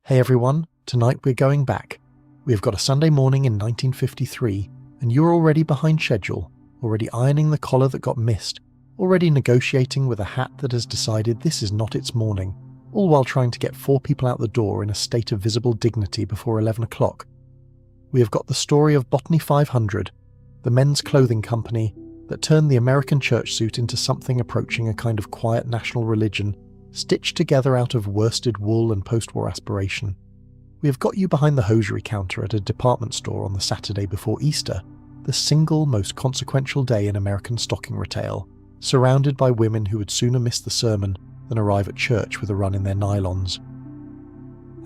Hey everyone, tonight we're going back. We've got a Sunday morning in 1953, and you're already behind schedule, already ironing the collar that got missed, already negotiating with a hat that has decided this is not its morning, all while trying to get 4 people out the door in a state of visible dignity before 11 o'clock. We have got the story of Botany 500, the men's clothing company that turned the American church suit into something approaching a kind of quiet national religion, stitched together out of worsted wool and post-war aspiration. We have got you behind the hosiery counter at a department store on the Saturday before Easter, the single most consequential day in American stocking retail, surrounded by women who would sooner miss the sermon than arrive at church with a run in their nylons.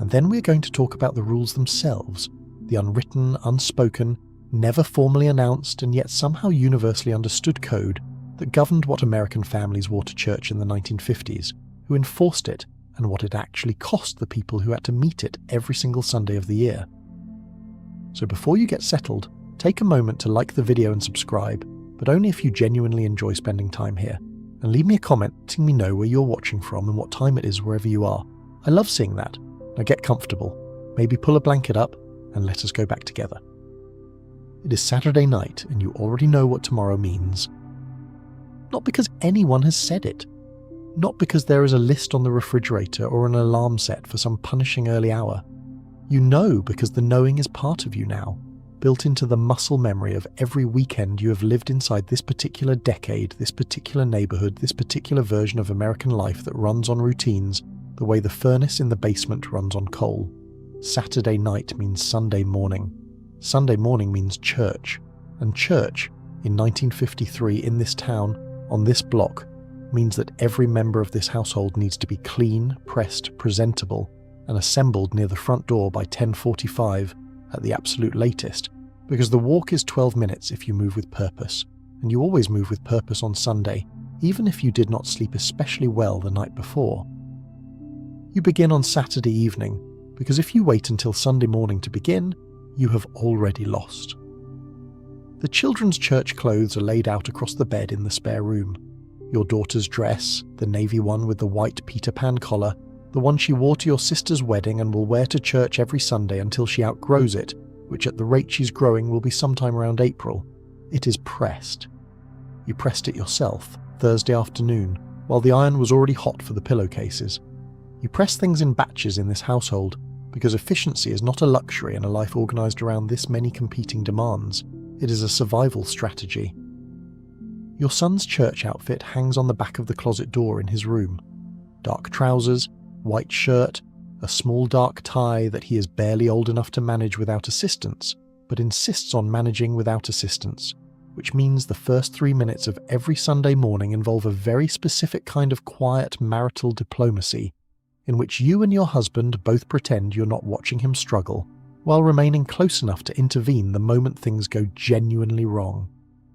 And then we are going to talk about the rules themselves, the unwritten, unspoken, never formally announced and yet somehow universally understood code that governed what American families wore to church in the 1950s, who enforced it, and what it actually cost the people who had to meet it every single Sunday of the year. So before you get settled, take a moment to like the video and subscribe, but only if you genuinely enjoy spending time here, and leave me a comment letting me know where you're watching from and what time it is wherever you are. I love seeing that. Now get comfortable, maybe pull a blanket up, and let us go back together. It is Saturday night, and you already know what tomorrow means. Not because anyone has said it. Not because there is a list on the refrigerator or an alarm set for some punishing early hour. You know because the knowing is part of you now, built into the muscle memory of every weekend you have lived inside this particular decade, this particular neighborhood, this particular version of American life that runs on routines, the way the furnace in the basement runs on coal. Saturday night means Sunday morning. Sunday morning means church. And church, in 1953 in this town, on this block, means that every member of this household needs to be clean, pressed, presentable, and assembled near the front door by 10:45 at the absolute latest, because the walk is 12 minutes if you move with purpose, and you always move with purpose on Sunday, even if you did not sleep especially well the night before. You begin on Saturday evening, because if you wait until Sunday morning to begin, you have already lost. The children's church clothes are laid out across the bed in the spare room. Your daughter's dress, the navy one with the white Peter Pan collar, the one she wore to your sister's wedding and will wear to church every Sunday until she outgrows it, which at the rate she's growing will be sometime around April. It is pressed. You pressed it yourself, Thursday afternoon, while the iron was already hot for the pillowcases. You press things in batches in this household, because efficiency is not a luxury in a life organised around this many competing demands. It is a survival strategy. Your son's church outfit hangs on the back of the closet door in his room. Dark trousers, white shirt, a small dark tie that he is barely old enough to manage without assistance, but insists on managing without assistance, which means the first 3 minutes of every Sunday morning involve a very specific kind of quiet marital diplomacy, in which you and your husband both pretend you're not watching him struggle, while remaining close enough to intervene the moment things go genuinely wrong.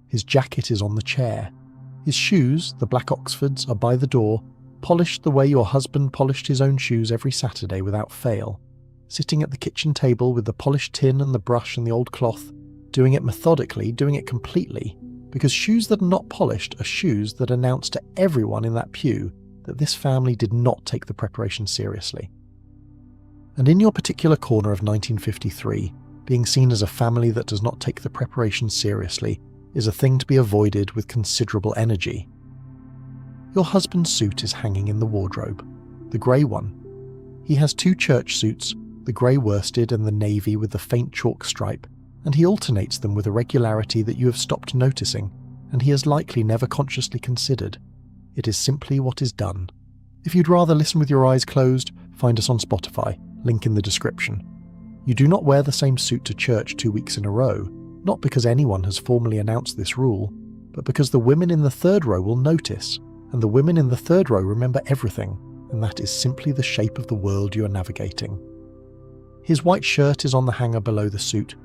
His jacket is on the chair. His shoes, the black Oxfords, are by the door, polished the way your husband polished his own shoes every Saturday without fail, sitting at the kitchen table with the polished tin and the brush and the old cloth, doing it methodically, doing it completely, because shoes that are not polished are shoes that announce to everyone in that pew that this family did not take the preparation seriously. And in your particular corner of 1953, being seen as a family that does not take the preparation seriously is a thing to be avoided with considerable energy. Your husband's suit is hanging in the wardrobe, the grey one. He has 2 church suits, the grey worsted and the navy with the faint chalk stripe, and he alternates them with a regularity that you have stopped noticing, and he has likely never consciously considered. It is simply what is done. If you'd rather listen with your eyes closed, find us on Spotify, link in the description. You do not wear the same suit to church 2 weeks in a row, not because anyone has formally announced this rule, but because the women in the 3rd row will notice, and the women in the 3rd row remember everything, and that is simply the shape of the world you are navigating. His white shirt is on the hanger below the suit,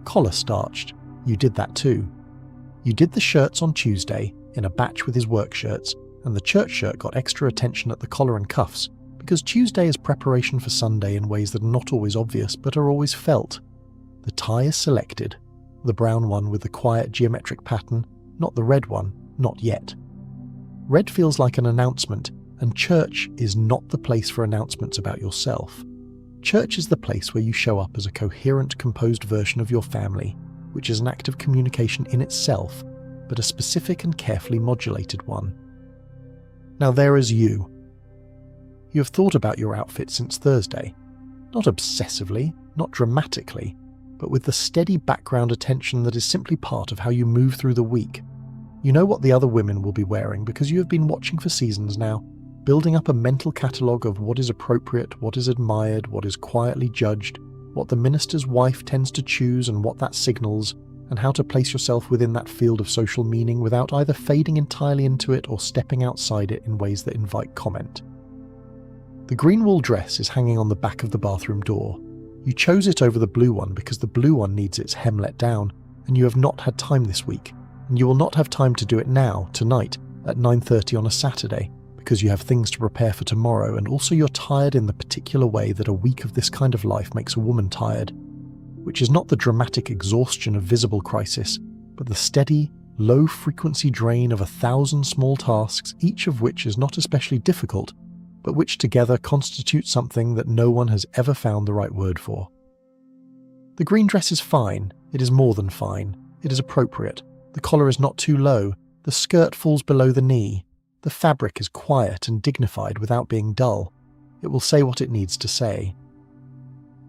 collar starched. You did that too. You did the shirts on Tuesday, in a batch with his work shirts, and the church shirt got extra attention at the collar and cuffs, because Tuesday is preparation for Sunday in ways that are not always obvious but are always felt. The tie is selected, the brown one with the quiet geometric pattern, not the red one, not yet. Red feels like an announcement, and church is not the place for announcements about yourself. Church is the place where you show up as a coherent, composed version of your family, which is an act of communication in itself, but a specific and carefully modulated one. Now there is you. You have thought about your outfit since Thursday, not obsessively, not dramatically, but with the steady background attention that is simply part of how you move through the week. You know what the other women will be wearing because you have been watching for seasons now, building up a mental catalogue of what is appropriate, what is admired, what is quietly judged, what the minister's wife tends to choose and what that signals, and how to place yourself within that field of social meaning without either fading entirely into it or stepping outside it in ways that invite comment. The green wool dress is hanging on the back of the bathroom door. You chose it over the blue one because the blue one needs its hem let down, and you have not had time this week, and you will not have time to do it now, tonight, at 9:30 on a Saturday, because you have things to prepare for tomorrow, and also you're tired in the particular way that a week of this kind of life makes a woman tired, which is not the dramatic exhaustion of visible crisis, but the steady, low-frequency drain of 1,000 small tasks, each of which is not especially difficult, but which together constitute something that no one has ever found the right word for. The green dress is fine. It is more than fine. It is appropriate. The collar is not too low. The skirt falls below the knee. The fabric is quiet and dignified without being dull. It will say what it needs to say.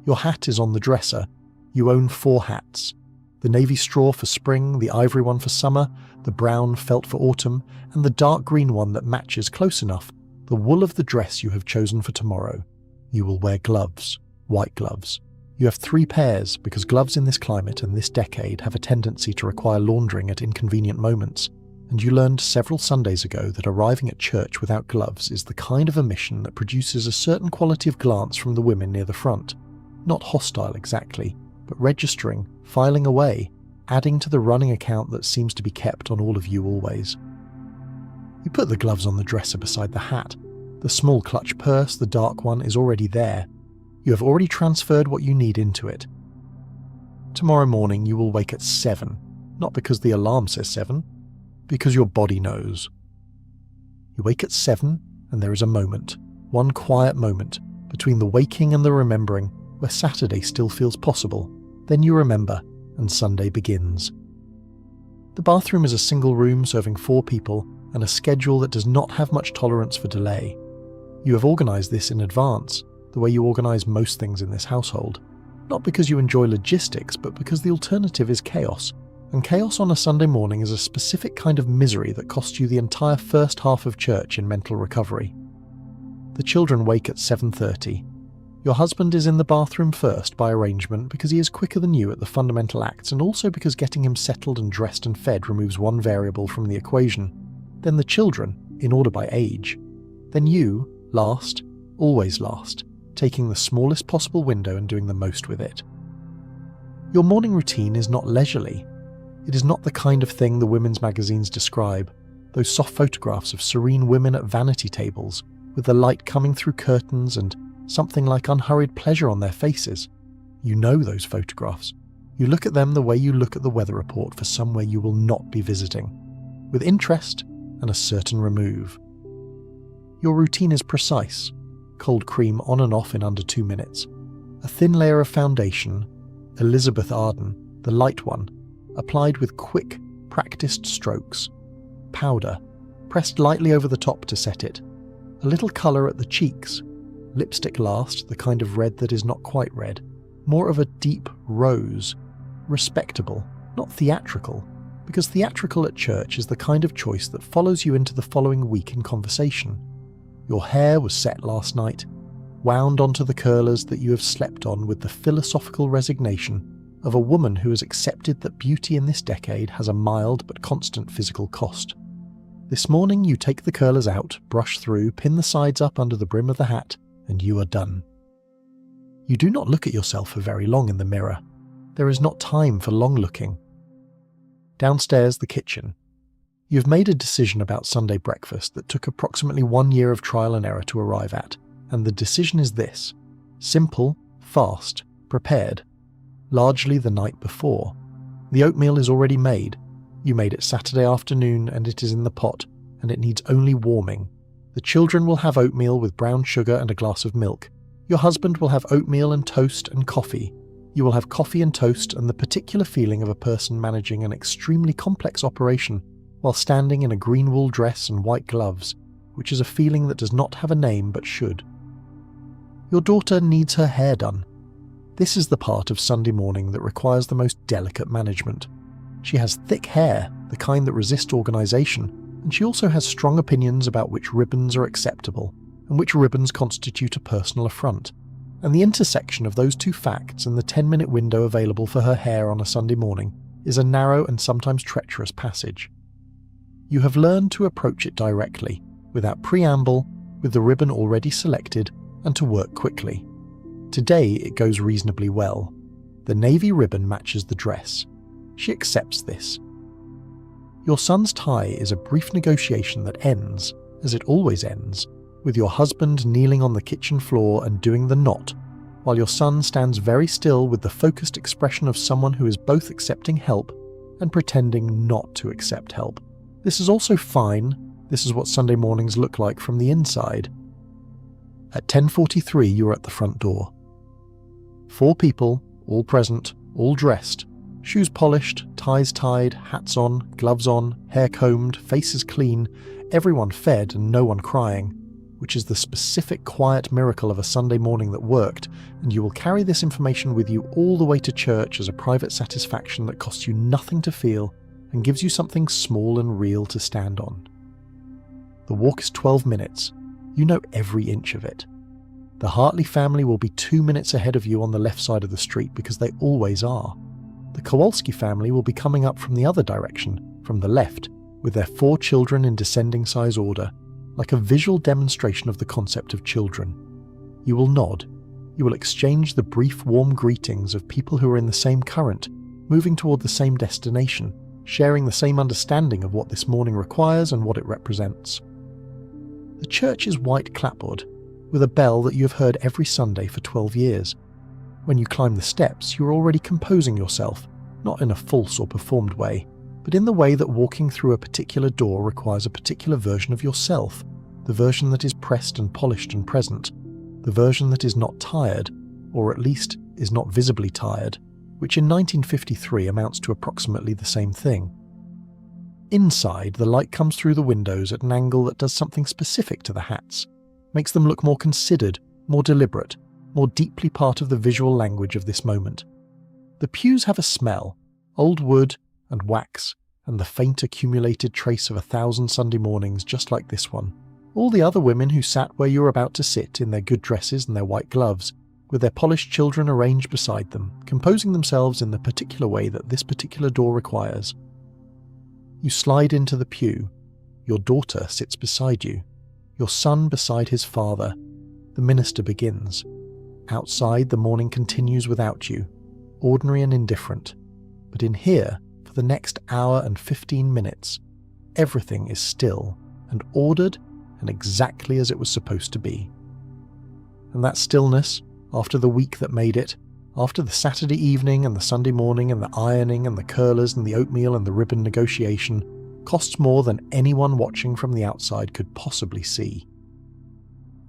Your hat is on the dresser. You own 4 hats. The navy straw for spring, the ivory one for summer, the brown felt for autumn, and the dark green one that matches close enough the wool of the dress you have chosen for tomorrow. You will wear gloves, white gloves. You have 3 pairs because gloves in this climate and this decade have a tendency to require laundering at inconvenient moments. And you learned several Sundays ago that arriving at church without gloves is the kind of omission that produces a certain quality of glance from the women near the front. Not hostile exactly, but registering, filing away, adding to the running account that seems to be kept on all of you always. You put the gloves on the dresser beside the hat. The small clutch purse, the dark one, is already there. You have already transferred what you need into it. Tomorrow morning you will wake at 7, not because the alarm says 7, because your body knows. You wake at 7, and there is a moment, one quiet moment, between the waking and the remembering, where Saturday still feels possible. Then you remember, and Sunday begins. The bathroom is a single room serving 4 people, and a schedule that does not have much tolerance for delay. You have organised this in advance, the way you organise most things in this household, not because you enjoy logistics, but because the alternative is chaos. And chaos on a Sunday morning is a specific kind of misery that costs you the entire first half of church in mental recovery. The children wake at 7:30. Your husband is in the bathroom first by arrangement because he is quicker than you at the fundamental acts, and also because getting him settled and dressed and fed removes one variable from the equation. Then the children, in order by age. Then you, last, always last, taking the smallest possible window and doing the most with it. Your morning routine is not leisurely. It is not the kind of thing the women's magazines describe, those soft photographs of serene women at vanity tables, with the light coming through curtains and something like unhurried pleasure on their faces. You know those photographs. You look at them the way you look at the weather report for somewhere you will not be visiting, with interest and a certain remove. Your routine is precise. Cold cream on and off in under 2 minutes. A thin layer of foundation, Elizabeth Arden, the light one, applied with quick, practiced strokes. Powder, pressed lightly over the top to set it. A little colour at the cheeks. Lipstick last, the kind of red that is not quite red. More of a deep rose. Respectable, not theatrical, because theatrical at church is the kind of choice that follows you into the following week in conversation. Your hair was set last night, wound onto the curlers that you have slept on with the philosophical resignation of a woman who has accepted that beauty in this decade has a mild but constant physical cost. This morning you take the curlers out, brush through, pin the sides up under the brim of the hat, and you are done. You do not look at yourself for very long in the mirror. There is not time for long looking. Downstairs, the kitchen. You have made a decision about Sunday breakfast that took approximately 1 year of trial and error to arrive at, and the decision is this: simple, fast, prepared. Largely the night before. The oatmeal is already made. You made it Saturday afternoon and it is in the pot, and it needs only warming. The children will have oatmeal with brown sugar and a glass of milk. Your husband will have oatmeal and toast and coffee. You will have coffee and toast and the particular feeling of a person managing an extremely complex operation while standing in a green wool dress and white gloves, which is a feeling that does not have a name but should. Your daughter needs her hair done. This is the part of Sunday morning that requires the most delicate management. She has thick hair, the kind that resist organisation, and she also has strong opinions about which ribbons are acceptable and which ribbons constitute a personal affront. And the intersection of those two facts and the 10-minute window available for her hair on a Sunday morning is a narrow and sometimes treacherous passage. You have learned to approach it directly, without preamble, with the ribbon already selected, and to work quickly. Today it goes reasonably well. The navy ribbon matches the dress. She accepts this. Your son's tie is a brief negotiation that ends, as it always ends, with your husband kneeling on the kitchen floor and doing the knot, while your son stands very still with the focused expression of someone who is both accepting help and pretending not to accept help. This is also fine. This is what Sunday mornings look like from the inside. At 10:43 you are at the front door. 4 people, all present, all dressed, shoes polished, ties tied, hats on, gloves on, hair combed, faces clean, everyone fed and no one crying, which is the specific quiet miracle of a Sunday morning that worked, and you will carry this information with you all the way to church as a private satisfaction that costs you nothing to feel and gives you something small and real to stand on. The walk is 12 minutes. You know every inch of it. The Hartley family will be 2 minutes ahead of you on the left side of the street because they always are. The Kowalski family will be coming up from the other direction, from the left, with their 4 children in descending size order, like a visual demonstration of the concept of children. You will nod. You will exchange the brief warm greetings of people who are in the same current, moving toward the same destination, sharing the same understanding of what this morning requires and what it represents. The church is white clapboard, with a bell that you have heard every Sunday for 12 years. When you climb the steps, you are already composing yourself, not in a false or performed way, but in the way that walking through a particular door requires a particular version of yourself, the version that is pressed and polished and present, the version that is not tired, or at least is not visibly tired, which in 1953 amounts to approximately the same thing. Inside, the light comes through the windows at an angle that does something specific to the hats, makes them look more considered, more deliberate, more deeply part of the visual language of this moment. The pews have a smell, old wood and wax, and the faint accumulated trace of 1,000 Sunday mornings just like this one. All the other women who sat where you were about to sit in their good dresses and their white gloves, with their polished children arranged beside them, composing themselves in the particular way that this particular door requires. You slide into the pew. Your daughter sits beside you. Your son beside his father. The minister begins. Outside, the morning continues without you, ordinary and indifferent. But in here, for the next hour and 15 minutes, everything is still and ordered and exactly as it was supposed to be. And that stillness, after the week that made it, after the Saturday evening and the Sunday morning and the ironing and the curlers and the oatmeal and the ribbon negotiation, costs more than anyone watching from the outside could possibly see.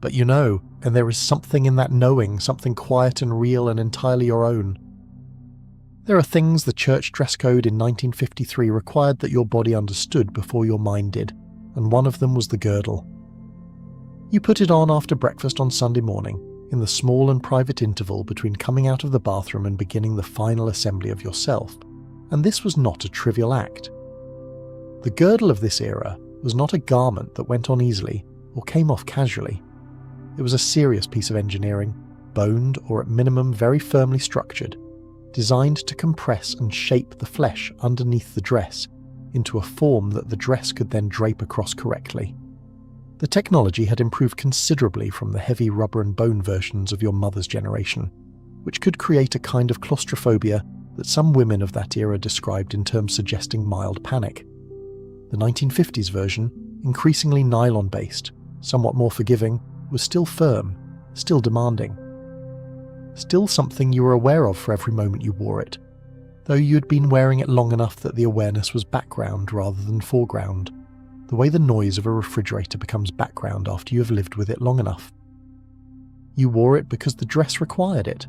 But you know, and there is something in that knowing, something quiet and real and entirely your own. There are things the church dress code in 1953 required that your body understood before your mind did, and one of them was the girdle. You put it on after breakfast on Sunday morning, in the small and private interval between coming out of the bathroom and beginning the final assembly of yourself, and this was not a trivial act. The girdle of this era was not a garment that went on easily or came off casually. It was a serious piece of engineering, boned or at minimum very firmly structured, designed to compress and shape the flesh underneath the dress into a form that the dress could then drape across correctly. The technology had improved considerably from the heavy rubber and bone versions of your mother's generation, which could create a kind of claustrophobia that some women of that era described in terms suggesting mild panic. The 1950s version, increasingly nylon-based, somewhat more forgiving, was still firm, still demanding. Still something you were aware of for every moment you wore it, though you had been wearing it long enough that the awareness was background rather than foreground, the way the noise of a refrigerator becomes background after you have lived with it long enough. You wore it because the dress required it,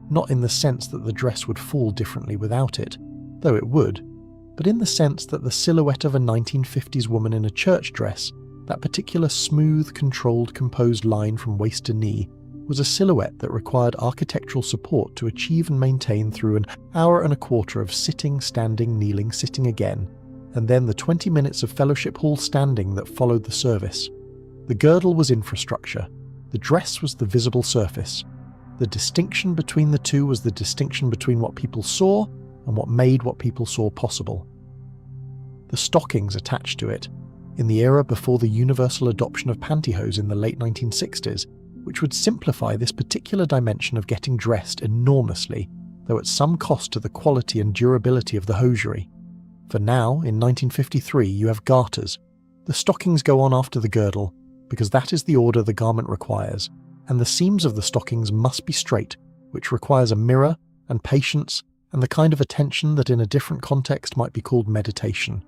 not in the sense that the dress would fall differently without it, though it would, but in the sense that the silhouette of a 1950s woman in a church dress, that particular smooth, controlled, composed line from waist to knee, was a silhouette that required architectural support to achieve and maintain through an hour and a quarter of sitting, standing, kneeling, sitting again, and then the 20 minutes of fellowship hall standing that followed the service. The girdle was infrastructure. The dress was the visible surface. The distinction between the two was the distinction between what people saw and what made what people saw possible. The stockings attached to it, in the era before the universal adoption of pantyhose in the late 1960s, which would simplify this particular dimension of getting dressed enormously, though at some cost to the quality and durability of the hosiery. For now, in 1953, you have garters. The stockings go on after the girdle, because that is the order the garment requires, and the seams of the stockings must be straight, which requires a mirror and patience and the kind of attention that in a different context might be called meditation.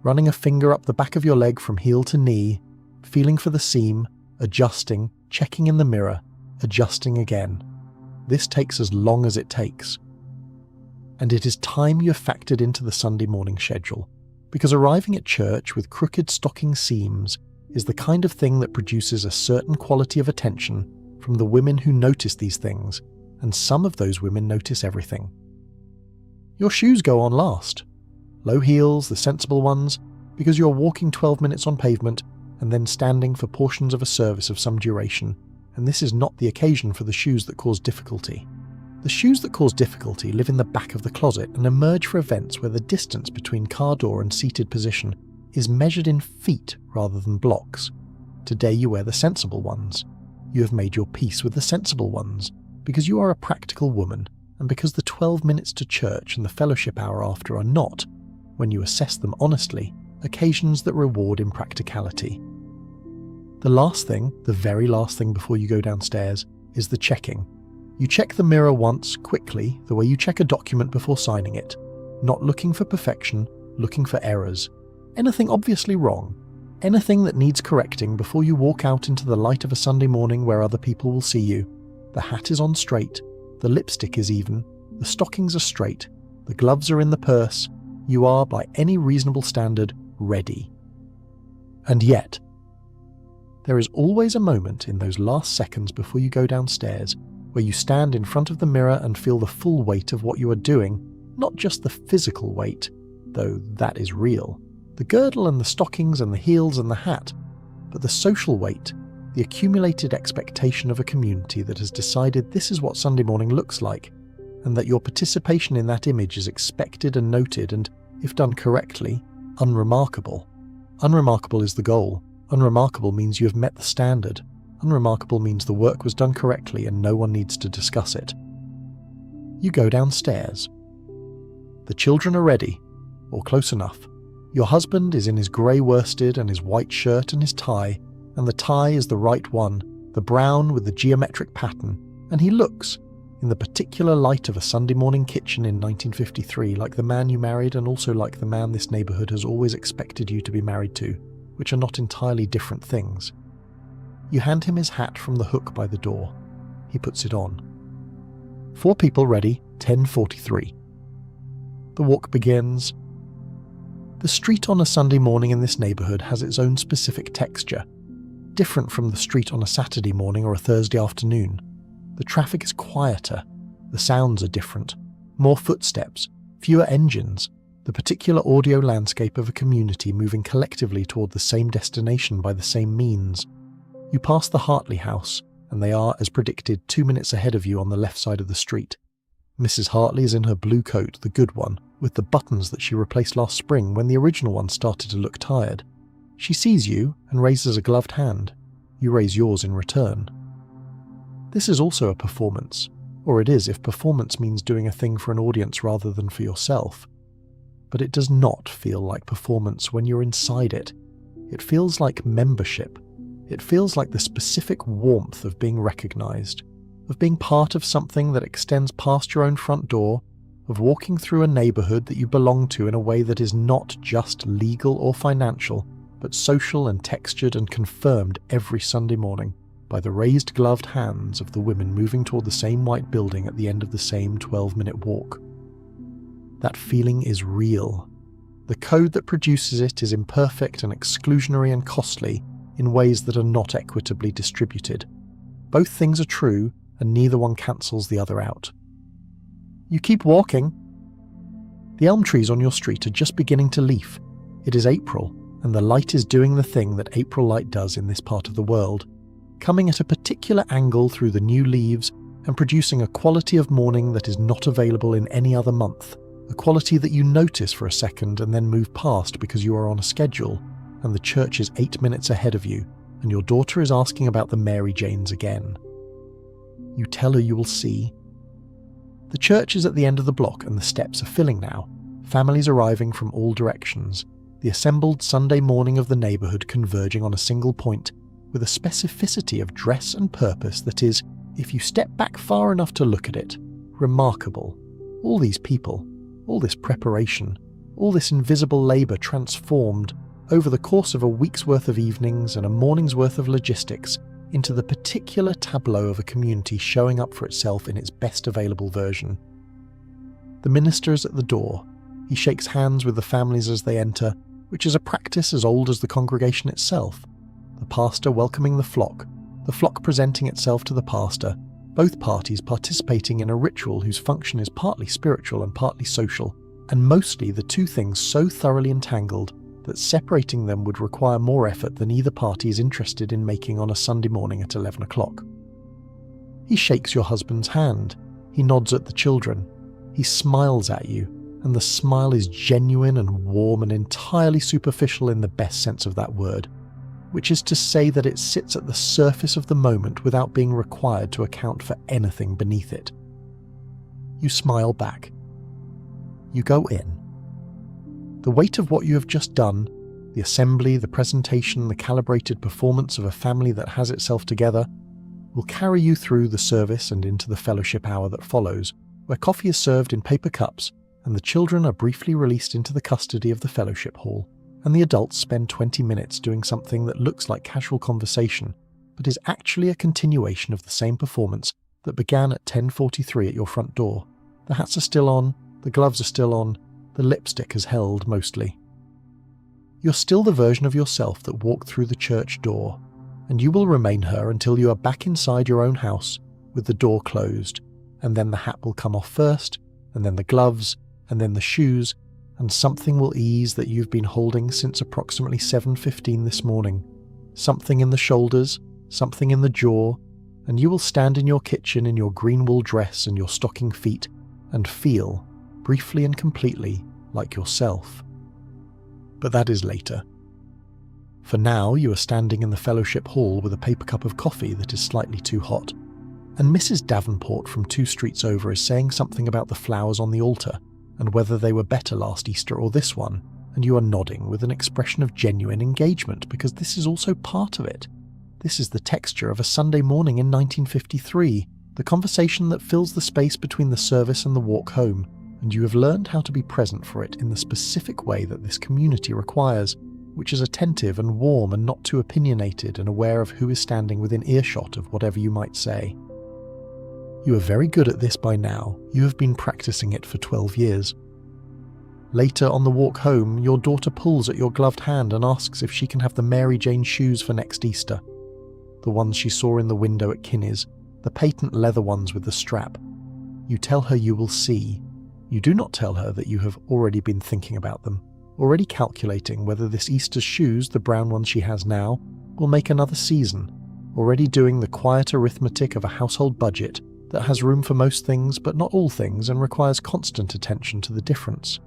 Running a finger up the back of your leg from heel to knee, feeling for the seam, adjusting, checking in the mirror, adjusting again. This takes as long as it takes. And it is time you have factored into the Sunday morning schedule, because arriving at church with crooked stocking seams is the kind of thing that produces a certain quality of attention from the women who notice these things, and some of those women notice everything. Your shoes go on last. Low heels, the sensible ones, because you're walking 12 minutes on pavement and then standing for portions of a service of some duration, and this is not the occasion for the shoes that cause difficulty. The shoes that cause difficulty live in the back of the closet and emerge for events where the distance between car door and seated position is measured in feet rather than blocks. Today you wear the sensible ones. You have made your peace with the sensible ones, because you are a practical woman, and because the 12 minutes to church and the fellowship hour after are not, when you assess them honestly, occasions that reward impracticality. The last thing, the very last thing before you go downstairs, is the checking. You check the mirror once, quickly, the way you check a document before signing it, not looking for perfection, looking for errors. Anything obviously wrong, anything that needs correcting before you walk out into the light of a Sunday morning where other people will see you. The hat is on straight, the lipstick is even, the stockings are straight, the gloves are in the purse. You are, by any reasonable standard, ready. And yet, there is always a moment in those last seconds before you go downstairs where you stand in front of the mirror and feel the full weight of what you are doing, not just the physical weight, though that is real, the girdle and the stockings and the heels and the hat, but the social weight, the accumulated expectation of a community that has decided this is what Sunday morning looks like, and that your participation in that image is expected and noted and, if done correctly, unremarkable. Unremarkable is the goal. Unremarkable means you have met the standard. Unremarkable means the work was done correctly and no one needs to discuss it. You go downstairs. The children are ready, or close enough. Your husband is in his grey worsted and his white shirt and his tie, and the tie is the right one, the brown with the geometric pattern, and he looks, in the particular light of a Sunday morning kitchen in 1953, like the man you married and also like the man this neighbourhood has always expected you to be married to, which are not entirely different things. You hand him his hat from the hook by the door. He puts it on. 4 people ready, 10:43. The walk begins. The street on a Sunday morning in this neighbourhood has its own specific texture, different from the street on a Saturday morning or a Thursday afternoon. The traffic is quieter, the sounds are different, more footsteps, fewer engines, the particular audio landscape of a community moving collectively toward the same destination by the same means. You pass the Hartley house, and they are, as predicted, 2 minutes ahead of you on the left side of the street. Mrs. Hartley is in her blue coat, the good one, with the buttons that she replaced last spring when the original one started to look tired. She sees you and raises a gloved hand. You raise yours in return. This is also a performance, or it is if performance means doing a thing for an audience rather than for yourself. But it does not feel like performance when you're inside it. It feels like membership. It feels like the specific warmth of being recognised, of being part of something that extends past your own front door, of walking through a neighbourhood that you belong to in a way that is not just legal or financial, but social and textured and confirmed every Sunday morning. by the raised gloved hands of the women moving toward the same white building at the end of the same 12-minute walk. That feeling is real. The code that produces it is imperfect and exclusionary and costly in ways that are not equitably distributed. Both things are true, and neither one cancels the other out. You keep walking. The elm trees on your street are just beginning to leaf. It is April, and the light is doing the thing that April light does in this part of the world, coming at a particular angle through the new leaves and producing a quality of morning that is not available in any other month, a quality that you notice for a second and then move past because you are on a schedule, and the church is 8 minutes ahead of you, and your daughter is asking about the Mary Janes again. You tell her you will see. The church is at the end of the block and the steps are filling now, families arriving from all directions, the assembled Sunday morning of the neighbourhood converging on a single point, with a specificity of dress and purpose that is, if you step back far enough to look at it, remarkable. All these people, all this preparation, all this invisible labour transformed, over the course of a week's worth of evenings and a morning's worth of logistics, into the particular tableau of a community showing up for itself in its best available version. The minister is at the door. He shakes hands with the families as they enter, which is a practice as old as the congregation itself. The pastor welcoming the flock presenting itself to the pastor, both parties participating in a ritual whose function is partly spiritual and partly social, and mostly the two things so thoroughly entangled that separating them would require more effort than either party is interested in making on a Sunday morning at 11 o'clock. He shakes your husband's hand. He nods at the children. He smiles at you, and the smile is genuine and warm and entirely superficial in the best sense of that word, which is to say that it sits at the surface of the moment without being required to account for anything beneath it. You smile back. You go in. The weight of what you have just done, the assembly, the presentation, the calibrated performance of a family that has itself together, will carry you through the service and into the fellowship hour that follows, where coffee is served in paper cups and the children are briefly released into the custody of the fellowship hall, and the adults spend 20 minutes doing something that looks like casual conversation, but is actually a continuation of the same performance that began at 10:43 at your front door. The hats are still on, the gloves are still on, the lipstick has held mostly. You're still the version of yourself that walked through the church door, and you will remain her until you are back inside your own house with the door closed, and then the hat will come off first, and then the gloves, and then the shoes, and something will ease that you've been holding since approximately 7:15 this morning. Something in the shoulders, something in the jaw, and you will stand in your kitchen in your green wool dress and your stocking feet and feel, briefly and completely, like yourself. But that is later. For now, you are standing in the fellowship hall with a paper cup of coffee that is slightly too hot, and Mrs. Davenport from 2 streets over is saying something about the flowers on the altar and whether they were better last Easter or this one, and you are nodding with an expression of genuine engagement because this is also part of it. This is the texture of a Sunday morning in 1953, the conversation that fills the space between the service and the walk home, and you have learned how to be present for it in the specific way that this community requires, which is attentive and warm and not too opinionated and aware of who is standing within earshot of whatever you might say. You are very good at this by now. You have been practicing it for 12 years. Later on the walk home, your daughter pulls at your gloved hand and asks if she can have the Mary Jane shoes for next Easter. The ones she saw in the window at Kinney's, the patent leather ones with the strap. You tell her you will see. You do not tell her that you have already been thinking about them, already calculating whether this Easter's shoes, the brown ones she has now, will make another season, already doing the quiet arithmetic of a household budget that has room for most things but not all things and requires constant attention to the difference.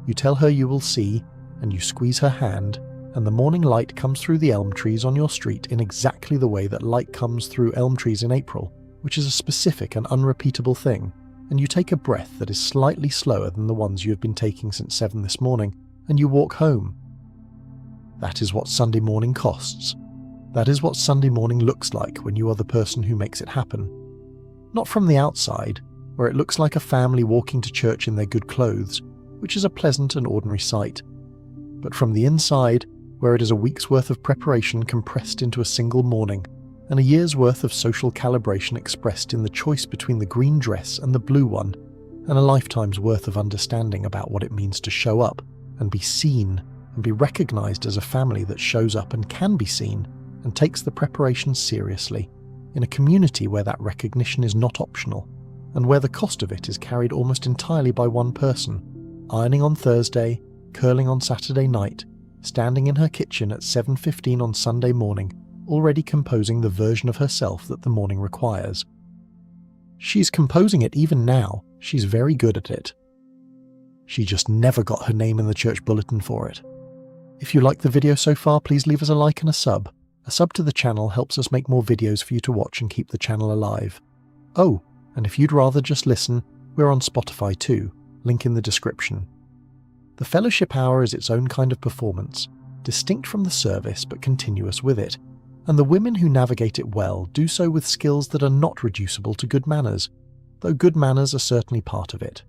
You tell her you will see, and you squeeze her hand, and the morning light comes through the elm trees on your street in exactly the way that light comes through elm trees in April, which is a specific and unrepeatable thing, and you take a breath that is slightly slower than the ones you have been taking since 7 this morning, and you walk home. That is what Sunday morning costs. That is what Sunday morning looks like when you are the person who makes it happen. Not from the outside, where it looks like a family walking to church in their good clothes, which is a pleasant and ordinary sight, but from the inside, where it is a week's worth of preparation compressed into a single morning, and a year's worth of social calibration expressed in the choice between the green dress and the blue one, and a lifetime's worth of understanding about what it means to show up and be seen and be recognised as a family that shows up and can be seen and takes the preparation seriously, in a community where that recognition is not optional, and where the cost of it is carried almost entirely by one person, ironing on Thursday, curling on Saturday night, standing in her kitchen at 7:15 on Sunday morning, already composing the version of herself that the morning requires. She's composing it even now. She's very good at it. She just never got her name in the church bulletin for it. If you like the video so far, please leave us a like and a sub. A sub to the channel helps us make more videos for you to watch and keep the channel alive. Oh, and if you'd rather just listen, we're on Spotify too, link in the description. The Fellowship Hour is its own kind of performance, distinct from the service but continuous with it, and the women who navigate it well do so with skills that are not reducible to good manners, though good manners are certainly part of it.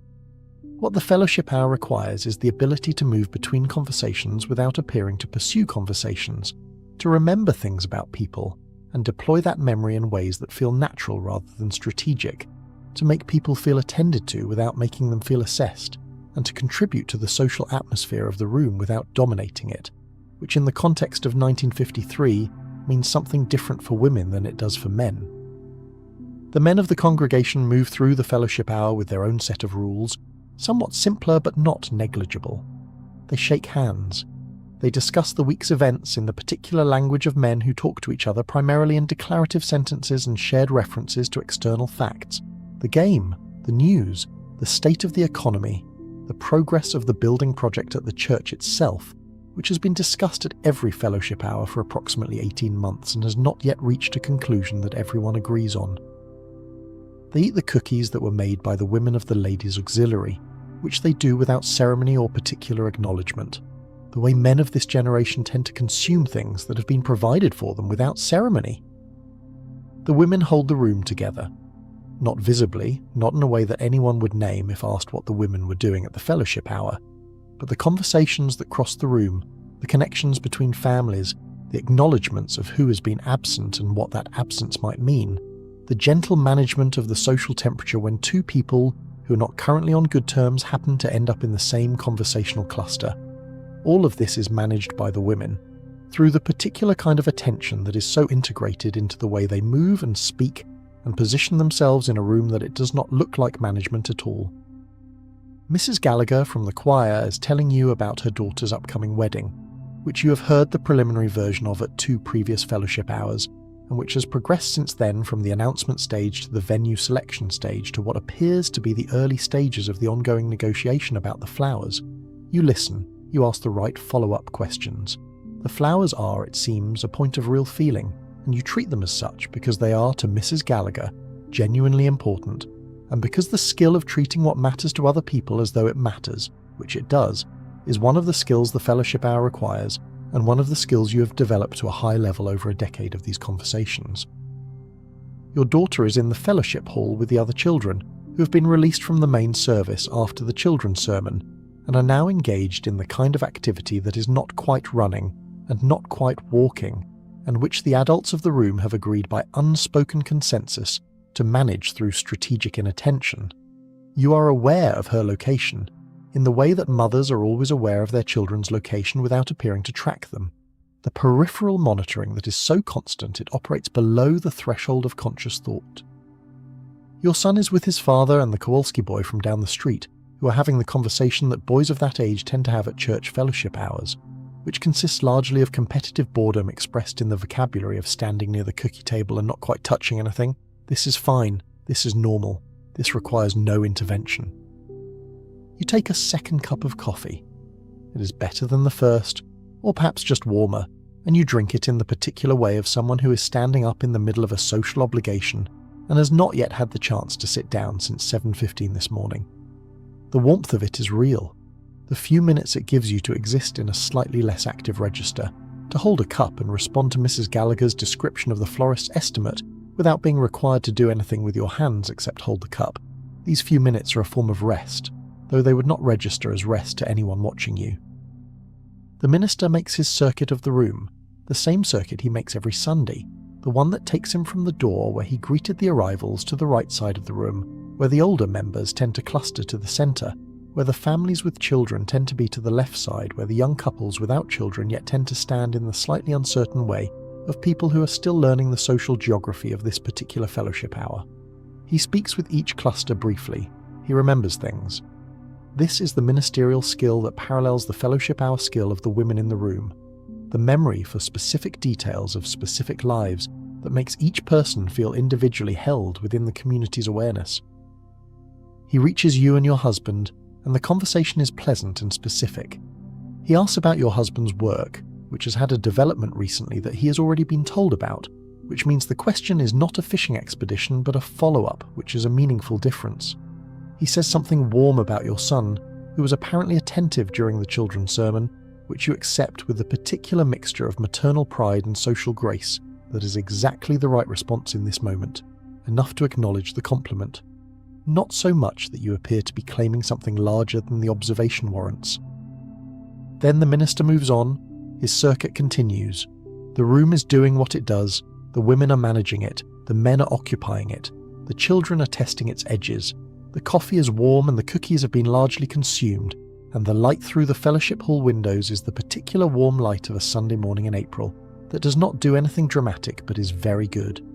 What the Fellowship Hour requires is the ability to move between conversations without appearing to pursue conversations, to remember things about people, and deploy that memory in ways that feel natural rather than strategic, to make people feel attended to without making them feel assessed, and to contribute to the social atmosphere of the room without dominating it, which in the context of 1953 means something different for women than it does for men. The men of the congregation move through the Fellowship Hour with their own set of rules, somewhat simpler but not negligible. They shake hands. They discuss the week's events in the particular language of men who talk to each other primarily in declarative sentences and shared references to external facts. The game, the news, the state of the economy, the progress of the building project at the church itself, which has been discussed at every Fellowship Hour for approximately 18 months and has not yet reached a conclusion that everyone agrees on. They eat the cookies that were made by the women of the Ladies' Auxiliary, which they do without ceremony or particular acknowledgement, the way men of this generation tend to consume things that have been provided for them without ceremony. The women hold the room together, not visibly, not in a way that anyone would name if asked what the women were doing at the Fellowship Hour, but the conversations that cross the room, the connections between families, the acknowledgements of who has been absent and what that absence might mean, the gentle management of the social temperature when two people who are not currently on good terms happen to end up in the same conversational cluster. All of this is managed by the women, through the particular kind of attention that is so integrated into the way they move and speak and position themselves in a room that it does not look like management at all. Mrs. Gallagher from the choir is telling you about her daughter's upcoming wedding, which you have heard the preliminary version of at 2 previous Fellowship Hours, and which has progressed since then from the announcement stage to the venue selection stage to what appears to be the early stages of the ongoing negotiation about the flowers. You listen, you ask the right follow-up questions. The flowers are, it seems, a point of real feeling, and you treat them as such because they are, to Mrs. Gallagher, genuinely important, and because the skill of treating what matters to other people as though it matters, which it does, is one of the skills the Fellowship Hour requires, and one of the skills you have developed to a high level over a decade of these conversations. Your daughter is in the fellowship hall with the other children, who have been released from the main service after the children's sermon, and are now engaged in the kind of activity that is not quite running and not quite walking, and which the adults of the room have agreed by unspoken consensus to manage through strategic inattention. You are aware of her location, in the way that mothers are always aware of their children's location without appearing to track them. The peripheral monitoring that is so constant it operates below the threshold of conscious thought. Your son is with his father and the Kowalski boy from down the street, who are having the conversation that boys of that age tend to have at church fellowship hours, which consists largely of competitive boredom expressed in the vocabulary of standing near the cookie table and not quite touching anything. This is fine, this is normal, this requires no intervention. You take a second cup of coffee. It is better than the first, or perhaps just warmer, and you drink it in the particular way of someone who is standing up in the middle of a social obligation and has not yet had the chance to sit down since 7:15 this morning. The warmth of it is real. The few minutes it gives you to exist in a slightly less active register, to hold a cup and respond to Mrs. Gallagher's description of the florist's estimate without being required to do anything with your hands except hold the cup. These few minutes are a form of rest, though they would not register as rest to anyone watching you. The minister makes his circuit of the room, the same circuit he makes every Sunday, the one that takes him from the door where he greeted the arrivals to the right side of the room, where the older members tend to cluster to the centre, where the families with children tend to be to the left side, where the young couples without children yet tend to stand in the slightly uncertain way of people who are still learning the social geography of this particular fellowship hour. He speaks with each cluster briefly. He remembers things. This is the ministerial skill that parallels the fellowship hour skill of the women in the room. The memory for specific details of specific lives that makes each person feel individually held within the community's awareness. He reaches you and your husband, and the conversation is pleasant and specific. He asks about your husband's work, which has had a development recently that he has already been told about, which means the question is not a fishing expedition but a follow-up, which is a meaningful difference. He says something warm about your son, who was apparently attentive during the children's sermon, which you accept with a particular mixture of maternal pride and social grace that is exactly the right response in this moment, enough to acknowledge the compliment. Not so much that you appear to be claiming something larger than the observation warrants. Then the minister moves on, his circuit continues. The room is doing what it does, the women are managing it, the men are occupying it, the children are testing its edges, the coffee is warm and the cookies have been largely consumed, and the light through the fellowship hall windows is the particular warm light of a Sunday morning in April that does not do anything dramatic but is very good.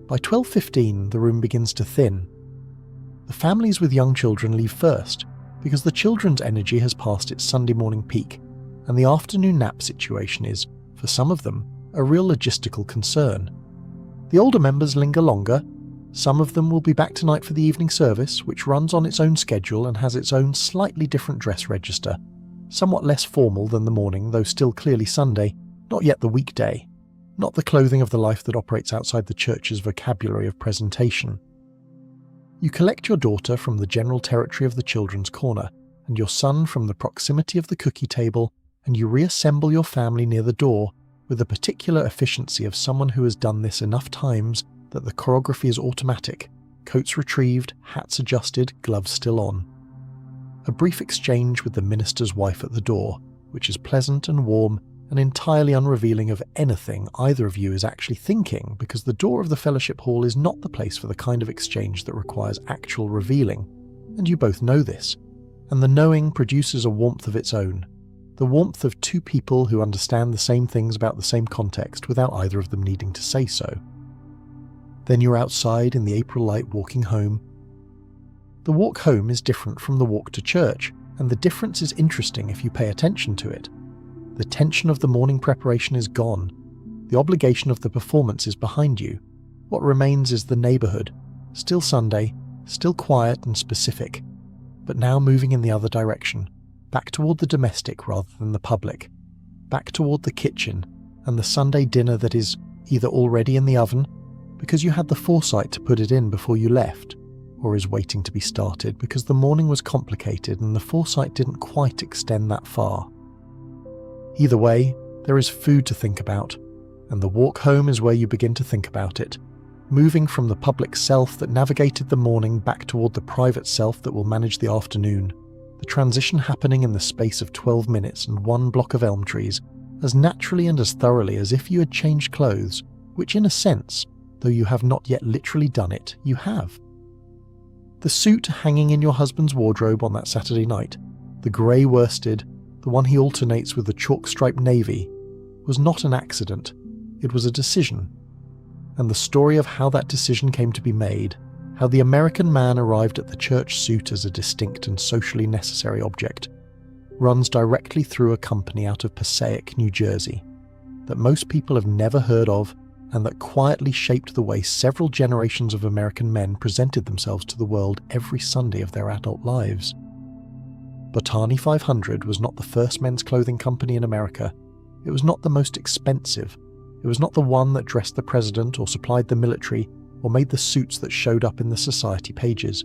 By 12:15, the room begins to thin. The families with young children leave first, because the children's energy has passed its Sunday morning peak, and the afternoon nap situation is, for some of them, a real logistical concern. The older members linger longer. Some of them will be back tonight for the evening service, which runs on its own schedule and has its own slightly different dress register, somewhat less formal than the morning, though still clearly Sunday, not yet the weekday, not the clothing of the life that operates outside the church's vocabulary of presentation. You collect your daughter from the general territory of the children's corner, and your son from the proximity of the cookie table, and you reassemble your family near the door with the particular efficiency of someone who has done this enough times that the choreography is automatic, coats retrieved, hats adjusted, gloves still on. A brief exchange with the minister's wife at the door, which is pleasant and warm and entirely unrevealing of anything either of you is actually thinking, because the door of the fellowship hall is not the place for the kind of exchange that requires actual revealing, and you both know this, and the knowing produces a warmth of its own, the warmth of two people who understand the same things about the same context without either of them needing to say so. Then you're outside in the April light walking home. The walk home is different from the walk to church, and the difference is interesting if you pay attention to it. The tension of the morning preparation is gone. The obligation of the performance is behind you. What remains is the neighbourhood, still Sunday, still quiet and specific, but now moving in the other direction, back toward the domestic rather than the public, back toward the kitchen and the Sunday dinner that is either already in the oven, because you had the foresight to put it in before you left, or is waiting to be started because the morning was complicated and the foresight didn't quite extend that far. Either way, there is food to think about, and the walk home is where you begin to think about it, moving from the public self that navigated the morning back toward the private self that will manage the afternoon, the transition happening in the space of 12 minutes and one block of elm trees, as naturally and as thoroughly as if you had changed clothes, which in a sense, though you have not yet literally done it, you have. The suit hanging in your husband's wardrobe on that Saturday night, the grey worsted, the one he alternates with the chalk-striped navy, was not an accident, it was a decision. And the story of how that decision came to be made, how the American man arrived at the church suit as a distinct and socially necessary object, runs directly through a company out of Passaic, New Jersey, that most people have never heard of, and that quietly shaped the way several generations of American men presented themselves to the world every Sunday of their adult lives. Botany 500 was not the first men's clothing company in America. It was not the most expensive. It was not the one that dressed the president or supplied the military or made the suits that showed up in the society pages.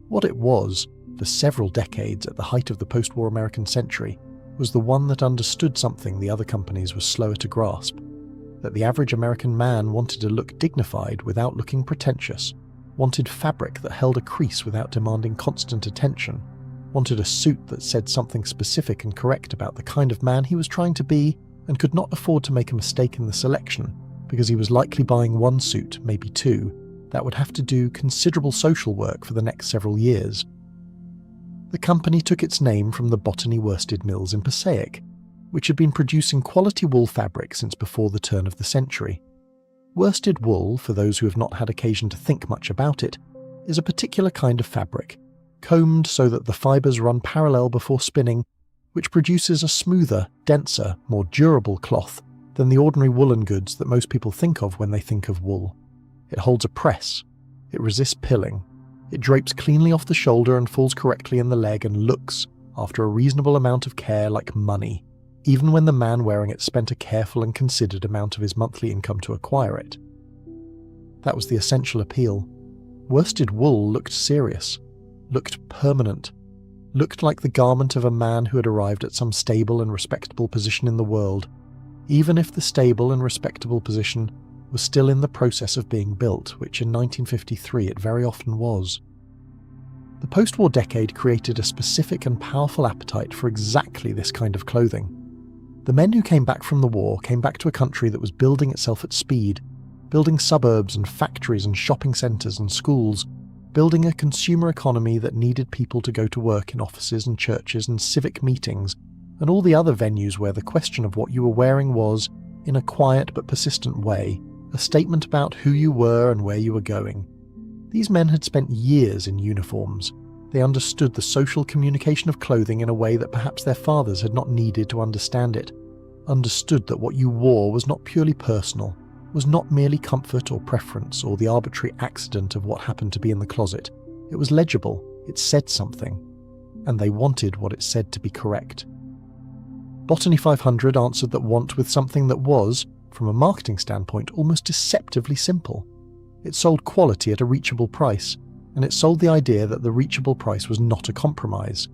What it was, for several decades at the height of the post-war American century, was the one that understood something the other companies were slower to grasp. That the average American man wanted to look dignified without looking pretentious, wanted fabric that held a crease without demanding constant attention, wanted a suit that said something specific and correct about the kind of man he was trying to be, and could not afford to make a mistake in the selection, because he was likely buying one suit, maybe two, that would have to do considerable social work for the next several years. The company took its name from the Botany worsted mills in Passaic, which had been producing quality wool fabric since before the turn of the century. Worsted wool, for those who have not had occasion to think much about it, is a particular kind of fabric, combed so that the fibres run parallel before spinning, which produces a smoother, denser, more durable cloth than the ordinary woolen goods that most people think of when they think of wool. It holds a press, it resists pilling, it drapes cleanly off the shoulder and falls correctly in the leg and looks, after a reasonable amount of care, like money, even when the man wearing it spent a careful and considered amount of his monthly income to acquire it. That was the essential appeal. Worsted wool looked serious, looked permanent, looked like the garment of a man who had arrived at some stable and respectable position in the world, even if the stable and respectable position was still in the process of being built, which in 1953 it very often was. The post-war decade created a specific and powerful appetite for exactly this kind of clothing. The men who came back from the war came back to a country that was building itself at speed, building suburbs and factories and shopping centres and schools, building a consumer economy that needed people to go to work in offices and churches and civic meetings and all the other venues where the question of what you were wearing was, in a quiet but persistent way, a statement about who you were and where you were going. These men had spent years in uniforms. They understood the social communication of clothing in a way that perhaps their fathers had not needed to understand it, understood that what you wore was not purely personal, was not merely comfort or preference or the arbitrary accident of what happened to be in the closet. It was legible, it said something, and they wanted what it said to be correct. Botany 500 answered that want with something that was, from a marketing standpoint, almost deceptively simple. It sold quality at a reachable price, and it sold the idea that the reachable price was not a compromise.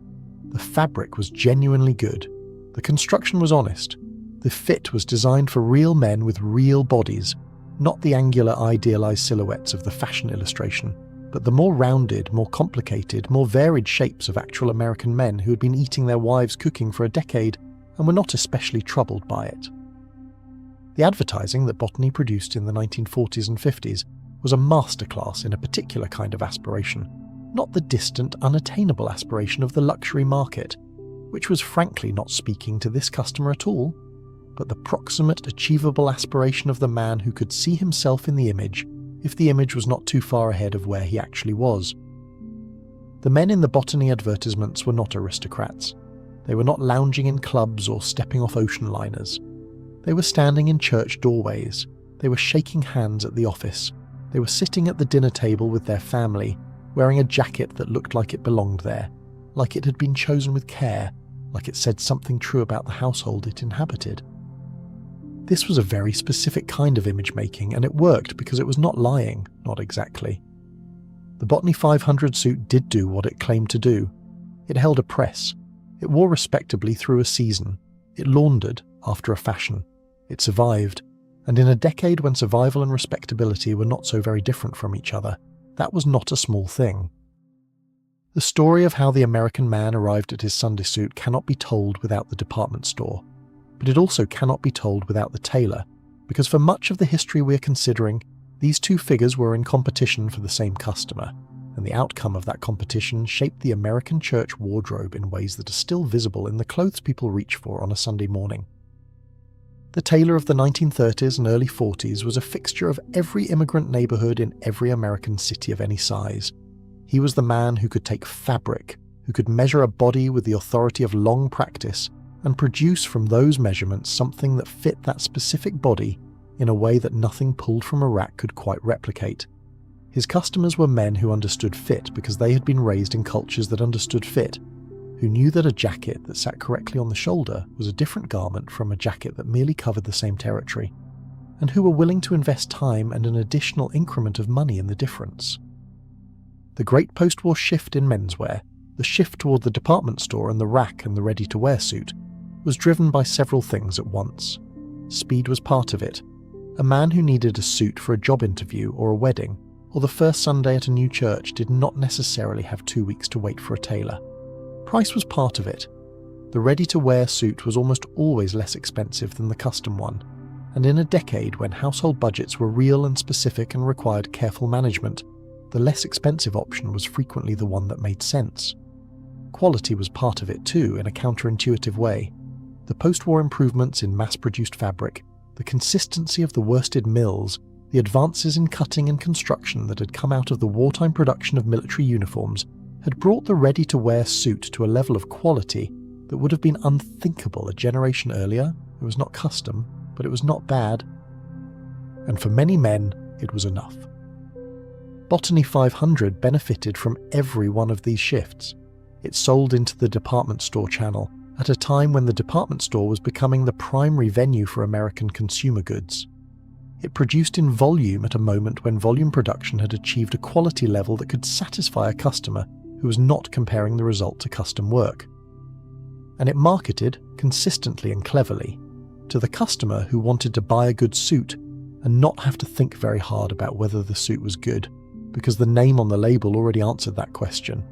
The fabric was genuinely good. The construction was honest. The fit was designed for real men with real bodies, not the angular idealized silhouettes of the fashion illustration, but the more rounded, more complicated, more varied shapes of actual American men who had been eating their wives' cooking for a decade and were not especially troubled by it. The advertising that Botany produced in the 1940s and 50s was a masterclass in a particular kind of aspiration, not the distant, unattainable aspiration of the luxury market, which was frankly not speaking to this customer at all, but the proximate, achievable aspiration of the man who could see himself in the image if the image was not too far ahead of where he actually was. The men in the Botany advertisements were not aristocrats. They were not lounging in clubs or stepping off ocean liners. They were standing in church doorways. They were shaking hands at the office. They were sitting at the dinner table with their family, wearing a jacket that looked like it belonged there, like it had been chosen with care, like it said something true about the household it inhabited. This was a very specific kind of image making, and it worked because it was not lying, not exactly. The Botany 500 suit did do what it claimed to do. It held a press. It wore respectably through a season. It laundered after a fashion. It survived, and in a decade when survival and respectability were not so very different from each other, that was not a small thing. The story of how the American man arrived at his Sunday suit cannot be told without the department store, but it also cannot be told without the tailor, because for much of the history we are considering, these two figures were in competition for the same customer, and the outcome of that competition shaped the American church wardrobe in ways that are still visible in the clothes people reach for on a Sunday morning. The tailor of the 1930s and early 40s was a fixture of every immigrant neighborhood in every American city of any size. He was the man who could take fabric, who could measure a body with the authority of long practice, and produce from those measurements something that fit that specific body in a way that nothing pulled from a rack could quite replicate. His customers were men who understood fit because they had been raised in cultures that understood fit, who knew that a jacket that sat correctly on the shoulder was a different garment from a jacket that merely covered the same territory, and who were willing to invest time and an additional increment of money in the difference. The great post-war shift in menswear, the shift toward the department store and the rack and the ready-to-wear suit, was driven by several things at once. Speed was part of it. A man who needed a suit for a job interview or a wedding, or the first Sunday at a new church did not necessarily have 2 weeks to wait for a tailor. Price was part of it. The ready-to-wear suit was almost always less expensive than the custom one. and in a decade when household budgets were real and specific and required careful management, the less expensive option was frequently the one that made sense. Quality was part of it too, in a counterintuitive way. The post-war improvements in mass-produced fabric, the consistency of the worsted mills, the advances in cutting and construction that had come out of the wartime production of military uniforms had brought the ready-to-wear suit to a level of quality that would have been unthinkable a generation earlier. It was not custom, but it was not bad. And for many men, it was enough. Botany 500 benefited from every one of these shifts. It sold into the department store channel at a time when the department store was becoming the primary venue for American consumer goods. It produced in volume at a moment when volume production had achieved a quality level that could satisfy a customer who was not comparing the result to custom work. And it marketed, consistently and cleverly, to the customer who wanted to buy a good suit and not have to think very hard about whether the suit was good, because the name on the label already answered that question.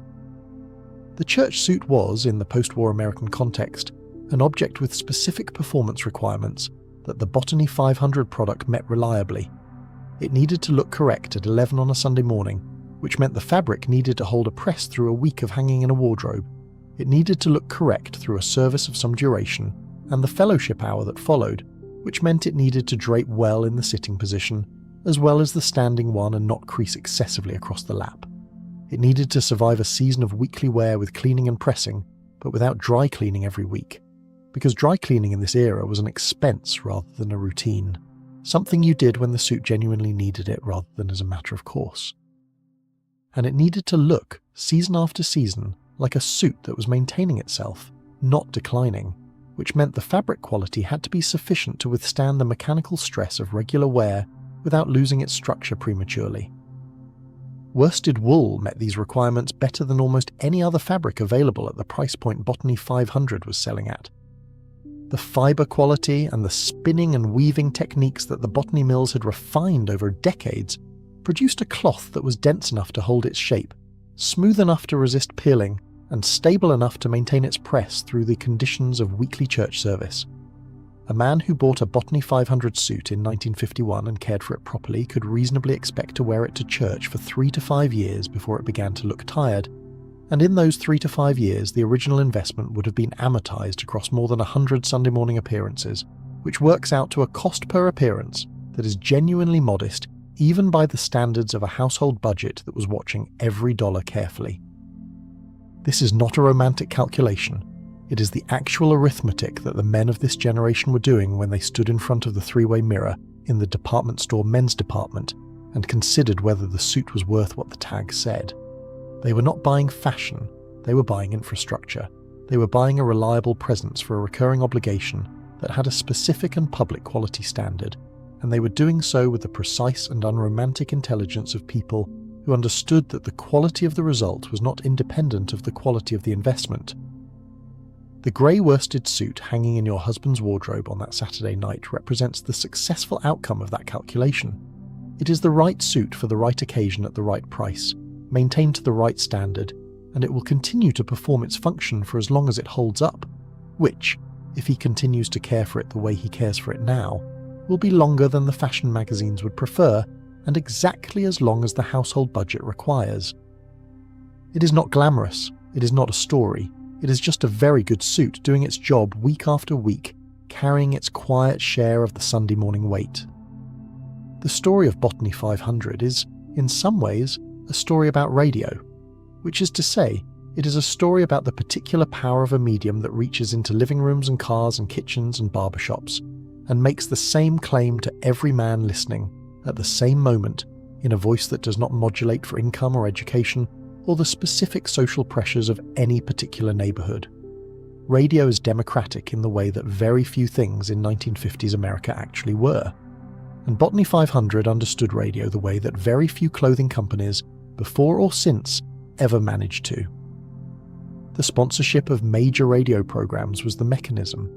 The church suit was, in the post-war American context, an object with specific performance requirements that the Botany 500 product met reliably. It needed to look correct at 11 on a Sunday morning, which meant the fabric needed to hold a press through a week of hanging in a wardrobe. It needed to look correct through a service of some duration, and the fellowship hour that followed, which meant it needed to drape well in the sitting position, as well as the standing one and not crease excessively across the lap. It needed to survive a season of weekly wear with cleaning and pressing, but without dry cleaning every week, because dry cleaning in this era was an expense rather than a routine, something you did when the suit genuinely needed it rather than as a matter of course. And it needed to look, season after season, like a suit that was maintaining itself, not declining, which meant the fabric quality had to be sufficient to withstand the mechanical stress of regular wear without losing its structure prematurely. Worsted wool met these requirements better than almost any other fabric available at the price point Botany 500 was selling at. The fibre quality and the spinning and weaving techniques that the Botany mills had refined over decades produced a cloth that was dense enough to hold its shape, smooth enough to resist peeling, and stable enough to maintain its press through the conditions of weekly church service. A man who bought a Botany 500 suit in 1951 and cared for it properly could reasonably expect to wear it to church for 3 to 5 years before it began to look tired, and in those 3 to 5 years the original investment would have been amortized across more than 100 Sunday morning appearances, which works out to a cost per appearance that is genuinely modest even by the standards of a household budget that was watching every dollar carefully. This is not a romantic calculation. It is the actual arithmetic that the men of this generation were doing when they stood in front of the three-way mirror in the department store men's department and considered whether the suit was worth what the tag said. They were not buying fashion, they were buying infrastructure. They were buying a reliable presence for a recurring obligation that had a specific and public quality standard, and they were doing so with the precise and unromantic intelligence of people who understood that the quality of the result was not independent of the quality of the investment. The grey worsted suit hanging in your husband's wardrobe on that Saturday night represents the successful outcome of that calculation. It is the right suit for the right occasion at the right price, maintained to the right standard, and it will continue to perform its function for as long as it holds up, which, if he continues to care for it the way he cares for it now, will be longer than the fashion magazines would prefer, and exactly as long as the household budget requires. It is not glamorous, it is not a story, it is just a very good suit doing its job week after week, carrying its quiet share of the Sunday morning weight. The story of Botany 500 is, in some ways, a story about radio, which is to say, it is a story about the particular power of a medium that reaches into living rooms and cars and kitchens and barbershops, and makes the same claim to every man listening, at the same moment, in a voice that does not modulate for income or education, or the specific social pressures of any particular neighbourhood. Radio is democratic in the way that very few things in 1950s America actually were, and Botany 500 understood radio the way that very few clothing companies, before or since, ever managed to. The sponsorship of major radio programs was the mechanism.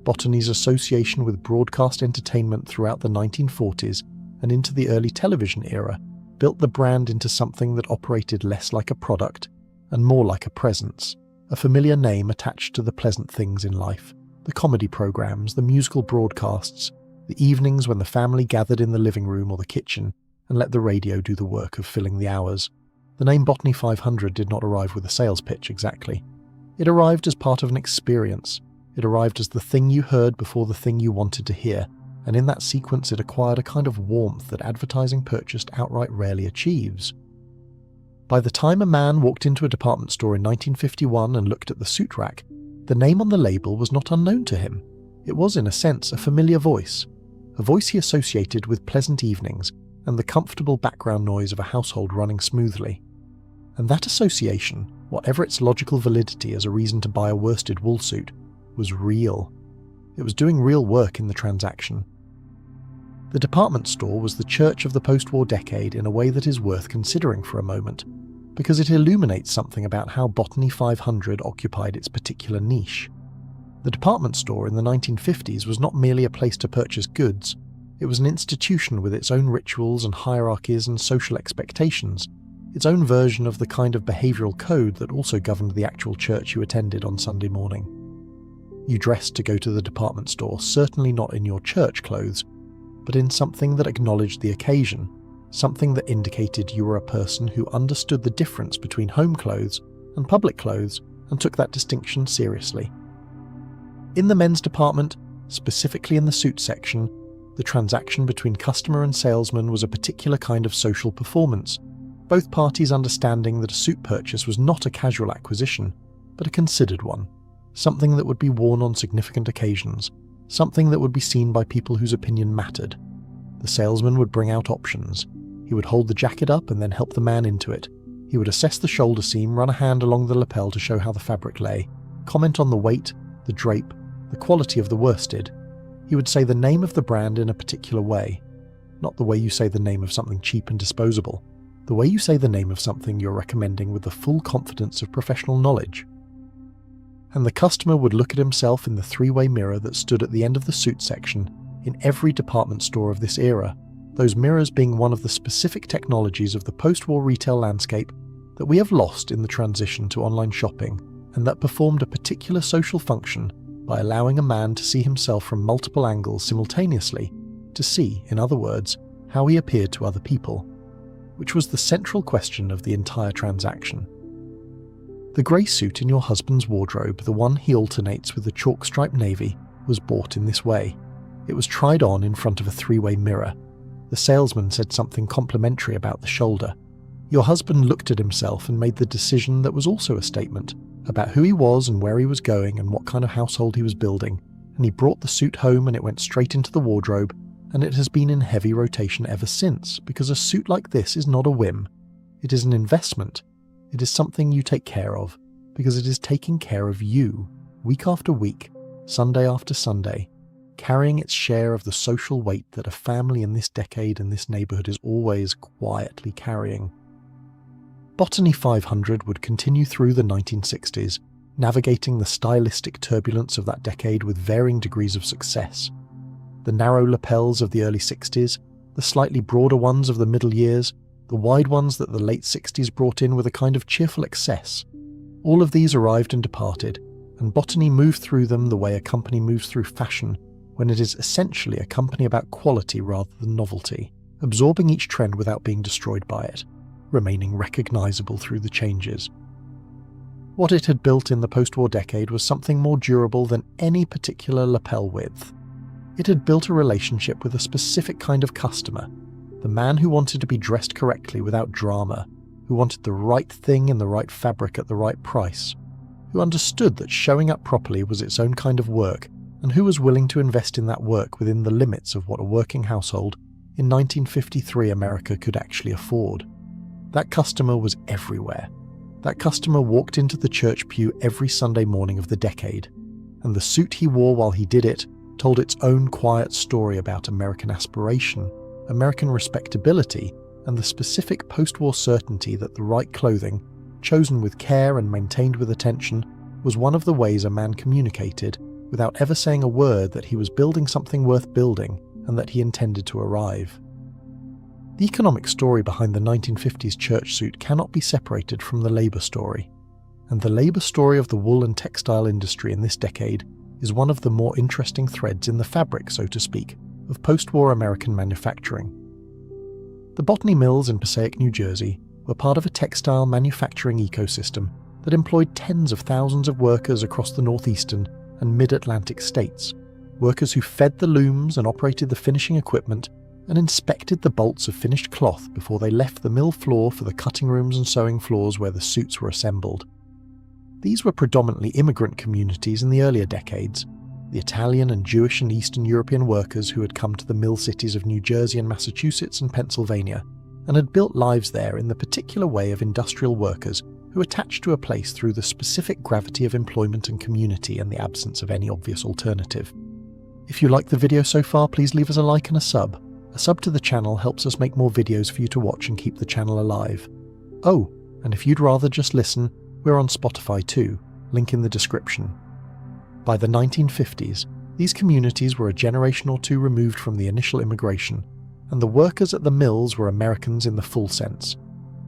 Botany's association with broadcast entertainment throughout the 1940s and into the early television era built the brand into something that operated less like a product and more like a presence, a familiar name attached to the pleasant things in life, the comedy programs, the musical broadcasts, the evenings when the family gathered in the living room or the kitchen and let the radio do the work of filling the hours. The name Botany 500 did not arrive with a sales pitch exactly. It arrived as part of an experience. It arrived as the thing you heard before the thing you wanted to hear, and in that sequence it acquired a kind of warmth that advertising purchased outright rarely achieves. By the time a man walked into a department store in 1951 and looked at the suit rack, the name on the label was not unknown to him. It was, in a sense, a familiar voice, a voice he associated with pleasant evenings and the comfortable background noise of a household running smoothly. And that association, whatever its logical validity as a reason to buy a worsted wool suit, was real. It was doing real work in the transaction. The department store was the church of the post-war decade in a way that is worth considering for a moment, because it illuminates something about how Botany 500 occupied its particular niche. The department store in the 1950s was not merely a place to purchase goods, it was an institution with its own rituals and hierarchies and social expectations, its own version of the kind of behavioural code that also governed the actual church you attended on Sunday morning. You dressed to go to the department store, certainly not in your church clothes, but in something that acknowledged the occasion, something that indicated you were a person who understood the difference between home clothes and public clothes and took that distinction seriously. In the men's department, specifically in the suit section, the transaction between customer and salesman was a particular kind of social performance, both parties understanding that a suit purchase was not a casual acquisition, but a considered one, something that would be worn on significant occasions, something that would be seen by people whose opinion mattered. The salesman would bring out options. He would hold the jacket up and then help the man into it. He would assess the shoulder seam, run a hand along the lapel to show how the fabric lay, comment on the weight, the drape, the quality of the worsted. He would say the name of the brand in a particular way, not the way you say the name of something cheap and disposable, the way you say the name of something you're recommending with the full confidence of professional knowledge. And the customer would look at himself in the three-way mirror that stood at the end of the suit section in every department store of this era, those mirrors being one of the specific technologies of the post-war retail landscape that we have lost in the transition to online shopping, and that performed a particular social function by allowing a man to see himself from multiple angles simultaneously, to see, in other words, how he appeared to other people, which was the central question of the entire transaction. The grey suit in your husband's wardrobe, the one he alternates with the chalk-striped navy, was bought in this way. It was tried on in front of a three-way mirror. The salesman said something complimentary about the shoulder. Your husband looked at himself and made the decision that was also a statement about who he was and where he was going and what kind of household he was building, and he brought the suit home and it went straight into the wardrobe, and it has been in heavy rotation ever since, because a suit like this is not a whim. It is an investment. It is something you take care of, because it is taking care of you, week after week, Sunday after Sunday, carrying its share of the social weight that a family in this decade and this neighbourhood is always quietly carrying. Botany 500 would continue through the 1960s, navigating the stylistic turbulence of that decade with varying degrees of success. The narrow lapels of the early 60s, the slightly broader ones of the middle years, the wide ones that the late 60s brought in with a kind of cheerful excess. All of these arrived and departed, and Botany moved through them the way a company moves through fashion, when it is essentially a company about quality rather than novelty, absorbing each trend without being destroyed by it, remaining recognisable through the changes. What it had built in the post-war decade was something more durable than any particular lapel width. It had built a relationship with a specific kind of customer, the man who wanted to be dressed correctly without drama, who wanted the right thing in the right fabric at the right price, who understood that showing up properly was its own kind of work, and who was willing to invest in that work within the limits of what a working household in 1953 America could actually afford. That customer was everywhere. That customer walked into the church pew every Sunday morning of the decade, and the suit he wore while he did it told its own quiet story about American aspiration, American respectability, and the specific post-war certainty that the right clothing, chosen with care and maintained with attention, was one of the ways a man communicated, without ever saying a word, that he was building something worth building and that he intended to arrive. The economic story behind the 1950s church suit cannot be separated from the labour story, and the labour story of the wool and textile industry in this decade is one of the more interesting threads in the fabric, so to speak, of post-war American manufacturing. The Botany Mills in Passaic, New Jersey, were part of a textile manufacturing ecosystem that employed tens of thousands of workers across the northeastern and mid-Atlantic states, workers who fed the looms and operated the finishing equipment and inspected the bolts of finished cloth before they left the mill floor for the cutting rooms and sewing floors where the suits were assembled. These were predominantly immigrant communities in the earlier decades, the Italian and Jewish and Eastern European workers who had come to the mill cities of New Jersey and Massachusetts and Pennsylvania, and had built lives there in the particular way of industrial workers who attached to a place through the specific gravity of employment and community and the absence of any obvious alternative. If you like the video so far, please leave us a like and a sub. A sub to the channel helps us make more videos for you to watch and keep the channel alive. Oh, and if you'd rather just listen, we're on Spotify too, link in the description. By the 1950s, these communities were a generation or two removed from the initial immigration, and the workers at the mills were Americans in the full sense.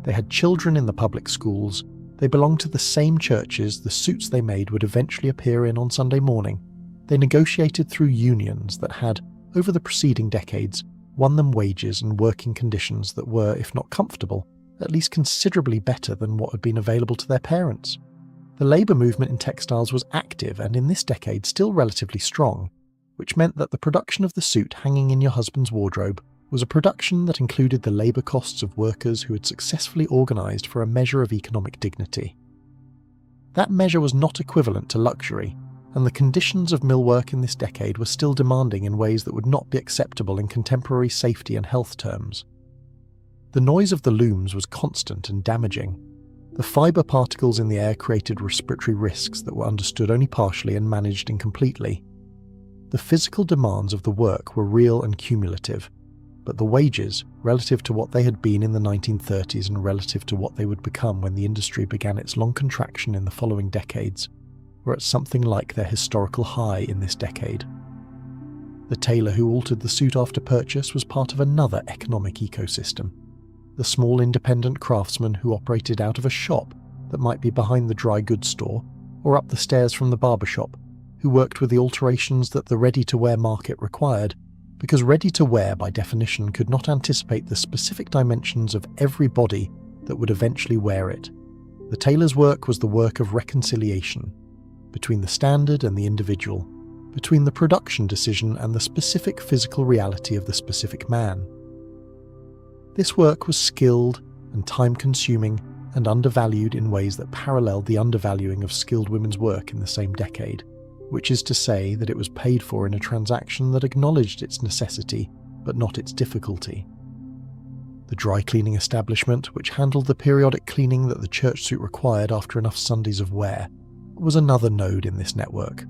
They had children in the public schools, they belonged to the same churches the suits they made would eventually appear in on Sunday morning. They negotiated through unions that had, over the preceding decades, won them wages and working conditions that were, if not comfortable, at least considerably better than what had been available to their parents. The labour movement in textiles was active and in this decade still relatively strong, which meant that the production of the suit hanging in your husband's wardrobe was a production that included the labour costs of workers who had successfully organised for a measure of economic dignity. That measure was not equivalent to luxury, and the conditions of mill work in this decade were still demanding in ways that would not be acceptable in contemporary safety and health terms. The noise of the looms was constant and damaging. The fibre particles in the air created respiratory risks that were understood only partially and managed incompletely. The physical demands of the work were real and cumulative, but the wages, relative to what they had been in the 1930s and relative to what they would become when the industry began its long contraction in the following decades, were at something like their historical high in this decade. The tailor who altered the suit after purchase was part of another economic ecosystem. The small independent craftsman who operated out of a shop that might be behind the dry goods store or up the stairs from the barber shop, who worked with the alterations that the ready-to-wear market required, because ready-to-wear by definition could not anticipate the specific dimensions of every body that would eventually wear it. The tailor's work was the work of reconciliation between the standard and the individual, between the production decision and the specific physical reality of the specific man. This work was skilled and time-consuming and undervalued in ways that paralleled the undervaluing of skilled women's work in the same decade, which is to say that it was paid for in a transaction that acknowledged its necessity but not its difficulty. The dry cleaning establishment, which handled the periodic cleaning that the church suit required after enough Sundays of wear, was another node in this network.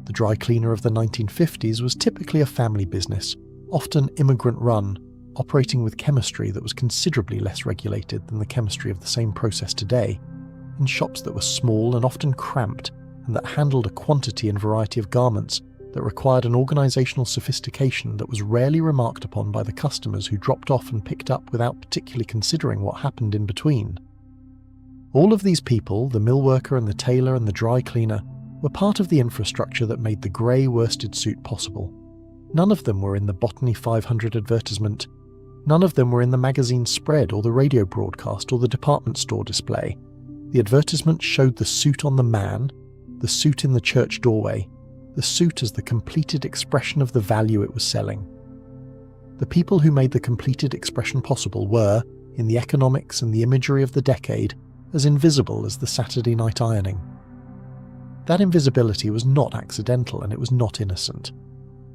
The dry cleaner of the 1950s was typically a family business, often immigrant-run, operating with chemistry that was considerably less regulated than the chemistry of the same process today, in shops that were small and often cramped and that handled a quantity and variety of garments that required an organisational sophistication that was rarely remarked upon by the customers who dropped off and picked up without particularly considering what happened in between. All of these people, the mill worker and the tailor and the dry cleaner, were part of the infrastructure that made the grey worsted suit possible. None of them were in the Botany 500 advertisement. None of them were in the magazine spread or the radio broadcast or the department store display. The advertisement showed the suit on the man, the suit in the church doorway, the suit as the completed expression of the value it was selling. The people who made the completed expression possible were, in the economics and the imagery of the decade, as invisible as the Saturday night ironing. That invisibility was not accidental and it was not innocent.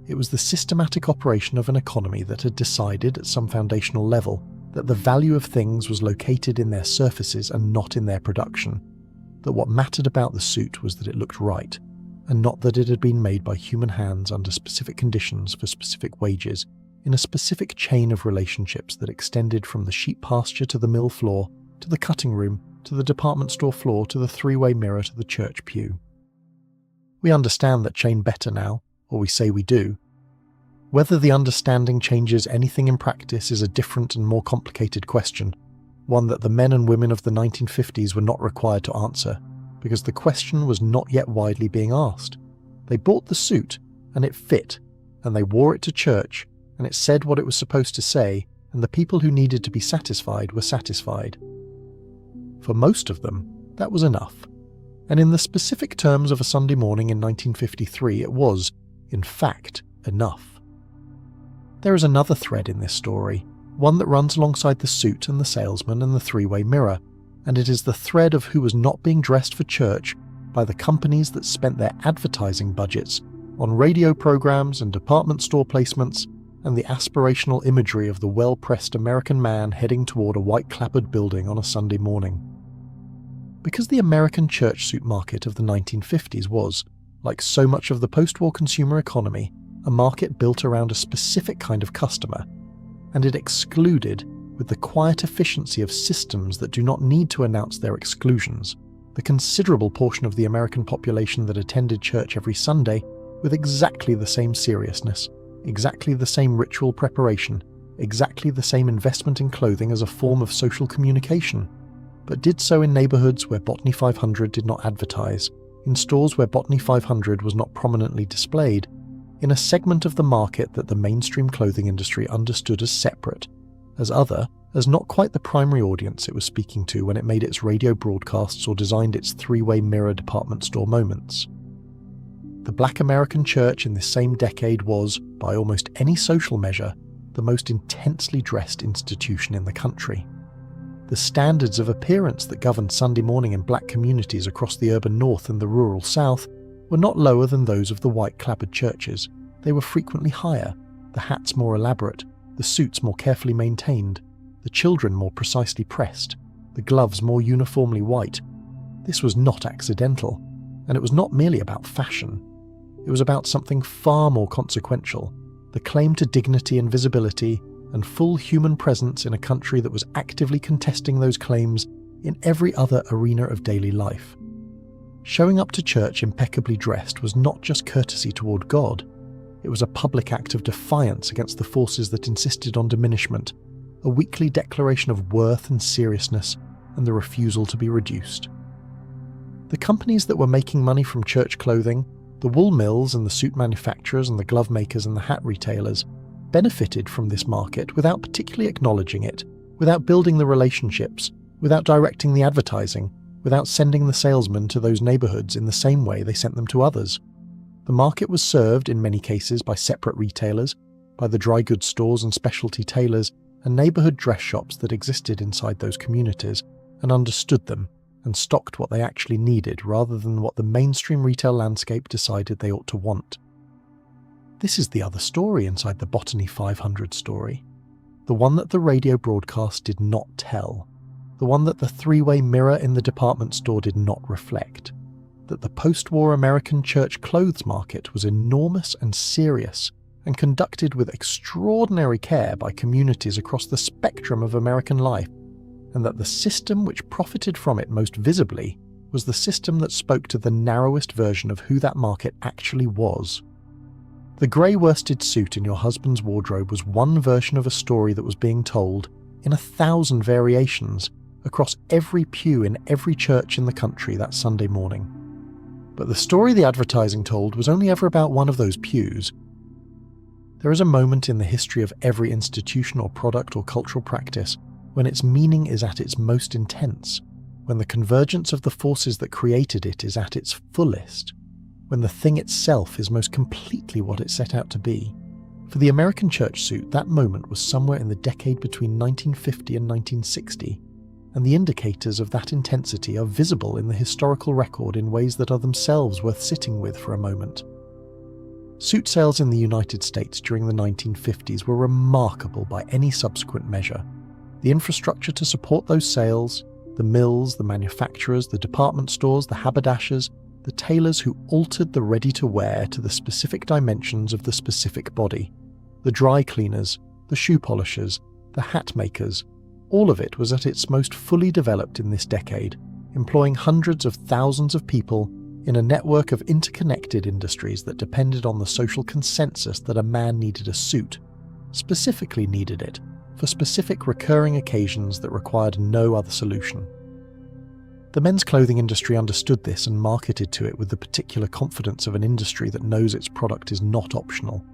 It was the systematic operation of an economy that had decided at some foundational level that the value of things was located in their surfaces and not in their production, that what mattered about the suit was that it looked right, and not that it had been made by human hands under specific conditions for specific wages, in a specific chain of relationships that extended from the sheep pasture to the mill floor, to the cutting room, to the department store floor, to the three-way mirror, to the church pew. We understand that chain better now, or we say we do. Whether the understanding changes anything in practice is a different and more complicated question, one that the men and women of the 1950s were not required to answer, because the question was not yet widely being asked. They bought the suit, and it fit, and they wore it to church, and it said what it was supposed to say, and the people who needed to be satisfied were satisfied. For most of them, that was enough. And in the specific terms of a Sunday morning in 1953, it was, in fact, enough. There is another thread in this story, one that runs alongside the suit and the salesman and the three-way mirror, and it is the thread of who was not being dressed for church by the companies that spent their advertising budgets on radio programs and department store placements and the aspirational imagery of the well-pressed American man heading toward a white-clappered building on a Sunday morning. Because the American church suit market of the 1950s was, like so much of the post-war consumer economy, a market built around a specific kind of customer, and it excluded, with the quiet efficiency of systems that do not need to announce their exclusions, the considerable portion of the American population that attended church every Sunday with exactly the same seriousness, exactly the same ritual preparation, exactly the same investment in clothing as a form of social communication, but did so in neighbourhoods where Botany 500 did not advertise, in stores where Botany 500 was not prominently displayed, in a segment of the market that the mainstream clothing industry understood as separate, as other, as not quite the primary audience it was speaking to when it made its radio broadcasts or designed its three-way mirror department store moments. The Black American church in this same decade was, by almost any social measure, the most intensely dressed institution in the country. The standards of appearance that governed Sunday morning in black communities across the urban north and the rural south were not lower than those of the white-clappered churches. They were frequently higher, the hats more elaborate, the suits more carefully maintained, the children more precisely pressed, the gloves more uniformly white. This was not accidental, and it was not merely about fashion. It was about something far more consequential, the claim to dignity and visibility and full human presence in a country that was actively contesting those claims in every other arena of daily life. Showing up to church impeccably dressed was not just courtesy toward God, it was a public act of defiance against the forces that insisted on diminishment, a weekly declaration of worth and seriousness, and the refusal to be reduced. The companies that were making money from church clothing, the wool mills and the suit manufacturers and the glove makers and the hat retailers, benefited from this market without particularly acknowledging it, without building the relationships, without directing the advertising, without sending the salesmen to those neighbourhoods in the same way they sent them to others. The market was served, in many cases, by separate retailers, by the dry goods stores and specialty tailors and neighbourhood dress shops that existed inside those communities, and understood them, and stocked what they actually needed rather than what the mainstream retail landscape decided they ought to want. This is the other story inside the Botany 500 story. The one that the radio broadcast did not tell. The one that the three-way mirror in the department store did not reflect. That the post-war American church clothes market was enormous and serious, and conducted with extraordinary care by communities across the spectrum of American life, and that the system which profited from it most visibly was the system that spoke to the narrowest version of who that market actually was. The grey worsted suit in your husband's wardrobe was one version of a story that was being told, in 1,000 variations, across every pew in every church in the country that Sunday morning. But the story the advertising told was only ever about one of those pews. There is a moment in the history of every institution or product or cultural practice when its meaning is at its most intense, when the convergence of the forces that created it is at its fullest, when the thing itself is most completely what it set out to be. For the American church suit, that moment was somewhere in the decade between 1950 and 1960, and the indicators of that intensity are visible in the historical record in ways that are themselves worth sitting with for a moment. Suit sales in the United States during the 1950s were remarkable by any subsequent measure. The infrastructure to support those sales, the mills, the manufacturers, the department stores, the haberdashers, the tailors who altered the ready-to-wear to the specific dimensions of the specific body, the dry cleaners, the shoe polishers, the hat makers, all of it was at its most fully developed in this decade, employing hundreds of thousands of people in a network of interconnected industries that depended on the social consensus that a man needed a suit, specifically needed it, for specific recurring occasions that required no other solution. The men's clothing industry understood this and marketed to it with the particular confidence of an industry that knows its product is not optional.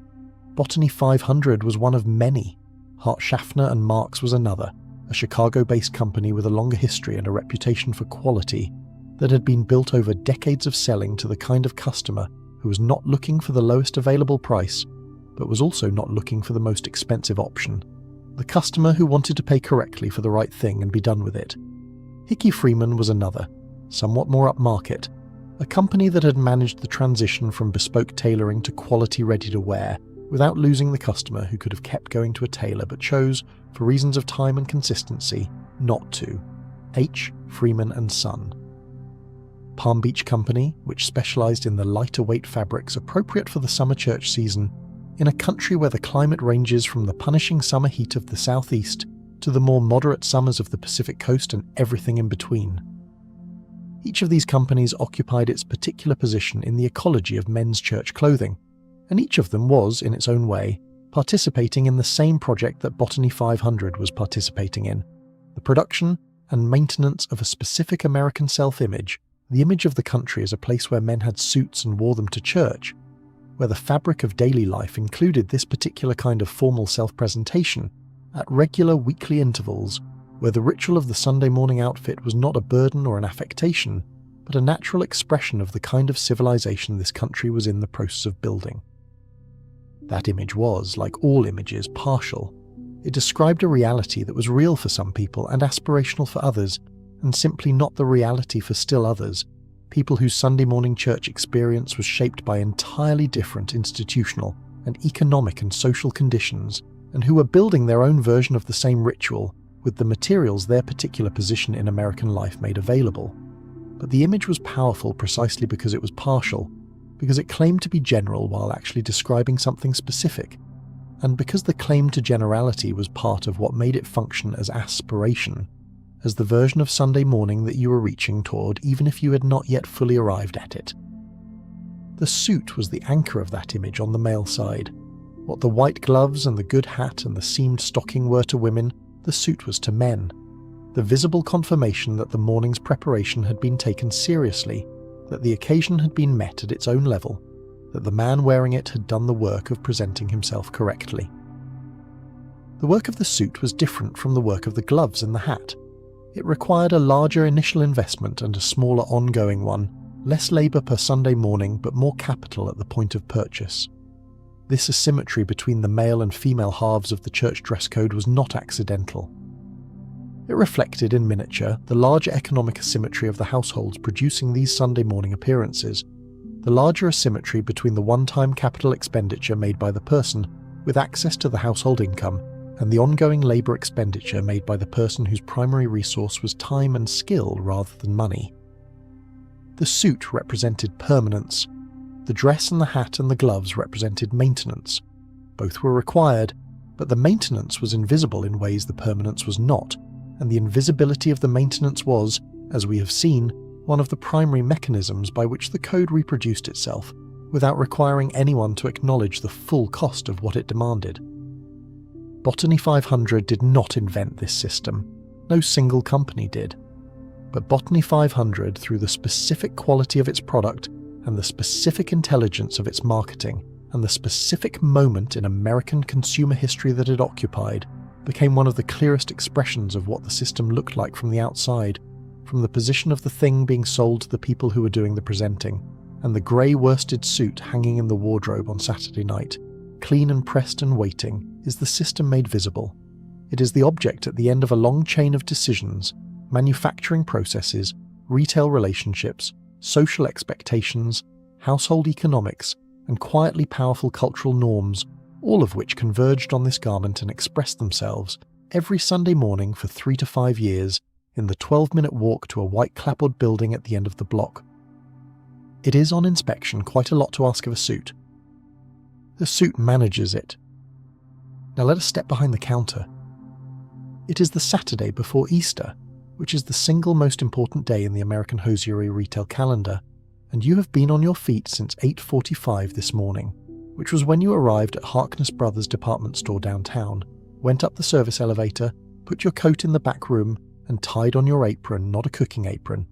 Botany 500 was one of many. Hart Schaffner and Marks was another, a Chicago-based company with a longer history and a reputation for quality that had been built over decades of selling to the kind of customer who was not looking for the lowest available price, but was also not looking for the most expensive option. The customer who wanted to pay correctly for the right thing and be done with it. Hickey Freeman was another, somewhat more upmarket, a company that had managed the transition from bespoke tailoring to quality ready-to-wear without losing the customer who could have kept going to a tailor but chose, for reasons of time and consistency, not to. H. Freeman and Son. Palm Beach Company, which specialized in the lighter weight fabrics appropriate for the summer church season, in a country where the climate ranges from the punishing summer heat of the southeast to the more moderate summers of the Pacific coast and everything in between. Each of these companies occupied its particular position in the ecology of men's church clothing, and each of them was, in its own way, participating in the same project that Botany 500 was participating in, the production and maintenance of a specific American self-image, the image of the country as a place where men had suits and wore them to church, where the fabric of daily life included this particular kind of formal self-presentation at regular weekly intervals, where the ritual of the Sunday morning outfit was not a burden or an affectation, but a natural expression of the kind of civilization this country was in the process of building. That image was, like all images, partial. It described a reality that was real for some people and aspirational for others, and simply not the reality for still others, people whose Sunday morning church experience was shaped by entirely different institutional and economic and social conditions, and who were building their own version of the same ritual with the materials their particular position in American life made available. But the image was powerful precisely because it was partial, because it claimed to be general while actually describing something specific, and because the claim to generality was part of what made it function as aspiration, as the version of Sunday morning that you were reaching toward even if you had not yet fully arrived at it. The suit was the anchor of that image on the male side. What the white gloves and the good hat and the seamed stocking were to women, the suit was to men. The visible confirmation that the morning's preparation had been taken seriously, that the occasion had been met at its own level, that the man wearing it had done the work of presenting himself correctly. The work of the suit was different from the work of the gloves and the hat. It required a larger initial investment and a smaller ongoing one, less labour per Sunday morning but more capital at the point of purchase. This asymmetry between the male and female halves of the church dress code was not accidental. It reflected in miniature the larger economic asymmetry of the households producing these Sunday morning appearances, the larger asymmetry between the one-time capital expenditure made by the person with access to the household income and the ongoing labour expenditure made by the person whose primary resource was time and skill rather than money. The suit represented permanence. The dress and the hat and the gloves represented maintenance. Both were required, but the maintenance was invisible in ways the permanence was not, and the invisibility of the maintenance was, as we have seen, one of the primary mechanisms by which the code reproduced itself, without requiring anyone to acknowledge the full cost of what it demanded. Botany 500 did not invent this system. No single company did. But Botany 500, through the specific quality of its product and the specific intelligence of its marketing and the specific moment in American consumer history that it occupied, became one of the clearest expressions of what the system looked like from the outside, from the position of the thing being sold to the people who were doing the presenting, and the grey worsted suit hanging in the wardrobe on Saturday night, clean and pressed and waiting, is the system made visible. It is the object at the end of a long chain of decisions, manufacturing processes, retail relationships, social expectations, household economics, and quietly powerful cultural norms, all of which converged on this garment and expressed themselves every Sunday morning for 3 to 5 years in the 12-minute walk to a white clapboard building at the end of the block. It is on inspection quite a lot to ask of a suit. The suit manages it. Now let us step behind the counter. It is the Saturday before Easter, which is the single most important day in the American hosiery retail calendar, and you have been on your feet since 8:45 this morning, which was when you arrived at Harkness Brothers department store downtown, went up the service elevator, put your coat in the back room, and tied on your apron, not a cooking apron.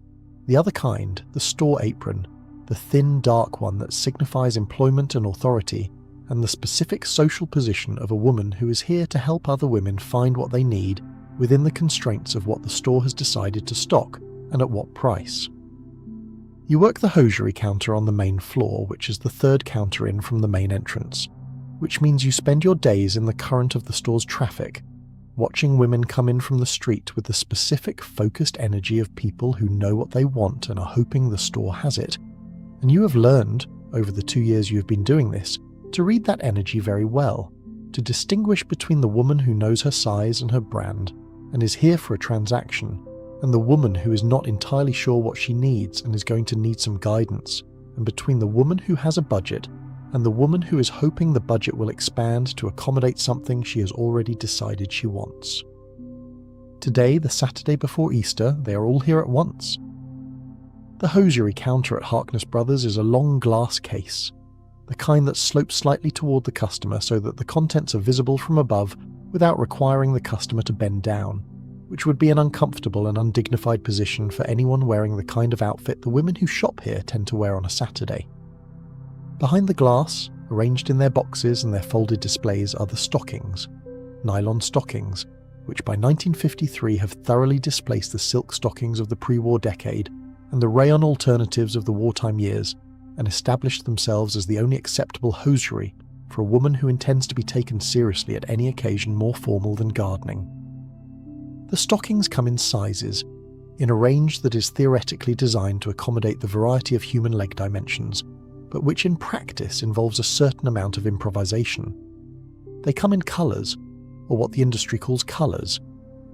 The other kind, the store apron, the thin, dark one that signifies employment and authority, and the specific social position of a woman who is here to help other women find what they need within the constraints of what the store has decided to stock and at what price. You work the hosiery counter on the main floor, which is the third counter in from the main entrance, which means you spend your days in the current of the store's traffic, watching women come in from the street with the specific focused energy of people who know what they want and are hoping the store has it. And you have learned, over the 2 years you have been doing this, to read that energy very well, to distinguish between the woman who knows her size and her brand and is here for a transaction, and the woman who is not entirely sure what she needs and is going to need some guidance, and between the woman who has a budget and the woman who is hoping the budget will expand to accommodate something she has already decided she wants. Today, the Saturday before Easter, they are all here at once. The hosiery counter at Harkness Brothers is a long glass case, the kind that slopes slightly toward the customer so that the contents are visible from above without requiring the customer to bend down, which would be an uncomfortable and undignified position for anyone wearing the kind of outfit the women who shop here tend to wear on a Saturday. Behind the glass, arranged in their boxes and their folded displays, are the stockings, nylon stockings, which by 1953 have thoroughly displaced the silk stockings of the pre-war decade and the rayon alternatives of the wartime years, and established themselves as the only acceptable hosiery for a woman who intends to be taken seriously at any occasion more formal than gardening. The stockings come in sizes, in a range that is theoretically designed to accommodate the variety of human leg dimensions, but which in practice involves a certain amount of improvisation. They come in colours, or what the industry calls colours,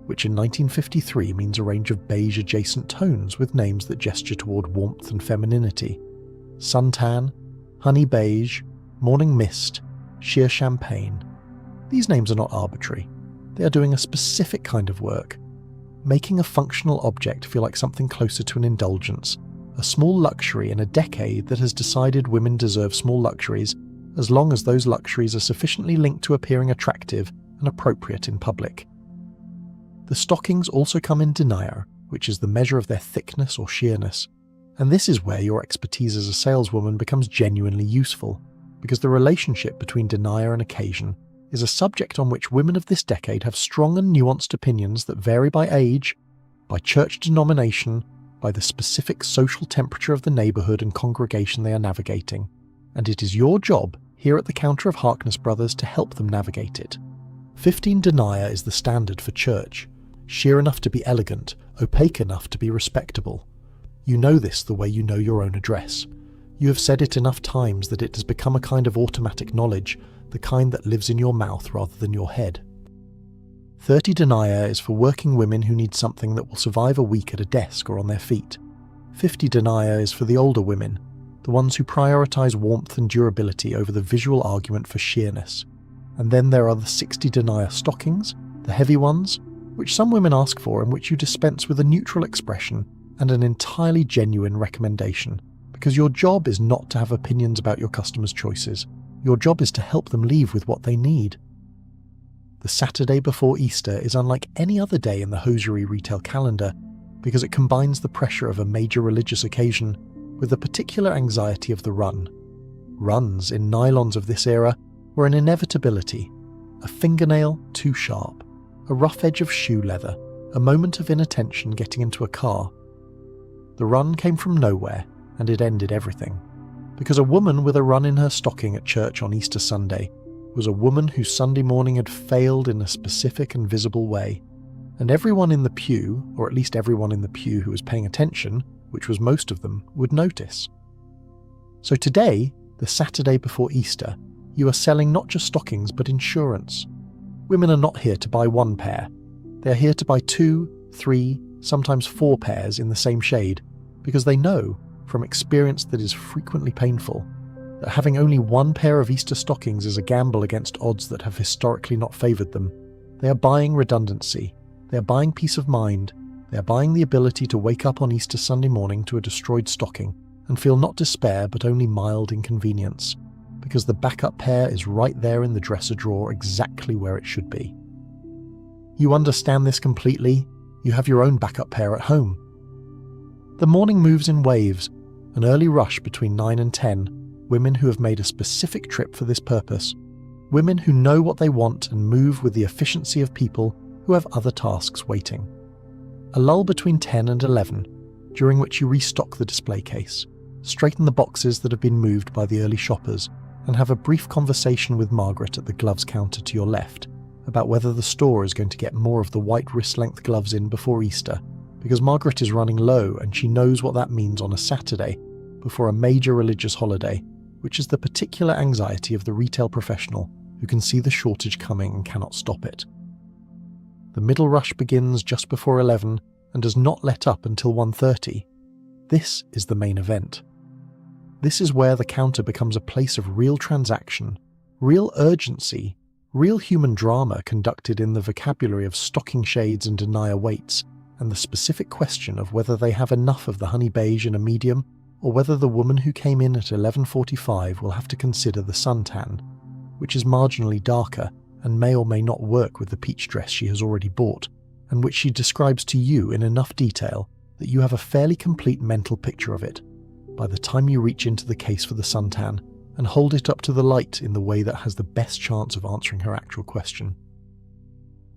which in 1953 means a range of beige-adjacent tones with names that gesture toward warmth and femininity. Suntan, honey beige, morning mist, sheer champagne. These names are not arbitrary. They are doing a specific kind of work, making a functional object feel like something closer to an indulgence, a small luxury in a decade that has decided women deserve small luxuries as long as those luxuries are sufficiently linked to appearing attractive and appropriate in public. The stockings also come in denier, which is the measure of their thickness or sheerness, and this is where your expertise as a saleswoman becomes genuinely useful, because the relationship between denier and occasion is a subject on which women of this decade have strong and nuanced opinions that vary by age, by church denomination, by the specific social temperature of the neighbourhood and congregation they are navigating, and it is your job here at the counter of Harkness Brothers to help them navigate it. 15 denier is the standard for church, sheer enough to be elegant, opaque enough to be respectable. You know this the way you know your own address. You have said it enough times that it has become a kind of automatic knowledge, the kind that lives in your mouth rather than your head. 30 denier is for working women who need something that will survive a week at a desk or on their feet. 50 denier is for the older women, the ones who prioritise warmth and durability over the visual argument for sheerness. And then there are the 60 denier stockings, the heavy ones, which some women ask for and which you dispense with a neutral expression and an entirely genuine recommendation, because your job is not to have opinions about your customers' choices. Your job is to help them leave with what they need. The Saturday before Easter is unlike any other day in the hosiery retail calendar because it combines the pressure of a major religious occasion with the particular anxiety of the run. Runs in nylons of this era were an inevitability, a fingernail too sharp, a rough edge of shoe leather, a moment of inattention getting into a car. The run came from nowhere, and it ended everything. Because a woman with a run in her stocking at church on Easter Sunday was a woman whose Sunday morning had failed in a specific and visible way, and everyone in the pew, or at least everyone in the pew who was paying attention, which was most of them, would notice. So today, the Saturday before Easter, you are selling not just stockings but insurance. Women are not here to buy one pair. They are here to buy 2, 3, sometimes 4 pairs in the same shade, because they know, from experience that is frequently painful, that having only one pair of Easter stockings is a gamble against odds that have historically not favoured them. They are buying redundancy. They are buying peace of mind. They are buying the ability to wake up on Easter Sunday morning to a destroyed stocking and feel not despair but only mild inconvenience, because the backup pair is right there in the dresser drawer exactly where it should be. You understand this completely. You have your own backup pair at home. The morning moves in waves, an early rush between 9 and 10, women who have made a specific trip for this purpose, women who know what they want and move with the efficiency of people who have other tasks waiting. A lull between 10 and 11, during which you restock the display case, straighten the boxes that have been moved by the early shoppers, and have a brief conversation with Margaret at the gloves counter to your left about whether the store is going to get more of the white wrist-length gloves in before Easter, because Margaret is running low and she knows what that means on a Saturday before a major religious holiday, which is the particular anxiety of the retail professional who can see the shortage coming and cannot stop it. The middle rush begins just before 11 and does not let up until 1:30. This is the main event. This is where the counter becomes a place of real transaction, real urgency, real human drama conducted in the vocabulary of stocking shades and denier weights, and the specific question of whether they have enough of the honey beige in a medium, or whether the woman who came in at 11:45 will have to consider the suntan, which is marginally darker and may or may not work with the peach dress she has already bought, and which she describes to you in enough detail that you have a fairly complete mental picture of it by the time you reach into the case for the suntan and hold it up to the light in the way that has the best chance of answering her actual question.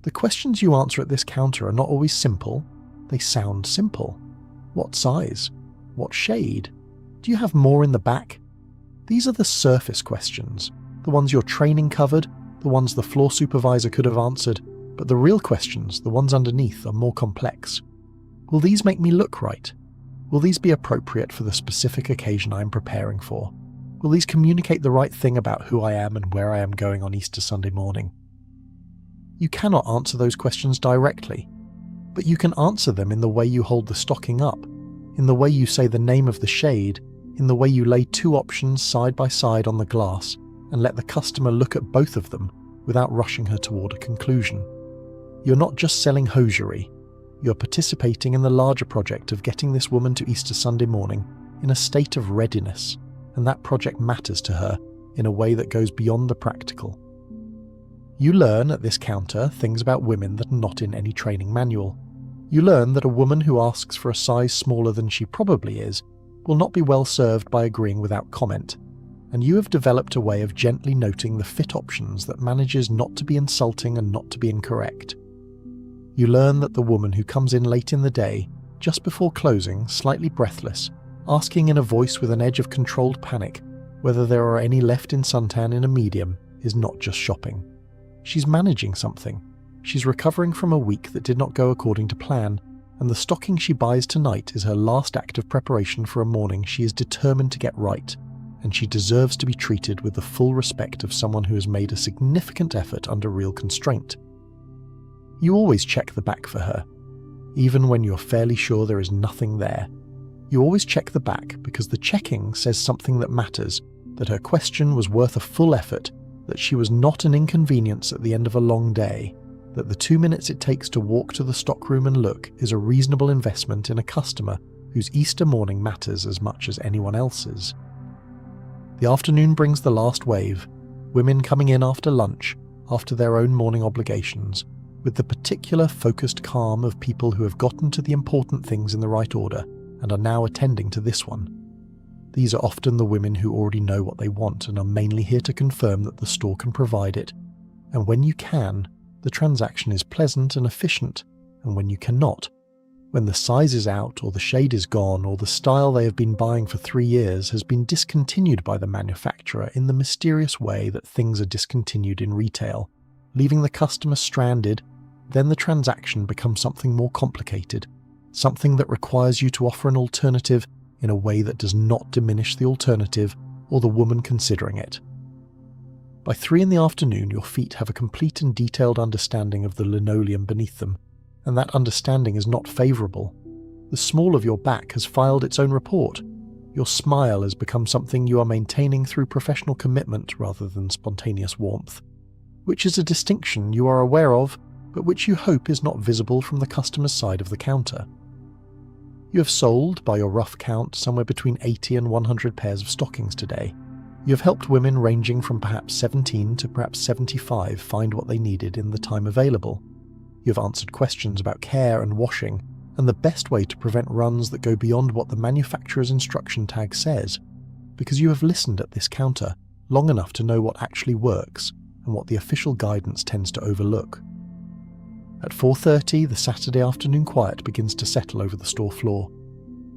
The questions you answer at this counter are not always simple. They sound simple. What size? What shade? Do you have more in the back? These are the surface questions, the ones your training covered, the ones the floor supervisor could have answered, but the real questions, the ones underneath, are more complex. Will these make me look right? Will these be appropriate for the specific occasion I am preparing for? Will these communicate the right thing about who I am and where I am going on Easter Sunday morning? You cannot answer those questions directly, but you can answer them in the way you hold the stocking up, in the way you say the name of the shade, in the way you lay two options side by side on the glass and let the customer look at both of them without rushing her toward a conclusion. You're not just selling hosiery, you're participating in the larger project of getting this woman to Easter Sunday morning in a state of readiness, and that project matters to her in a way that goes beyond the practical. You learn at this counter things about women that are not in any training manual. You learn that a woman who asks for a size smaller than she probably is will not be well served by agreeing without comment, and you have developed a way of gently noting the fit options that manages not to be insulting and not to be incorrect. You learn that the woman who comes in late in the day, just before closing, slightly breathless, asking in a voice with an edge of controlled panic whether there are any left in suntan in a medium, is not just shopping. She's managing something. She's recovering from a week that did not go according to plan, and the stocking she buys tonight is her last act of preparation for a morning she is determined to get right, and she deserves to be treated with the full respect of someone who has made a significant effort under real constraint. You always check the back for her, even when you're fairly sure there is nothing there. You always check the back because the checking says something that matters, that her question was worth a full effort, that she was not an inconvenience at the end of a long day, that the 2 minutes it takes to walk to the stockroom and look is a reasonable investment in a customer whose Easter morning matters as much as anyone else's. The afternoon brings the last wave, women coming in after lunch, after their own morning obligations, with the particular focused calm of people who have gotten to the important things in the right order and are now attending to this one. These are often the women who already know what they want and are mainly here to confirm that the store can provide it, and when you can, the transaction is pleasant and efficient, and when you cannot, when the size is out or the shade is gone or the style they have been buying for 3 years has been discontinued by the manufacturer in the mysterious way that things are discontinued in retail, leaving the customer stranded, then the transaction becomes something more complicated, something that requires you to offer an alternative in a way that does not diminish the alternative or the woman considering it. By 3 in the afternoon, your feet have a complete and detailed understanding of the linoleum beneath them, and that understanding is not favourable. The small of your back has filed its own report. Your smile has become something you are maintaining through professional commitment rather than spontaneous warmth, which is a distinction you are aware of, but which you hope is not visible from the customer's side of the counter. You have sold, by your rough count, somewhere between 80 and 100 pairs of stockings today. You have helped women ranging from perhaps 17 to perhaps 75 find what they needed in the time available. You have answered questions about care and washing, and the best way to prevent runs that go beyond what the manufacturer's instruction tag says, because you have listened at this counter long enough to know what actually works and what the official guidance tends to overlook. At 4:30, the Saturday afternoon quiet begins to settle over the store floor.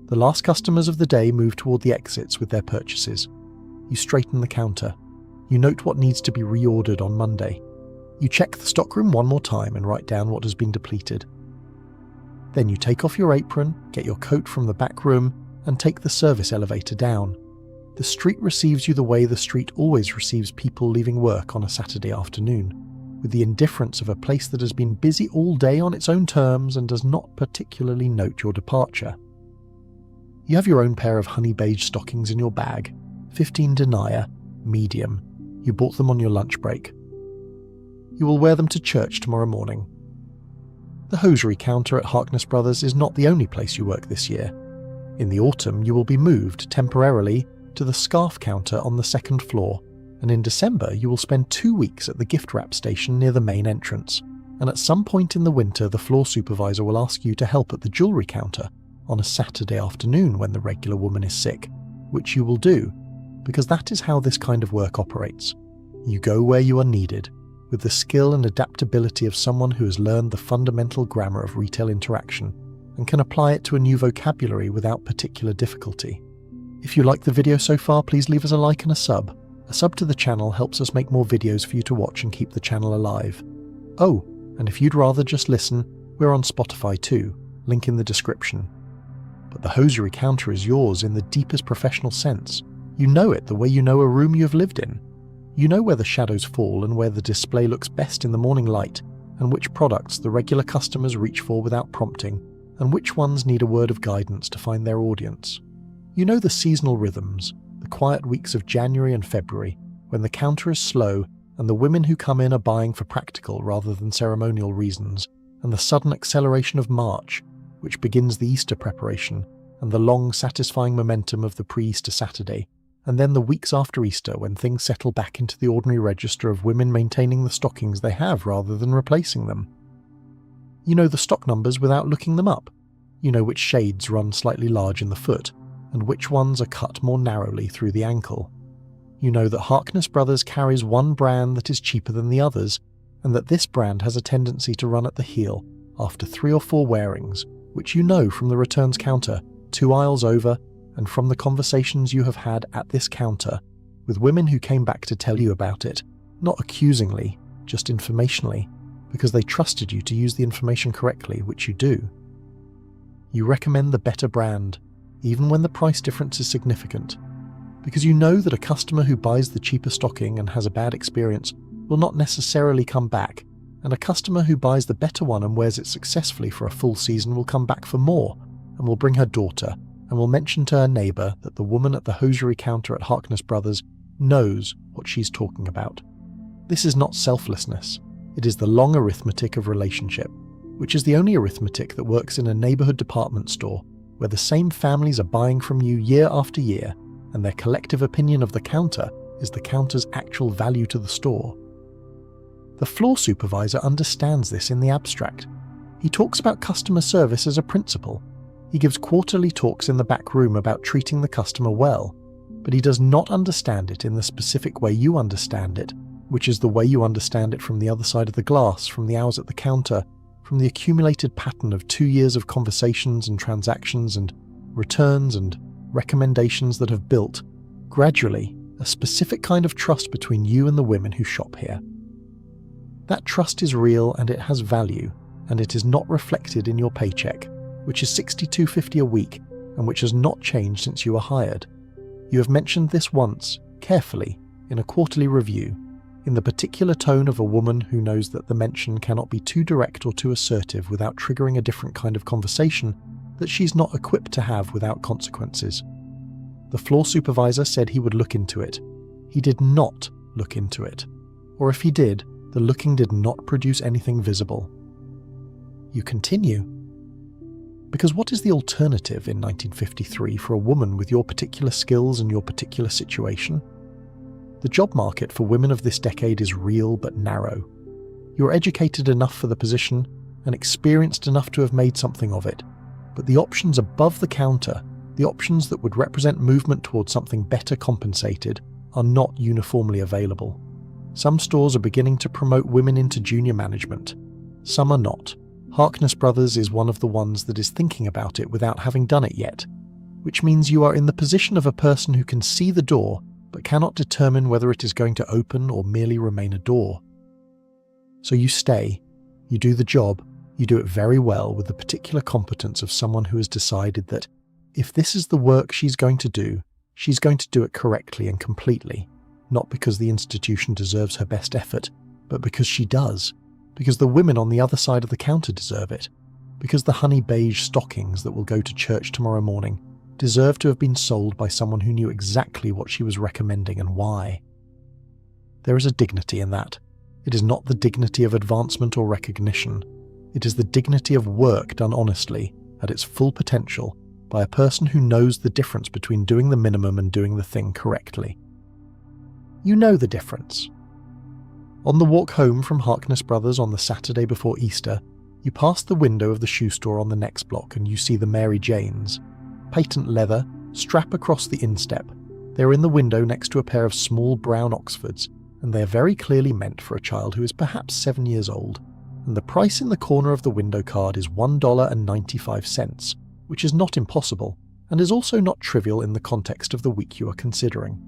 The last customers of the day move toward the exits with their purchases. You straighten the counter. You note what needs to be reordered on Monday. You check the stockroom one more time and write down what has been depleted. Then you take off your apron, get your coat from the back room, and take the service elevator down. The street receives you the way the street always receives people leaving work on a Saturday afternoon, with the indifference of a place that has been busy all day on its own terms and does not particularly note your departure. You have your own pair of honey beige stockings in your bag, 15 denier, medium. You bought them on your lunch break. You will wear them to church tomorrow morning. The hosiery counter at Harkness Brothers is not the only place you work this year. In the autumn, you will be moved temporarily to the scarf counter on the second floor, and in December you will spend 2 weeks at the gift wrap station near the main entrance, and at some point in the winter the floor supervisor will ask you to help at the jewellery counter on a Saturday afternoon when the regular woman is sick, which you will do, because that is how this kind of work operates. You go where you are needed, with the skill and adaptability of someone who has learned the fundamental grammar of retail interaction and can apply it to a new vocabulary without particular difficulty. If you like the video so far, please leave us a like and a sub. A sub to the channel helps us make more videos for you to watch and keep the channel alive. Oh, and if you'd rather just listen, we're on Spotify too, link in the description. But the hosiery counter is yours in the deepest professional sense. You know it the way you know a room you have lived in. You know where the shadows fall and where the display looks best in the morning light, and which products the regular customers reach for without prompting, and which ones need a word of guidance to find their audience. You know the seasonal rhythms, the quiet weeks of January and February, when the counter is slow and the women who come in are buying for practical rather than ceremonial reasons, and the sudden acceleration of March, which begins the Easter preparation, and the long, satisfying momentum of the pre-Easter Saturday, and then the weeks after Easter when things settle back into the ordinary register of women maintaining the stockings they have rather than replacing them. You know the stock numbers without looking them up. You know which shades run slightly large in the foot, and which ones are cut more narrowly through the ankle. You know that Harkness Brothers carries one brand that is cheaper than the others, and that this brand has a tendency to run at the heel after 3 or 4 wearings, which you know from the returns counter 2 aisles over, and from the conversations you have had at this counter with women who came back to tell you about it, not accusingly, just informationally, because they trusted you to use the information correctly, which you do. You recommend the better brand, even when the price difference is significant, because you know that a customer who buys the cheaper stocking and has a bad experience will not necessarily come back, and a customer who buys the better one and wears it successfully for a full season will come back for more, and will bring her daughter, and will mention to her neighbour that the woman at the hosiery counter at Harkness Brothers knows what she's talking about. This is not selflessness, it is the long arithmetic of relationship, which is the only arithmetic that works in a neighbourhood department store, where the same families are buying from you year after year, and their collective opinion of the counter is the counter's actual value to the store. The floor supervisor understands this in the abstract. He talks about customer service as a principle. He gives quarterly talks in the back room about treating the customer well, but he does not understand it in the specific way you understand it, which is the way you understand it from the other side of the glass, from the hours at the counter, from the accumulated pattern of 2 years of conversations and transactions and returns and recommendations that have built, gradually, a specific kind of trust between you and the women who shop here. That trust is real and it has value, and it is not reflected in your paycheck, which is $62.50 a week and which has not changed since you were hired. You have mentioned this once, carefully, in a quarterly review, in the particular tone of a woman who knows that the mention cannot be too direct or too assertive without triggering a different kind of conversation that she's not equipped to have without consequences. The floor supervisor said he would look into it. He did not look into it. Or if he did, the looking did not produce anything visible. You continue. Because what is the alternative in 1953 for a woman with your particular skills and your particular situation? The job market for women of this decade is real but narrow. You're educated enough for the position and experienced enough to have made something of it, but the options above the counter, The options that would represent movement towards something better compensated are not uniformly available. Some stores are beginning to promote women into junior management. Some are not. Harkness Brothers is one of the ones that is thinking about it without having done it yet, which means you are in the position of a person who can see the door but cannot determine whether it is going to open or merely remain a door. So you stay, you do the job, you do it very well with the particular competence of someone who has decided that if this is the work she's going to do it correctly and completely, not because the institution deserves her best effort, but because she does, because the women on the other side of the counter deserve it, because the honey beige stockings that will go to church tomorrow morning deserve to have been sold by someone who knew exactly what she was recommending and why. There is a dignity in that. It is not the dignity of advancement or recognition. It is the dignity of work done honestly, at its full potential, by a person who knows the difference between doing the minimum and doing the thing correctly. You know the difference. On the walk home from Harkness Brothers on the Saturday before Easter, you pass the window of the shoe store on the next block and you see the Mary Janes. Patent leather, strap across the instep. They are in the window next to a pair of small brown Oxfords, and they are very clearly meant for a child who is perhaps 7 years old. And the price in the corner of the window card is $1.95, which is not impossible, and is also not trivial in the context of the week you are considering.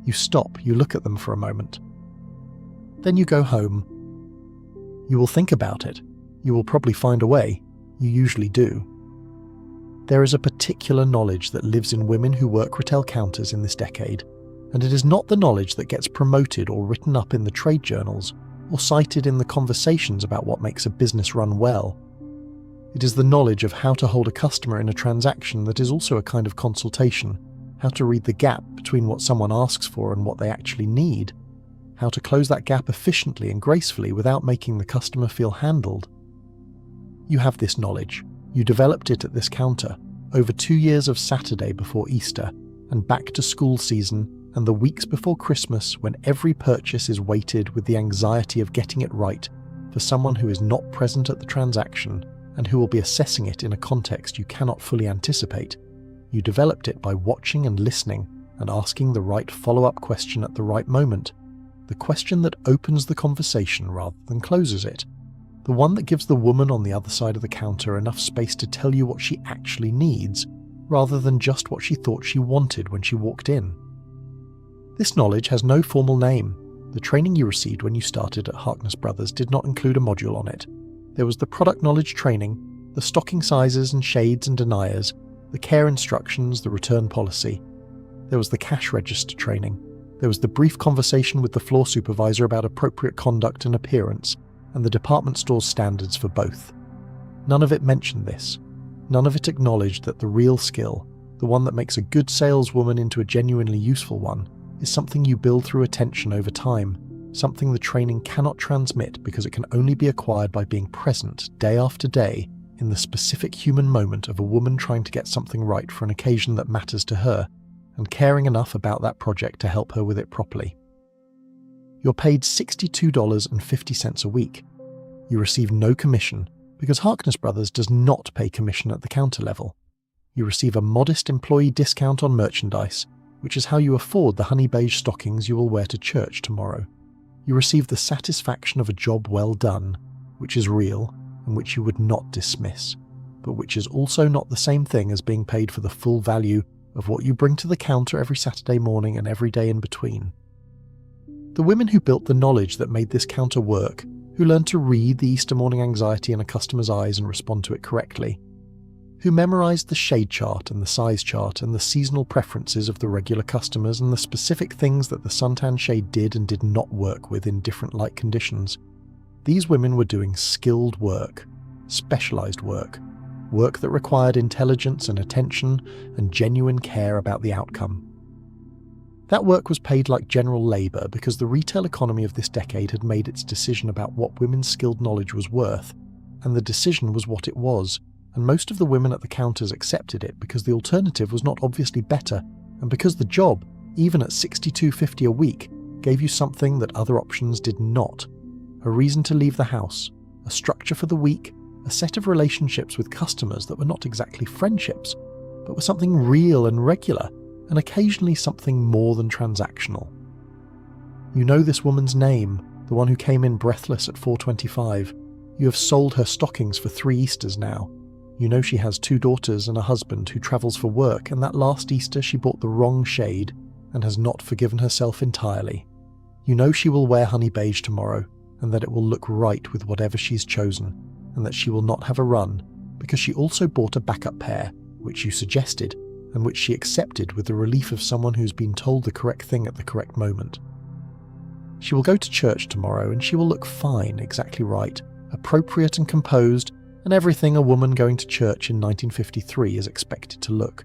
You stop, you look at them for a moment. Then you go home. You will think about it. You will probably find a way. You usually do. There is a particular knowledge that lives in women who work retail counters in this decade, and it is not the knowledge that gets promoted or written up in the trade journals or cited in the conversations about what makes a business run well. It is the knowledge of how to hold a customer in a transaction that is also a kind of consultation, how to read the gap between what someone asks for and what they actually need, how to close that gap efficiently and gracefully without making the customer feel handled. You have this knowledge. You developed it at this counter, over 2 years of Saturday before Easter, and back to school season, and the weeks before Christmas when every purchase is weighted with the anxiety of getting it right for someone who is not present at the transaction and who will be assessing it in a context you cannot fully anticipate. You developed it by watching and listening and asking the right follow-up question at the right moment, the question that opens the conversation rather than closes it, the one that gives the woman on the other side of the counter enough space to tell you what she actually needs, rather than just what she thought she wanted when she walked in. This knowledge has no formal name. The training you received when you started at Harkness Brothers did not include a module on it. There was the product knowledge training, the stocking sizes and shades and deniers, the care instructions, the return policy. There was the cash register training. There was the brief conversation with the floor supervisor about appropriate conduct and appearance, and the department store's standards for both. None of it mentioned this. None of it acknowledged that the real skill, the one that makes a good saleswoman into a genuinely useful one, is something you build through attention over time, something the training cannot transmit because it can only be acquired by being present day after day in the specific human moment of a woman trying to get something right for an occasion that matters to her, and caring enough about that project to help her with it properly. You're paid $62.50 a week. You receive no commission, because Harkness Brothers does not pay commission at the counter level. You receive a modest employee discount on merchandise, which is how you afford the honey beige stockings you will wear to church tomorrow. You receive the satisfaction of a job well done, which is real and which you would not dismiss, but which is also not the same thing as being paid for the full value of what you bring to the counter every Saturday morning and every day in between. The women who built the knowledge that made this counter work, who learned to read the Easter morning anxiety in a customer's eyes and respond to it correctly, who memorized the shade chart and the size chart and the seasonal preferences of the regular customers and the specific things that the suntan shade did and did not work with in different light conditions. These women were doing skilled work, specialized work, work that required intelligence and attention and genuine care about the outcome. That work was paid like general labour because the retail economy of this decade had made its decision about what women's skilled knowledge was worth, and the decision was what it was, and most of the women at the counters accepted it because the alternative was not obviously better, and because the job, even at $62.50 a week, gave you something that other options did not: a reason to leave the house, a structure for the week, a set of relationships with customers that were not exactly friendships, but with something real and regular, and occasionally something more than transactional. You know this woman's name, the one who came in breathless at 4:25. You have sold her stockings for 3 Easters now. You know she has 2 daughters and a husband who travels for work, and that last Easter she bought the wrong shade and has not forgiven herself entirely. You know she will wear honey beige tomorrow, and that it will look right with whatever she's chosen, and that she will not have a run, because she also bought a backup pair, which you suggested, and which she accepted with the relief of someone who's been told the correct thing at the correct moment. She will go to church tomorrow, and she will look fine, exactly right, appropriate and composed, and everything a woman going to church in 1953 is expected to look.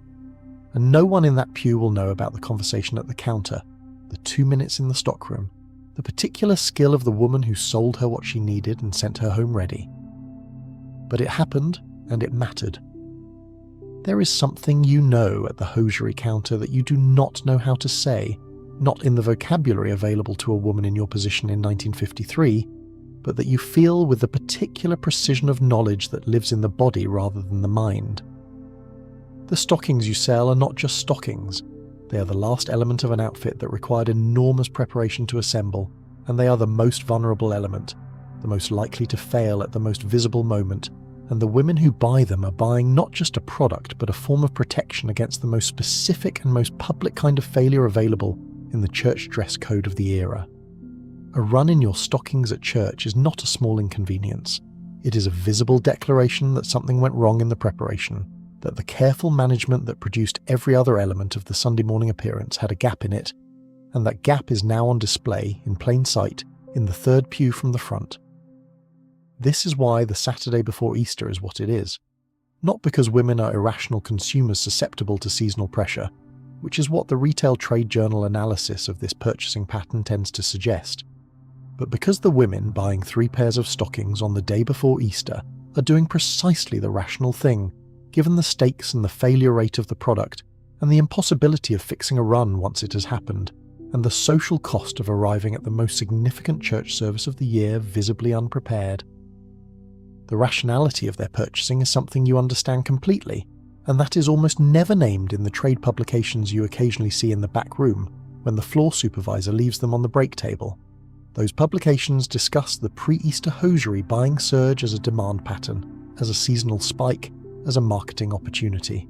And no one in that pew will know about the conversation at the counter, the 2 minutes in the stockroom, the particular skill of the woman who sold her what she needed and sent her home ready. But it happened, and it mattered. There is something you know at the hosiery counter that you do not know how to say, not in the vocabulary available to a woman in your position in 1953, but that you feel with the particular precision of knowledge that lives in the body rather than the mind. The stockings you sell are not just stockings. They are the last element of an outfit that required enormous preparation to assemble, and they are the most vulnerable element, the most likely to fail at the most visible moment, and the women who buy them are buying not just a product but a form of protection against the most specific and most public kind of failure available in the church dress code of the era. A run in your stockings at church is not a small inconvenience. It is a visible declaration that something went wrong in the preparation, that the careful management that produced every other element of the Sunday morning appearance had a gap in it, and that gap is now on display in plain sight in the 3rd pew from the front. This is why the Saturday before Easter is what it is. Not because women are irrational consumers susceptible to seasonal pressure, which is what the Retail Trade Journal analysis of this purchasing pattern tends to suggest, but because the women buying 3 pairs of stockings on the day before Easter are doing precisely the rational thing, given the stakes and the failure rate of the product, and the impossibility of fixing a run once it has happened, and the social cost of arriving at the most significant church service of the year visibly unprepared. The rationality of their purchasing is something you understand completely, and that is almost never named in the trade publications you occasionally see in the back room when the floor supervisor leaves them on the break table. Those publications discuss the pre-Easter hosiery buying surge as a demand pattern, as a seasonal spike, as a marketing opportunity.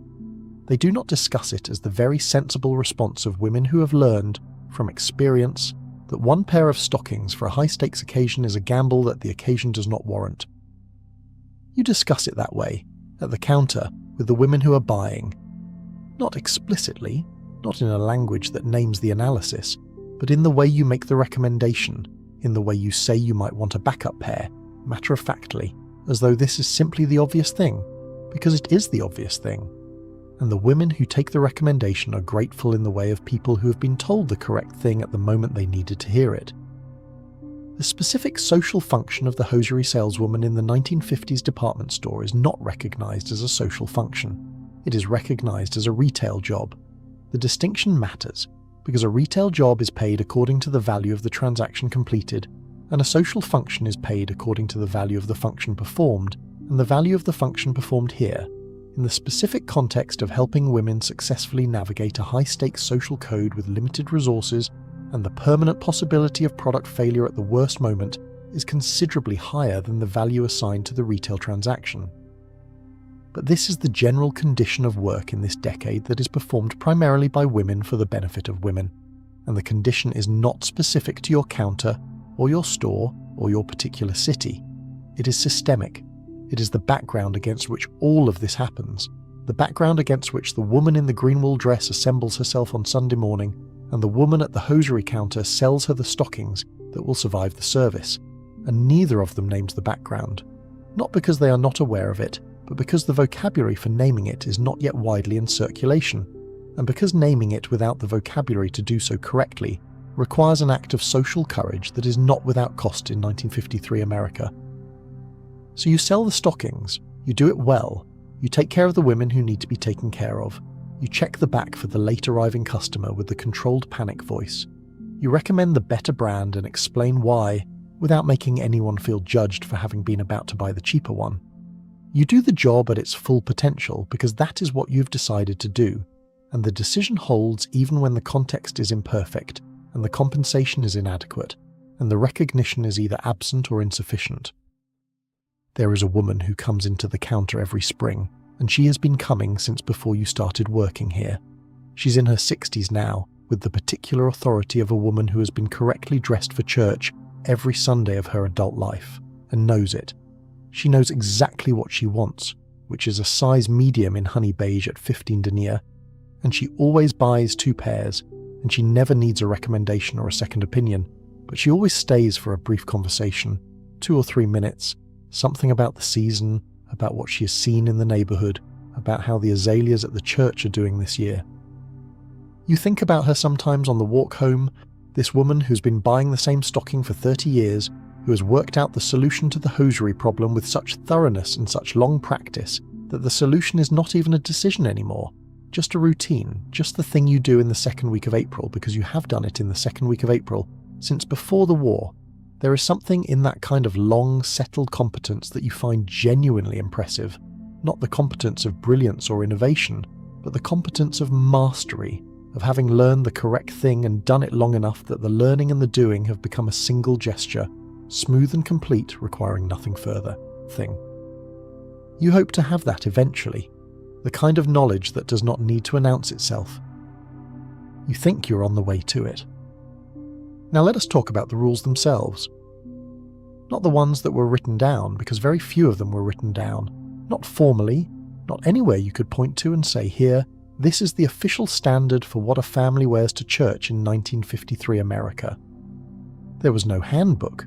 They do not discuss it as the very sensible response of women who have learned, from experience, that 1 pair of stockings for a high-stakes occasion is a gamble that the occasion does not warrant. You discuss it that way, at the counter, with the women who are buying. Not explicitly, not in a language that names the analysis, but in the way you make the recommendation, in the way you say you might want a backup pair, matter-of-factly, as though this is simply the obvious thing, because it is the obvious thing. And the women who take the recommendation are grateful in the way of people who have been told the correct thing at the moment they needed to hear it. The specific social function of the hosiery saleswoman in the 1950s department store is not recognized as a social function. It is recognized as a retail job. The distinction matters, because a retail job is paid according to the value of the transaction completed, and a social function is paid according to the value of the function performed, and the value of the function performed here, in the specific context of helping women successfully navigate a high-stakes social code with limited resources, and the permanent possibility of product failure at the worst moment, is considerably higher than the value assigned to the retail transaction. But this is the general condition of work in this decade that is performed primarily by women for the benefit of women, and the condition is not specific to your counter, or your store, or your particular city. It is systemic. It is the background against which all of this happens, the background against which the woman in the green wool dress assembles herself on Sunday morning, and the woman at the hosiery counter sells her the stockings that will survive the service, and neither of them names the background, not because they are not aware of it, but because the vocabulary for naming it is not yet widely in circulation, and because naming it without the vocabulary to do so correctly requires an act of social courage that is not without cost in 1953 America. So you sell the stockings, you do it well, you take care of the women who need to be taken care of, you check the back for the late arriving customer with the controlled panic voice, you recommend the better brand and explain why, without making anyone feel judged for having been about to buy the cheaper one. You do the job at its full potential because that is what you've decided to do, and the decision holds even when the context is imperfect, and the compensation is inadequate, and the recognition is either absent or insufficient. There is a woman who comes into the counter every spring, and she has been coming since before you started working here. She's in her 60s now, with the particular authority of a woman who has been correctly dressed for church every Sunday of her adult life, and knows it. She knows exactly what she wants, which is a size medium in honey beige at 15 denier, and she always buys 2 pairs, and she never needs a recommendation or a second opinion, but she always stays for a brief conversation, 2 or 3 minutes, something about the season, about what she has seen in the neighbourhood, about how the azaleas at the church are doing this year. You think about her sometimes on the walk home, this woman who's been buying the same stocking for 30 years, who has worked out the solution to the hosiery problem with such thoroughness and such long practice that the solution is not even a decision anymore, just a routine, just the thing you do in the second week of April because you have done it in the second week of April since before the war. There is something in that kind of long, settled competence that you find genuinely impressive, not the competence of brilliance or innovation, but the competence of mastery, of having learned the correct thing and done it long enough that the learning and the doing have become a single gesture, smooth and complete, requiring nothing further, thing. You hope to have that eventually, the kind of knowledge that does not need to announce itself. You think you're on the way to it. Now let us talk about the rules themselves. Not the ones that were written down, because very few of them were written down. Not formally, not anywhere you could point to and say, here, this is the official standard for what a family wears to church in 1953 America. There was no handbook.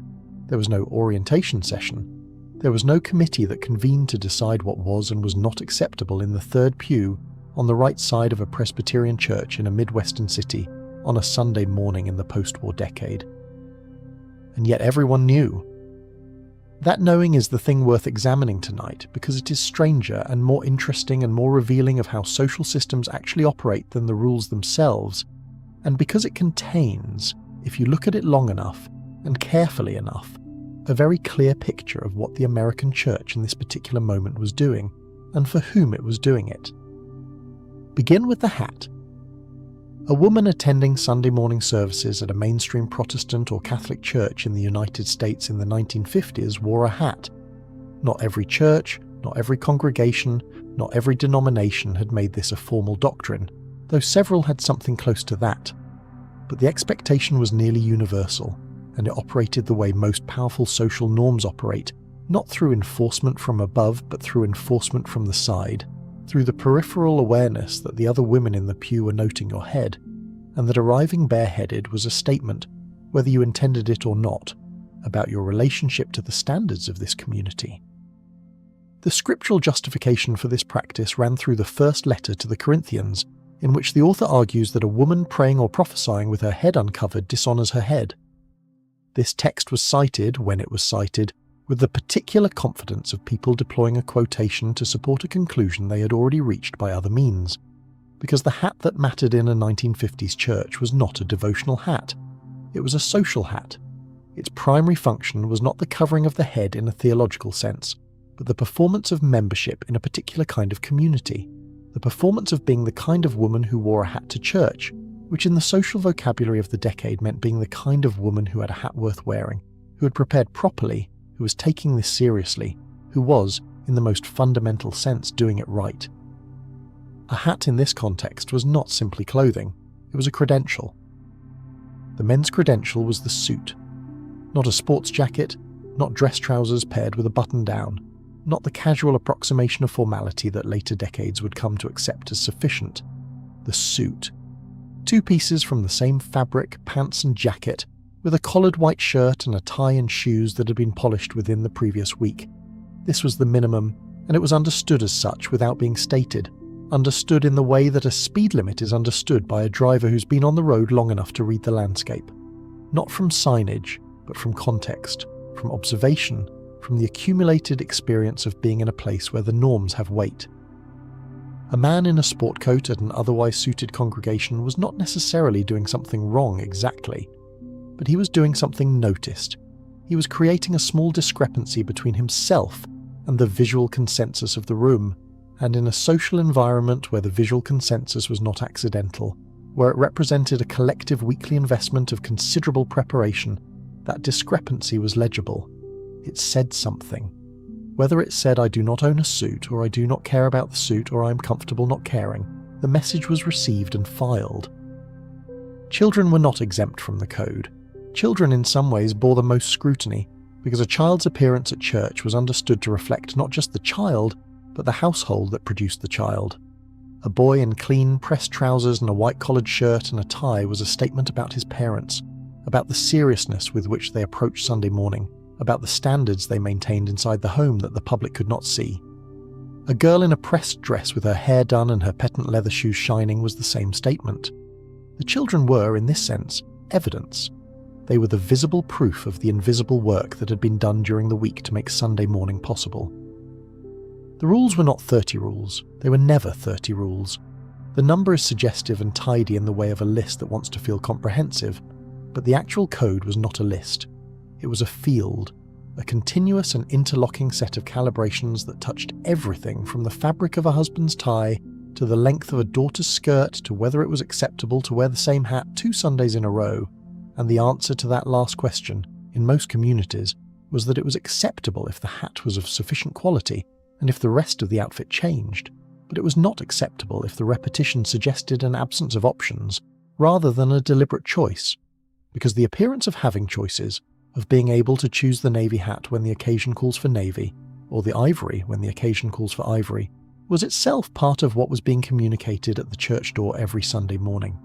There was no orientation session. There was no committee that convened to decide what was and was not acceptable in the third pew on the right side of a Presbyterian church in a Midwestern city on a Sunday morning in the post-war decade. And yet everyone knew. That knowing is the thing worth examining tonight because it is stranger and more interesting and more revealing of how social systems actually operate than the rules themselves, and because it contains, if you look at it long enough and carefully enough, a very clear picture of what the American church in this particular moment was doing, and for whom it was doing it. Begin with the hat. A woman attending Sunday morning services at a mainstream Protestant or Catholic church in the United States in the 1950s wore a hat. Not every church, not every congregation, not every denomination had made this a formal doctrine, though several had something close to that. But the expectation was nearly universal, and it operated the way most powerful social norms operate, not through enforcement from above, but through enforcement from the side, through the peripheral awareness that the other women in the pew were noting your head, and that arriving bareheaded was a statement, whether you intended it or not, about your relationship to the standards of this community. The scriptural justification for this practice ran through the first letter to the Corinthians, in which the author argues that a woman praying or prophesying with her head uncovered dishonors her head. This text was cited, when it was cited, with the particular confidence of people deploying a quotation to support a conclusion they had already reached by other means, because the hat that mattered in a 1950s church was not a devotional hat. It was a social hat. Its primary function was not the covering of the head in a theological sense, but the performance of membership in a particular kind of community, the performance of being the kind of woman who wore a hat to church, which in the social vocabulary of the decade meant being the kind of woman who had a hat worth wearing, who had prepared properly, who was taking this seriously, who was, in the most fundamental sense, doing it right. A hat in this context was not simply clothing, it was a credential. The men's credential was the suit. Not a sports jacket, not dress trousers paired with a button down, not the casual approximation of formality that later decades would come to accept as sufficient. The suit. 2 pieces from the same fabric, pants and jacket, with a collared white shirt and a tie and shoes that had been polished within the previous week. This was the minimum, and it was understood as such without being stated, understood in the way that a speed limit is understood by a driver who's been on the road long enough to read the landscape. Not from signage, but from context, from observation, from the accumulated experience of being in a place where the norms have weight. A man in a sport coat at an otherwise suited congregation was not necessarily doing something wrong exactly, but he was doing something noticed. He was creating a small discrepancy between himself and the visual consensus of the room, and in a social environment where the visual consensus was not accidental, where it represented a collective weekly investment of considerable preparation, that discrepancy was legible. It said something. Whether it said I do not own a suit, or I do not care about the suit, or I am comfortable not caring, the message was received and filed. Children were not exempt from the code. Children in some ways bore the most scrutiny, because a child's appearance at church was understood to reflect not just the child, but the household that produced the child. A boy in clean, pressed trousers and a white-collared shirt and a tie was a statement about his parents, about the seriousness with which they approached Sunday morning, about the standards they maintained inside the home that the public could not see. A girl in a pressed dress with her hair done and her patent leather shoes shining was the same statement. The children were, in this sense, evidence. They were the visible proof of the invisible work that had been done during the week to make Sunday morning possible. The rules were not 30 rules. They were never 30 rules. The number is suggestive and tidy in the way of a list that wants to feel comprehensive, but the actual code was not a list. It was a field, a continuous and interlocking set of calibrations that touched everything from the fabric of a husband's tie to the length of a daughter's skirt to whether it was acceptable to wear the same hat 2 Sundays in a row, and the answer to that last question, in most communities, was that it was acceptable if the hat was of sufficient quality and if the rest of the outfit changed, but it was not acceptable if the repetition suggested an absence of options rather than a deliberate choice, because the appearance of having choices, of being able to choose the navy hat when the occasion calls for navy, or the ivory when the occasion calls for ivory, was itself part of what was being communicated at the church door every Sunday morning.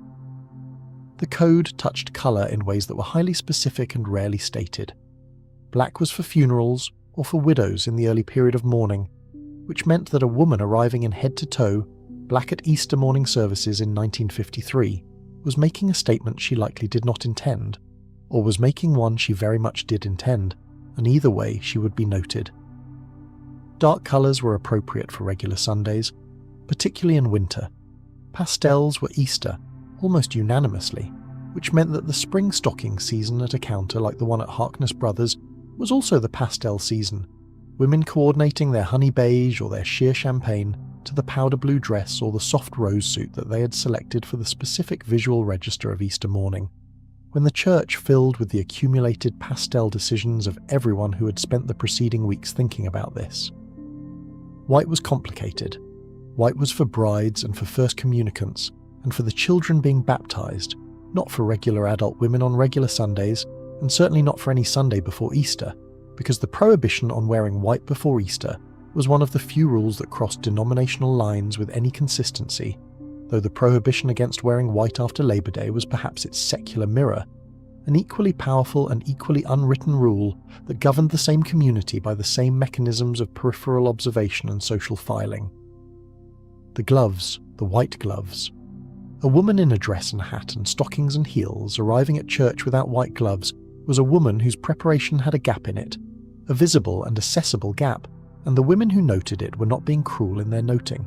The code touched colour in ways that were highly specific and rarely stated. Black was for funerals or for widows in the early period of mourning, which meant that a woman arriving in head-to-toe, black at Easter morning services in 1953, was making a statement she likely did not intend, or was making one she very much did intend, and either way she would be noted. Dark colours were appropriate for regular Sundays, particularly in winter. Pastels were Easter, almost unanimously, which meant that the spring stocking season at a counter like the one at Harkness Brothers was also the pastel season, women coordinating their honey beige or their sheer champagne to the powder blue dress or the soft rose suit that they had selected for the specific visual register of Easter morning, when the church filled with the accumulated pastel decisions of everyone who had spent the preceding weeks thinking about this. White was complicated. White was for brides and for first communicants, and for the children being baptized, not for regular adult women on regular Sundays, and certainly not for any Sunday before Easter, because the prohibition on wearing white before Easter was one of the few rules that crossed denominational lines with any consistency, though the prohibition against wearing white after Labor Day was perhaps its secular mirror, an equally powerful and equally unwritten rule that governed the same community by the same mechanisms of peripheral observation and social filing. The gloves, the white gloves. A woman in a dress and hat and stockings and heels arriving at church without white gloves was a woman whose preparation had a gap in it, a visible and accessible gap, and the women who noted it were not being cruel in their noting.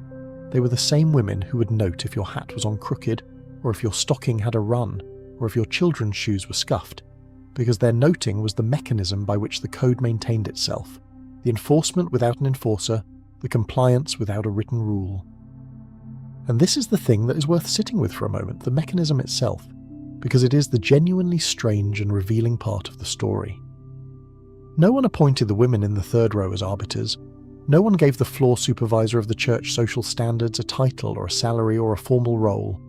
They were the same women who would note if your hat was on crooked, or if your stocking had a run, or if your children's shoes were scuffed, because their noting was the mechanism by which the code maintained itself, the enforcement without an enforcer, the compliance without a written rule. And this is the thing that is worth sitting with for a moment, the mechanism itself, because it is the genuinely strange and revealing part of the story. No one appointed the women in the third row as arbiters. No one gave the floor supervisor of the church social standards a title or a salary or a formal role.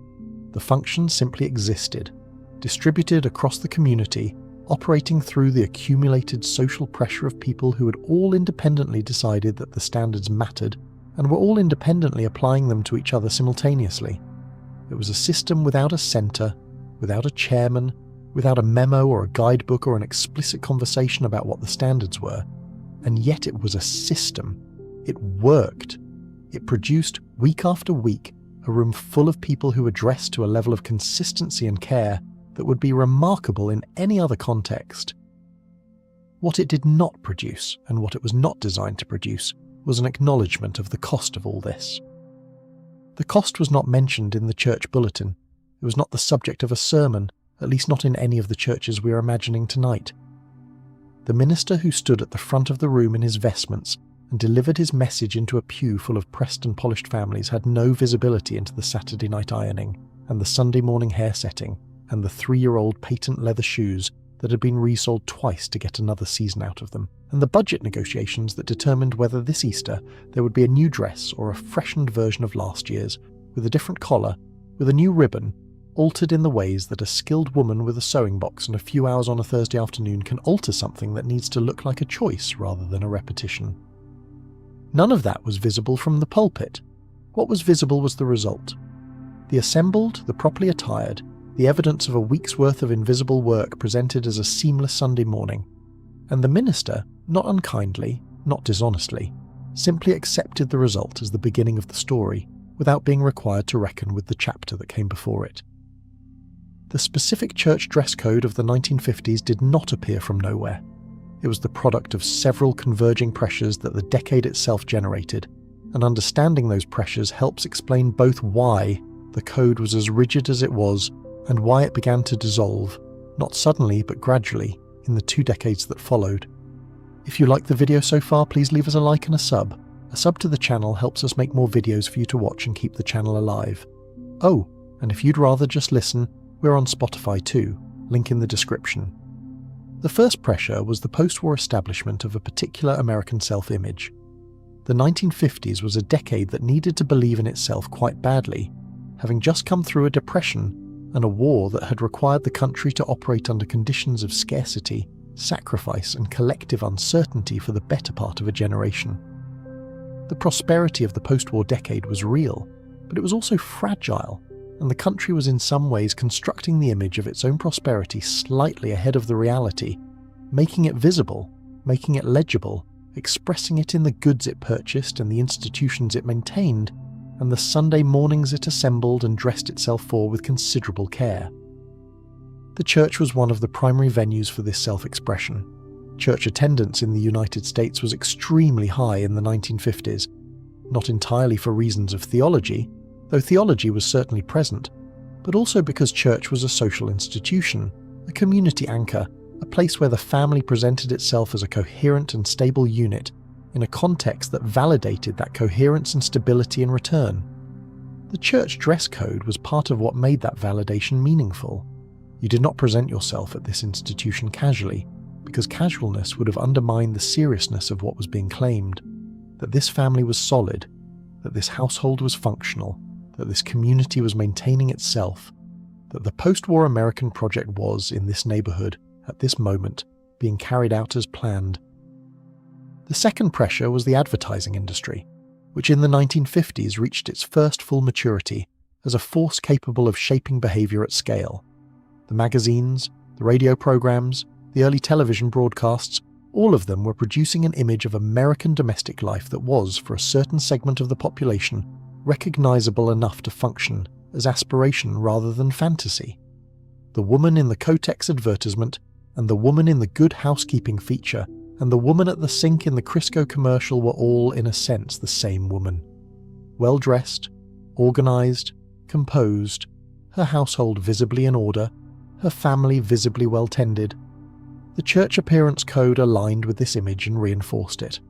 The function simply existed, distributed across the community, operating through the accumulated social pressure of people who had all independently decided that the standards mattered and were all independently applying them to each other simultaneously. It was a system without a centre, without a chairman, without a memo or a guidebook or an explicit conversation about what the standards were, and yet it was a system. It worked. It produced, week after week, a room full of people who were dressed to a level of consistency and care that would be remarkable in any other context. What it did not produce, and what it was not designed to produce, was an acknowledgement of the cost of all this. The cost was not mentioned in the church bulletin. It was not the subject of a sermon, at least not in any of the churches we are imagining tonight. The minister who stood at the front of the room in his vestments and delivered his message into a pew full of pressed and polished families had no visibility into the Saturday night ironing and the Sunday morning hair setting and the 3-year-old patent leather shoes that had been resold twice to get another season out of them, and the budget negotiations that determined whether this Easter there would be a new dress or a freshened version of last year's, with a different collar, with a new ribbon, altered in the ways that a skilled woman with a sewing box and a few hours on a Thursday afternoon can alter something that needs to look like a choice rather than a repetition. None of that was visible from the pulpit. What was visible was the result. The assembled, the properly attired, the evidence of a week's worth of invisible work presented as a seamless Sunday morning. And the minister, not unkindly, not dishonestly, simply accepted the result as the beginning of the story, without being required to reckon with the chapter that came before it. The specific church dress code of the 1950s did not appear from nowhere. It was the product of several converging pressures that the decade itself generated, and understanding those pressures helps explain both why the code was as rigid as it was and why it began to dissolve, not suddenly but gradually, in the 2 decades that followed. If you like the video so far, please leave us a like and a sub. A sub to the channel helps us make more videos for you to watch and keep the channel alive. Oh, and if you'd rather just listen, we're on Spotify too, link in the description. The first pressure was the post-war establishment of a particular American self-image. The 1950s was a decade that needed to believe in itself quite badly, having just come through a depression and a war that had required the country to operate under conditions of scarcity, sacrifice, and collective uncertainty for the better part of a generation. The prosperity of the post-war decade was real, but it was also fragile, and the country was in some ways constructing the image of its own prosperity slightly ahead of the reality, making it visible, making it legible, expressing it in the goods it purchased and the institutions it maintained, and the Sunday mornings it assembled and dressed itself for with considerable care. The church was one of the primary venues for this self-expression. Church attendance in the United States was extremely high in the 1950s, not entirely for reasons of theology, though theology was certainly present, but also because church was a social institution, a community anchor, a place where the family presented itself as a coherent and stable unit in a context that validated that coherence and stability in return. The church dress code was part of what made that validation meaningful. You did not present yourself at this institution casually, because casualness would have undermined the seriousness of what was being claimed, that this family was solid, that this household was functional, that this community was maintaining itself, that the post-war American project was, in this neighbourhood, at this moment, being carried out as planned. The second pressure was the advertising industry, which in the 1950s reached its first full maturity as a force capable of shaping behaviour at scale. The magazines, the radio programmes, the early television broadcasts, all of them were producing an image of American domestic life that was, for a certain segment of the population, recognisable enough to function as aspiration rather than fantasy. The woman in the Kotex advertisement, and the woman in the Good Housekeeping feature, and the woman at the sink in the Crisco commercial were all, in a sense, the same woman. Well-dressed, organised, composed, her household visibly in order, her family visibly well-tended. The church appearance code aligned with this image and reinforced it.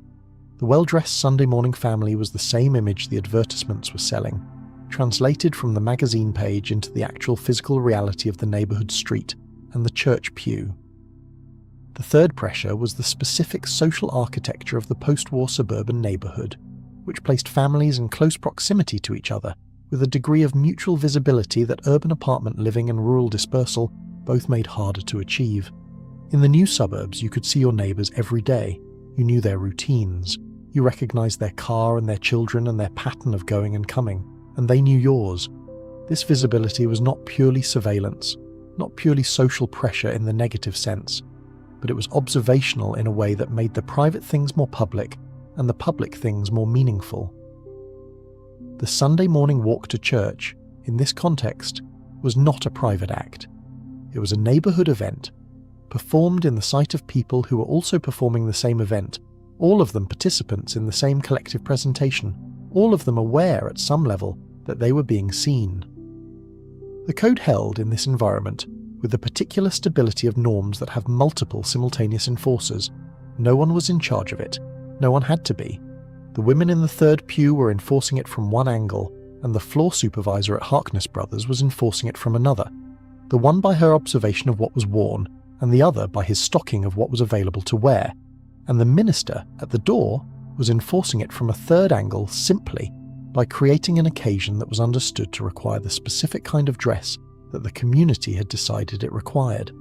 The well-dressed Sunday morning family was the same image the advertisements were selling, translated from the magazine page into the actual physical reality of the neighbourhood street and the church pew. The third pressure was the specific social architecture of the post-war suburban neighbourhood, which placed families in close proximity to each other, with a degree of mutual visibility that urban apartment living and rural dispersal both made harder to achieve. In the new suburbs, you could see your neighbours every day. You knew their routines. You recognised their car and their children and their pattern of going and coming, and they knew yours. This visibility was not purely surveillance, not purely social pressure in the negative sense, but it was observational in a way that made the private things more public and the public things more meaningful. The Sunday morning walk to church, in this context, was not a private act. It was a neighbourhood event, performed in the sight of people who were also performing the same event, all of them participants in the same collective presentation, all of them aware at some level that they were being seen. The code held in this environment with the particular stability of norms that have multiple simultaneous enforcers. No one was in charge of it, no one had to be, The women in the third pew were enforcing it from one angle, and the floor supervisor at Harkness Brothers was enforcing it from another, the one by her observation of what was worn, and the other by his stocking of what was available to wear, and the minister at the door was enforcing it from a third angle simply by creating an occasion that was understood to require the specific kind of dress that the community had decided it required.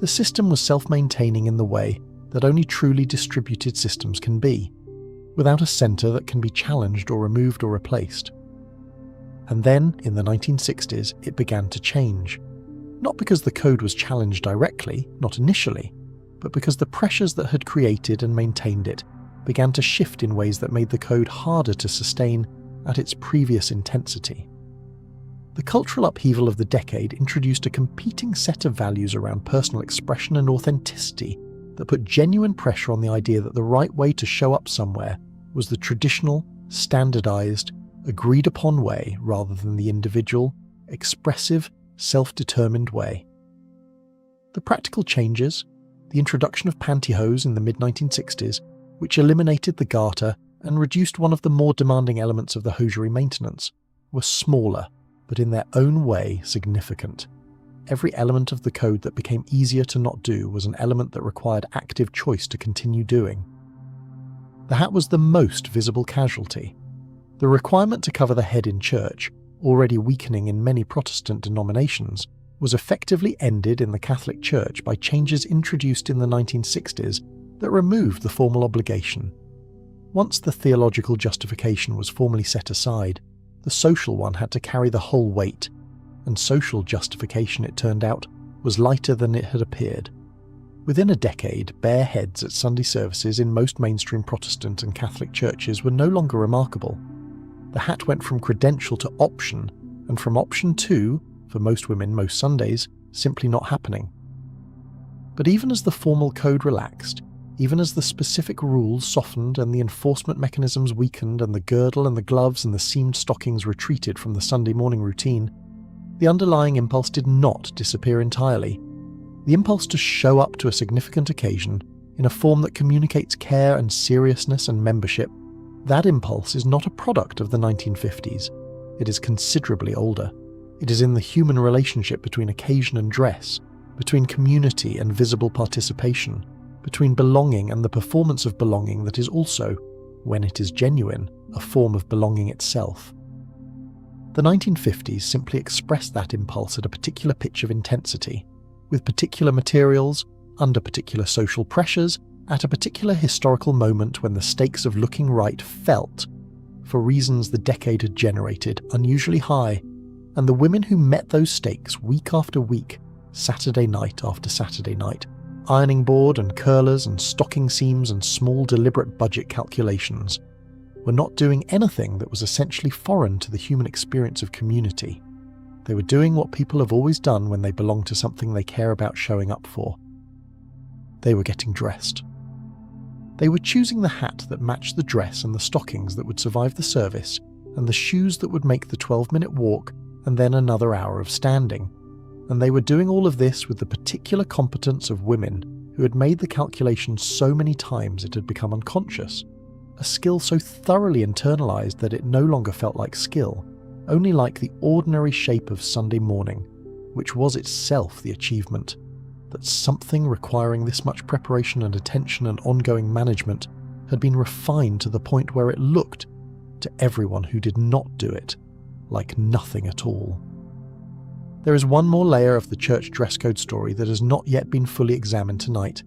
The system was self-maintaining in the way that only truly distributed systems can be, without a centre that can be challenged or removed or replaced. And then, in the 1960s, it began to change. Not because the code was challenged directly, not initially, but because the pressures that had created and maintained it began to shift in ways that made the code harder to sustain at its previous intensity. The cultural upheaval of the decade introduced a competing set of values around personal expression and authenticity that put genuine pressure on the idea that the right way to show up somewhere was the traditional, standardized, agreed-upon way rather than the individual, expressive, self-determined way. The practical changes, the introduction of pantyhose in the mid-1960s, which eliminated the garter and reduced one of the more demanding elements of the hosiery maintenance, were smaller, but in their own way significant. Every element of the code that became easier to not do was an element that required active choice to continue doing. The hat was the most visible casualty. The requirement to cover the head in church, already weakening in many Protestant denominations, was effectively ended in the Catholic Church by changes introduced in the 1960s that removed the formal obligation. Once the theological justification was formally set aside, the social one had to carry the whole weight, and social justification, it turned out, was lighter than it had appeared. Within a decade, bare heads at Sunday services in most mainstream Protestant and Catholic churches were no longer remarkable. The hat went from credential to option, and from option to, for most women most Sundays, simply not happening. But even as the formal code relaxed, even as the specific rules softened and the enforcement mechanisms weakened and the girdle and the gloves and the seamed stockings retreated from the Sunday morning routine, the underlying impulse did not disappear entirely. The impulse to show up to a significant occasion in a form that communicates care and seriousness and membership, that impulse is not a product of the 1950s. It is considerably older. It is in the human relationship between occasion and dress, between community and visible participation, between belonging and the performance of belonging that is also, when it is genuine, a form of belonging itself. The 1950s simply expressed that impulse at a particular pitch of intensity, with particular materials, under particular social pressures, at a particular historical moment when the stakes of looking right felt, for reasons the decade had generated, unusually high, and the women who met those stakes week after week, Saturday night after Saturday night, ironing board and curlers and stocking seams and small deliberate budget calculations, were not doing anything that was essentially foreign to the human experience of community. They were doing what people have always done when they belong to something they care about showing up for. They were getting dressed. They were choosing the hat that matched the dress and the stockings that would survive the service, and the shoes that would make the 12-minute walk and then another hour of standing. And they were doing all of this with the particular competence of women who had made the calculation so many times it had become unconscious, a skill so thoroughly internalized that it no longer felt like skill, only like the ordinary shape of Sunday morning, which was itself the achievement, that something requiring this much preparation and attention and ongoing management had been refined to the point where it looked, to everyone who did not do it, like nothing at all. There is one more layer of the church dress code story that has not yet been fully examined tonight,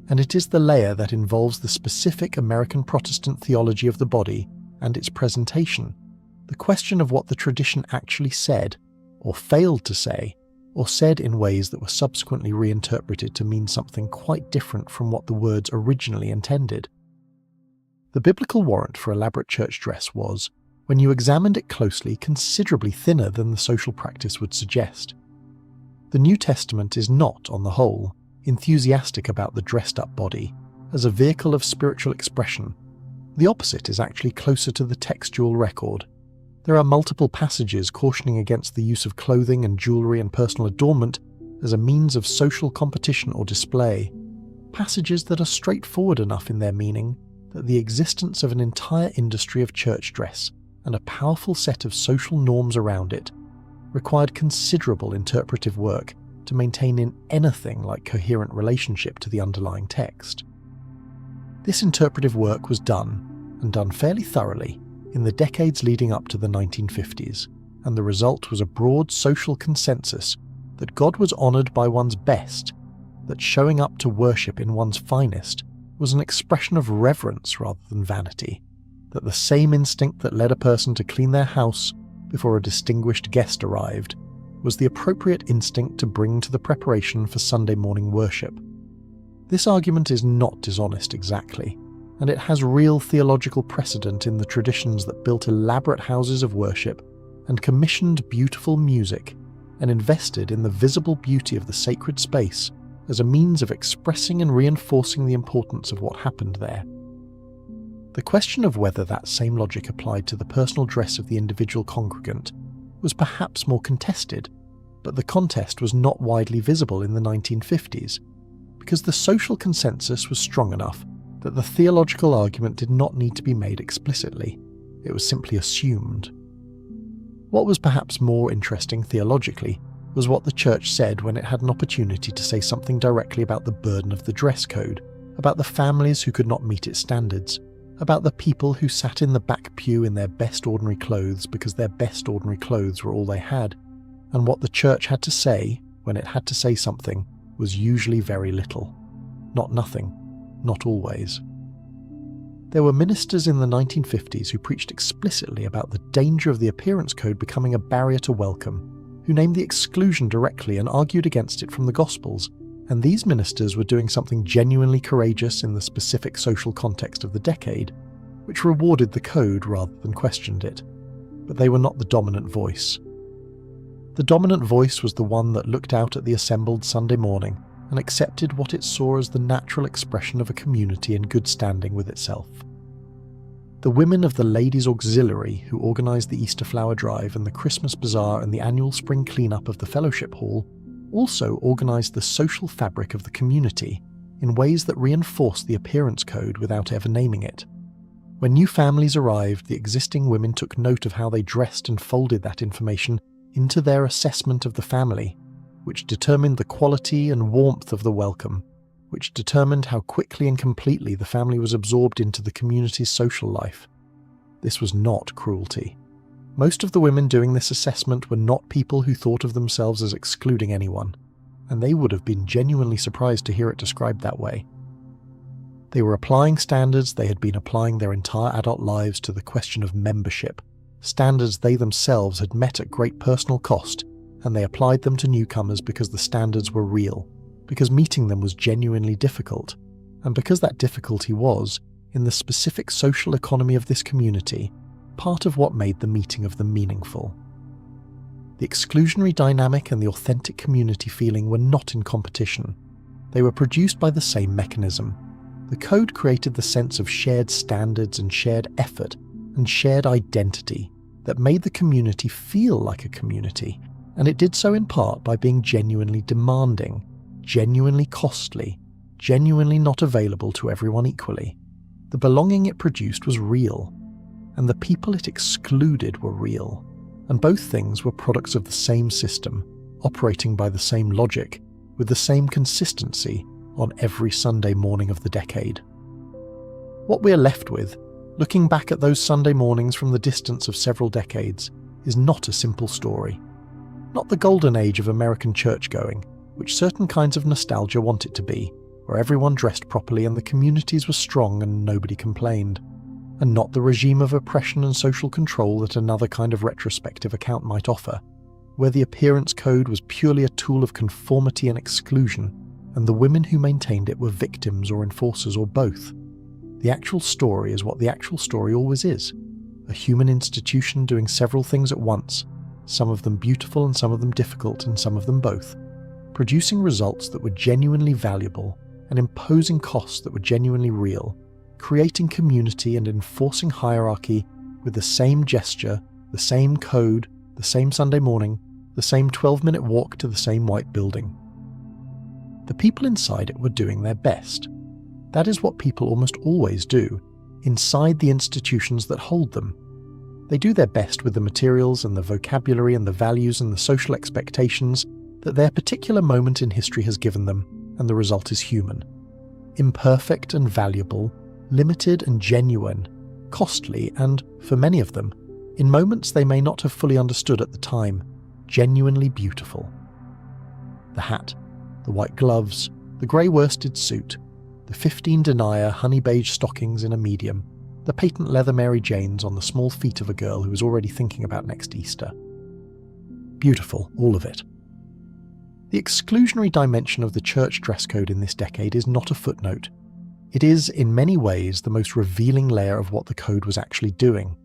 and it is the layer that involves the specific American Protestant theology of the body and its presentation, the question of what the tradition actually said, or failed to say, or said in ways that were subsequently reinterpreted to mean something quite different from what the words originally intended. The biblical warrant for elaborate church dress was, when you examined it closely, considerably thinner than the social practice would suggest. The New Testament is not, on the whole, enthusiastic about the dressed-up body as a vehicle of spiritual expression. The opposite is actually closer to the textual record. There are multiple passages cautioning against the use of clothing and jewellery and personal adornment as a means of social competition or display, passages that are straightforward enough in their meaning, that the existence of an entire industry of church dress and a powerful set of social norms around it required considerable interpretive work to maintain in anything like coherent relationship to the underlying text. This interpretive work was done, and done fairly thoroughly, in the decades leading up to the 1950s, and the result was a broad social consensus that God was honoured by one's best, that showing up to worship in one's finest was an expression of reverence rather than vanity, that the same instinct that led a person to clean their house before a distinguished guest arrived was the appropriate instinct to bring to the preparation for Sunday morning worship. This argument is not dishonest exactly, and it has real theological precedent in the traditions that built elaborate houses of worship and commissioned beautiful music and invested in the visible beauty of the sacred space as a means of expressing and reinforcing the importance of what happened there. The question of whether that same logic applied to the personal dress of the individual congregant was perhaps more contested, but the contest was not widely visible in the 1950s, because the social consensus was strong enough that the theological argument did not need to be made explicitly. It was simply assumed. What was perhaps more interesting theologically was what the church said when it had an opportunity to say something directly about the burden of the dress code, about the families who could not meet its standards, about the people who sat in the back pew in their best ordinary clothes because their best ordinary clothes were all they had, and what the church had to say, when it had to say something, was usually very little. Not nothing, not always. There were ministers in the 1950s who preached explicitly about the danger of the appearance code becoming a barrier to welcome, who named the exclusion directly and argued against it from the Gospels, and these ministers were doing something genuinely courageous in the specific social context of the decade, which rewarded the code rather than questioned it. But they were not the dominant voice. The dominant voice was the one that looked out at the assembled Sunday morning and accepted what it saw as the natural expression of a community in good standing with itself. The women of the Ladies' Auxiliary who organised the Easter Flower Drive and the Christmas Bazaar and the annual spring clean-up of the Fellowship Hall also organised the social fabric of the community in ways that reinforced the appearance code without ever naming it. When new families arrived, the existing women took note of how they dressed and folded that information into their assessment of the family, which determined the quality and warmth of the welcome, which determined how quickly and completely the family was absorbed into the community's social life. This was not cruelty. Most of the women doing this assessment were not people who thought of themselves as excluding anyone, and they would have been genuinely surprised to hear it described that way. They were applying standards they had been applying their entire adult lives to the question of membership, standards they themselves had met at great personal cost, and they applied them to newcomers because the standards were real, because meeting them was genuinely difficult, and because that difficulty was, in the specific social economy of this community, part of what made the meeting of them meaningful. The exclusionary dynamic and the authentic community feeling were not in competition. They were produced by the same mechanism. The code created the sense of shared standards and shared effort and shared identity that made the community feel like a community, and it did so in part by being genuinely demanding, genuinely costly, genuinely not available to everyone equally. The belonging it produced was real, and the people it excluded were real, and both things were products of the same system, operating by the same logic, with the same consistency on every Sunday morning of the decade. What we are left with, looking back at those Sunday mornings from the distance of several decades, is not a simple story. Not the golden age of American church-going, which certain kinds of nostalgia want it to be, where everyone dressed properly and the communities were strong and nobody complained, and not the regime of oppression and social control that another kind of retrospective account might offer, where the appearance code was purely a tool of conformity and exclusion, and the women who maintained it were victims or enforcers or both. The actual story is what the actual story always is, a human institution doing several things at once, some of them beautiful and some of them difficult and some of them both, producing results that were genuinely valuable and imposing costs that were genuinely real, creating community and enforcing hierarchy with the same gesture, the same code, the same Sunday morning, the same 12-minute walk to the same white building. The people inside it were doing their best. That is what people almost always do, inside the institutions that hold them. They do their best with the materials and the vocabulary and the values and the social expectations that their particular moment in history has given them, and the result is human. Imperfect and valuable, limited and genuine, costly and, for many of them, in moments they may not have fully understood at the time, genuinely beautiful. The hat, the white gloves, the grey worsted suit, the 15 denier honey beige stockings in a medium, the patent leather Mary Janes on the small feet of a girl who was already thinking about next Easter. Beautiful, all of it. The exclusionary dimension of the church dress code in this decade is not a footnote. It is, in many ways, the most revealing layer of what the code was actually doing.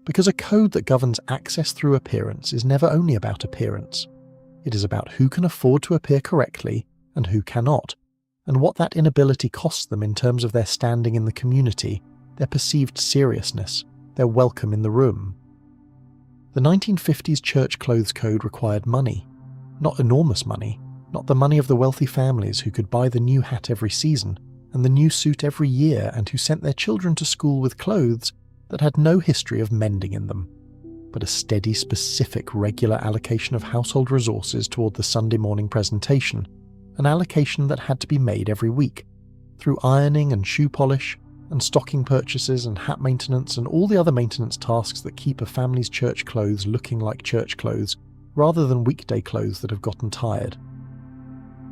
Because a code that governs access through appearance is never only about appearance. It is about who can afford to appear correctly and who cannot, and what that inability costs them in terms of their standing in the community, their perceived seriousness, their welcome in the room. The 1950s church clothes code required money. Not enormous money, not the money of the wealthy families who could buy the new hat every season and the new suit every year and who sent their children to school with clothes that had no history of mending in them, but a steady, specific, regular allocation of household resources toward the Sunday morning presentation, an allocation that had to be made every week, through ironing and shoe polish, and stocking purchases and hat maintenance and all the other maintenance tasks that keep a family's church clothes looking like church clothes, rather than weekday clothes that have gotten tired.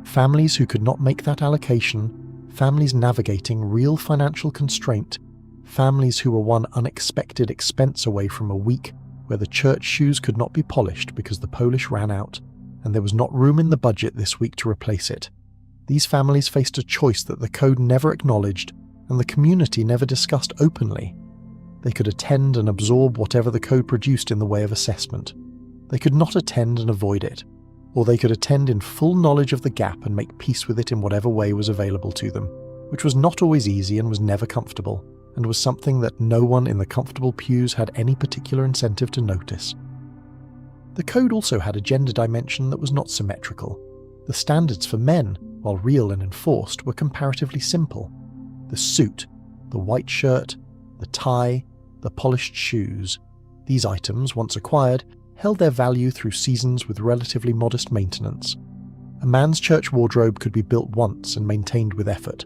Families who could not make that allocation, families navigating real financial constraint, families who were one unexpected expense away from a week where the church shoes could not be polished because the polish ran out, and there was not room in the budget this week to replace it. These families faced a choice that the code never acknowledged and the community never discussed openly. They could attend and absorb whatever the code produced in the way of assessment. They could not attend and avoid it, or they could attend in full knowledge of the gap and make peace with it in whatever way was available to them, which was not always easy and was never comfortable, and was something that no one in the comfortable pews had any particular incentive to notice. The code also had a gender dimension that was not symmetrical. The standards for men, while real and enforced, were comparatively simple. The suit, the white shirt, the tie, the polished shoes. These items, once acquired, held their value through seasons with relatively modest maintenance. A man's church wardrobe could be built once and maintained with effort.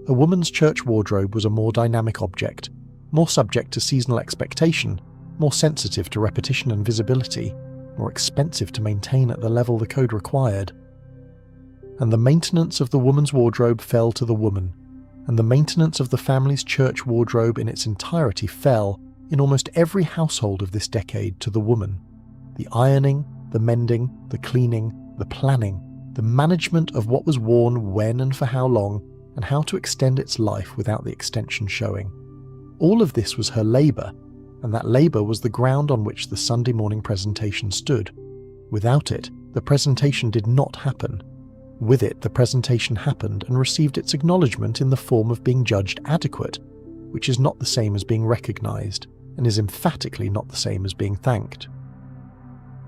A woman's church wardrobe was a more dynamic object, more subject to seasonal expectation, more sensitive to repetition and visibility, more expensive to maintain at the level the code required. And the maintenance of the woman's wardrobe fell to the woman, and the maintenance of the family's church wardrobe in its entirety fell, in almost every household of this decade, to the woman. The ironing, the mending, the cleaning, the planning, the management of what was worn when and for how long, and how to extend its life without the extension showing. All of this was her labour, and that labour was the ground on which the Sunday morning presentation stood. Without it, the presentation did not happen. With it, the presentation happened and received its acknowledgement in the form of being judged adequate, which is not the same as being recognised, and is emphatically not the same as being thanked.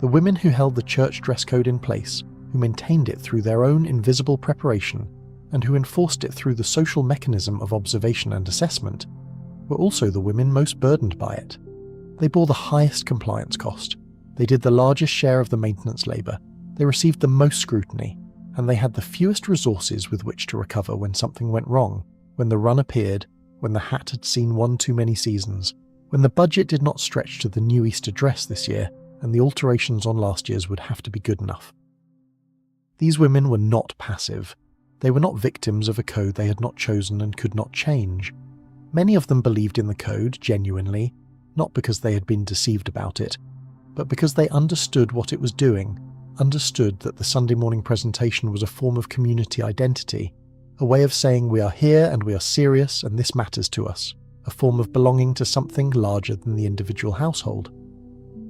The women who held the church dress code in place, who maintained it through their own invisible preparation, and who enforced it through the social mechanism of observation and assessment, were also the women most burdened by it. They bore the highest compliance cost, they did the largest share of the maintenance labour, they received the most scrutiny, and they had the fewest resources with which to recover when something went wrong, when the run appeared, when the hat had seen one too many seasons, when the budget did not stretch to the new Easter dress this year, and the alterations on last year's would have to be good enough. These women were not passive. They were not victims of a code they had not chosen and could not change. Many of them believed in the code genuinely, not because they had been deceived about it, but because they understood what it was doing, understood that the Sunday morning presentation was a form of community identity, a way of saying we are here and we are serious and this matters to us, a form of belonging to something larger than the individual household.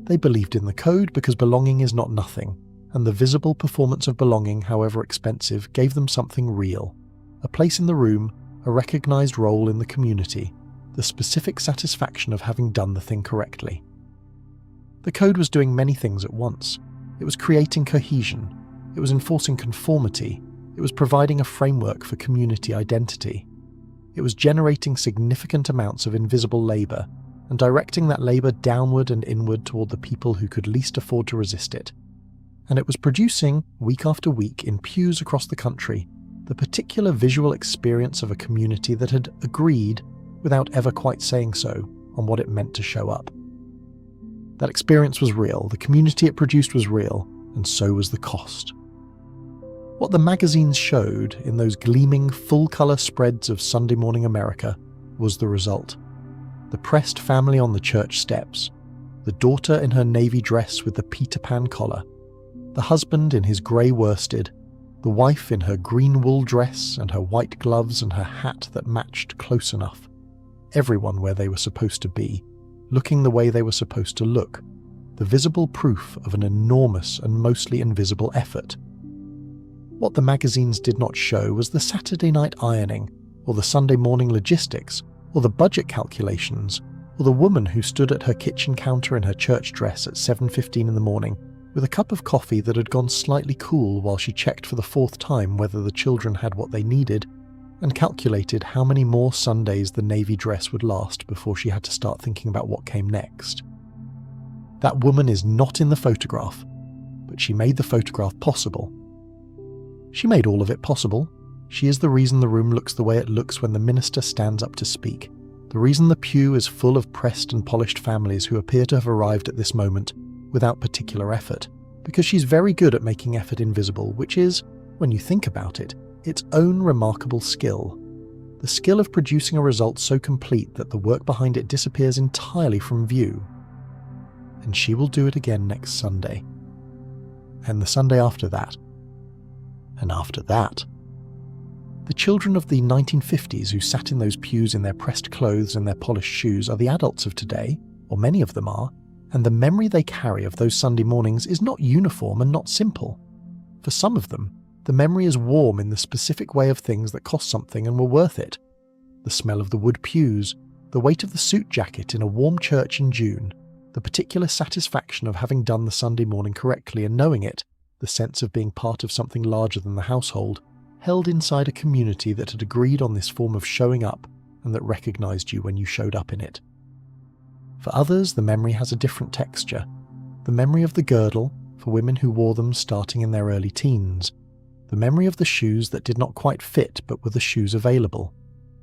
They believed in the code because belonging is not nothing, and the visible performance of belonging, however expensive, gave them something real, a place in the room, a recognised role in the community, the specific satisfaction of having done the thing correctly. The code was doing many things at once. It was creating cohesion, it was enforcing conformity, it was providing a framework for community identity. It was generating significant amounts of invisible labour and directing that labour downward and inward toward the people who could least afford to resist it. And it was producing, week after week, in pews across the country, the particular visual experience of a community that had agreed, without ever quite saying so, on what it meant to show up. That experience was real, the community it produced was real, and so was the cost. What the magazines showed in those gleaming, full-colour spreads of Sunday morning America was the result. The pressed family on the church steps, the daughter in her navy dress with the Peter Pan collar, the husband in his grey worsted, the wife in her green wool dress and her white gloves and her hat that matched close enough. Everyone where they were supposed to be, looking the way they were supposed to look, the visible proof of an enormous and mostly invisible effort. What the magazines did not show was the Saturday night ironing, or the Sunday morning logistics, or the budget calculations, or the woman who stood at her kitchen counter in her church dress at 7:15 in the morning with a cup of coffee that had gone slightly cool while she checked for the 4th time whether the children had what they needed, and calculated how many more Sundays the navy dress would last before she had to start thinking about what came next. That woman is not in the photograph, but she made the photograph possible. She made all of it possible. She is the reason the room looks the way it looks when the minister stands up to speak, the reason the pew is full of pressed and polished families who appear to have arrived at this moment without particular effort, because she's very good at making effort invisible, which is, when you think about it, its own remarkable skill. The skill of producing a result so complete that the work behind it disappears entirely from view. And she will do it again next Sunday. And the Sunday after that. And after that. The children of the 1950s who sat in those pews in their pressed clothes and their polished shoes are the adults of today, or many of them are, and the memory they carry of those Sunday mornings is not uniform and not simple. For some of them, the memory is warm in the specific way of things that cost something and were worth it. The smell of the wood pews, the weight of the suit jacket in a warm church in June, the particular satisfaction of having done the Sunday morning correctly and knowing it, the sense of being part of something larger than the household, held inside a community that had agreed on this form of showing up and that recognised you when you showed up in it. For others, the memory has a different texture. The memory of the girdle, for women who wore them starting in their early teens. The memory of the shoes that did not quite fit but were the shoes available.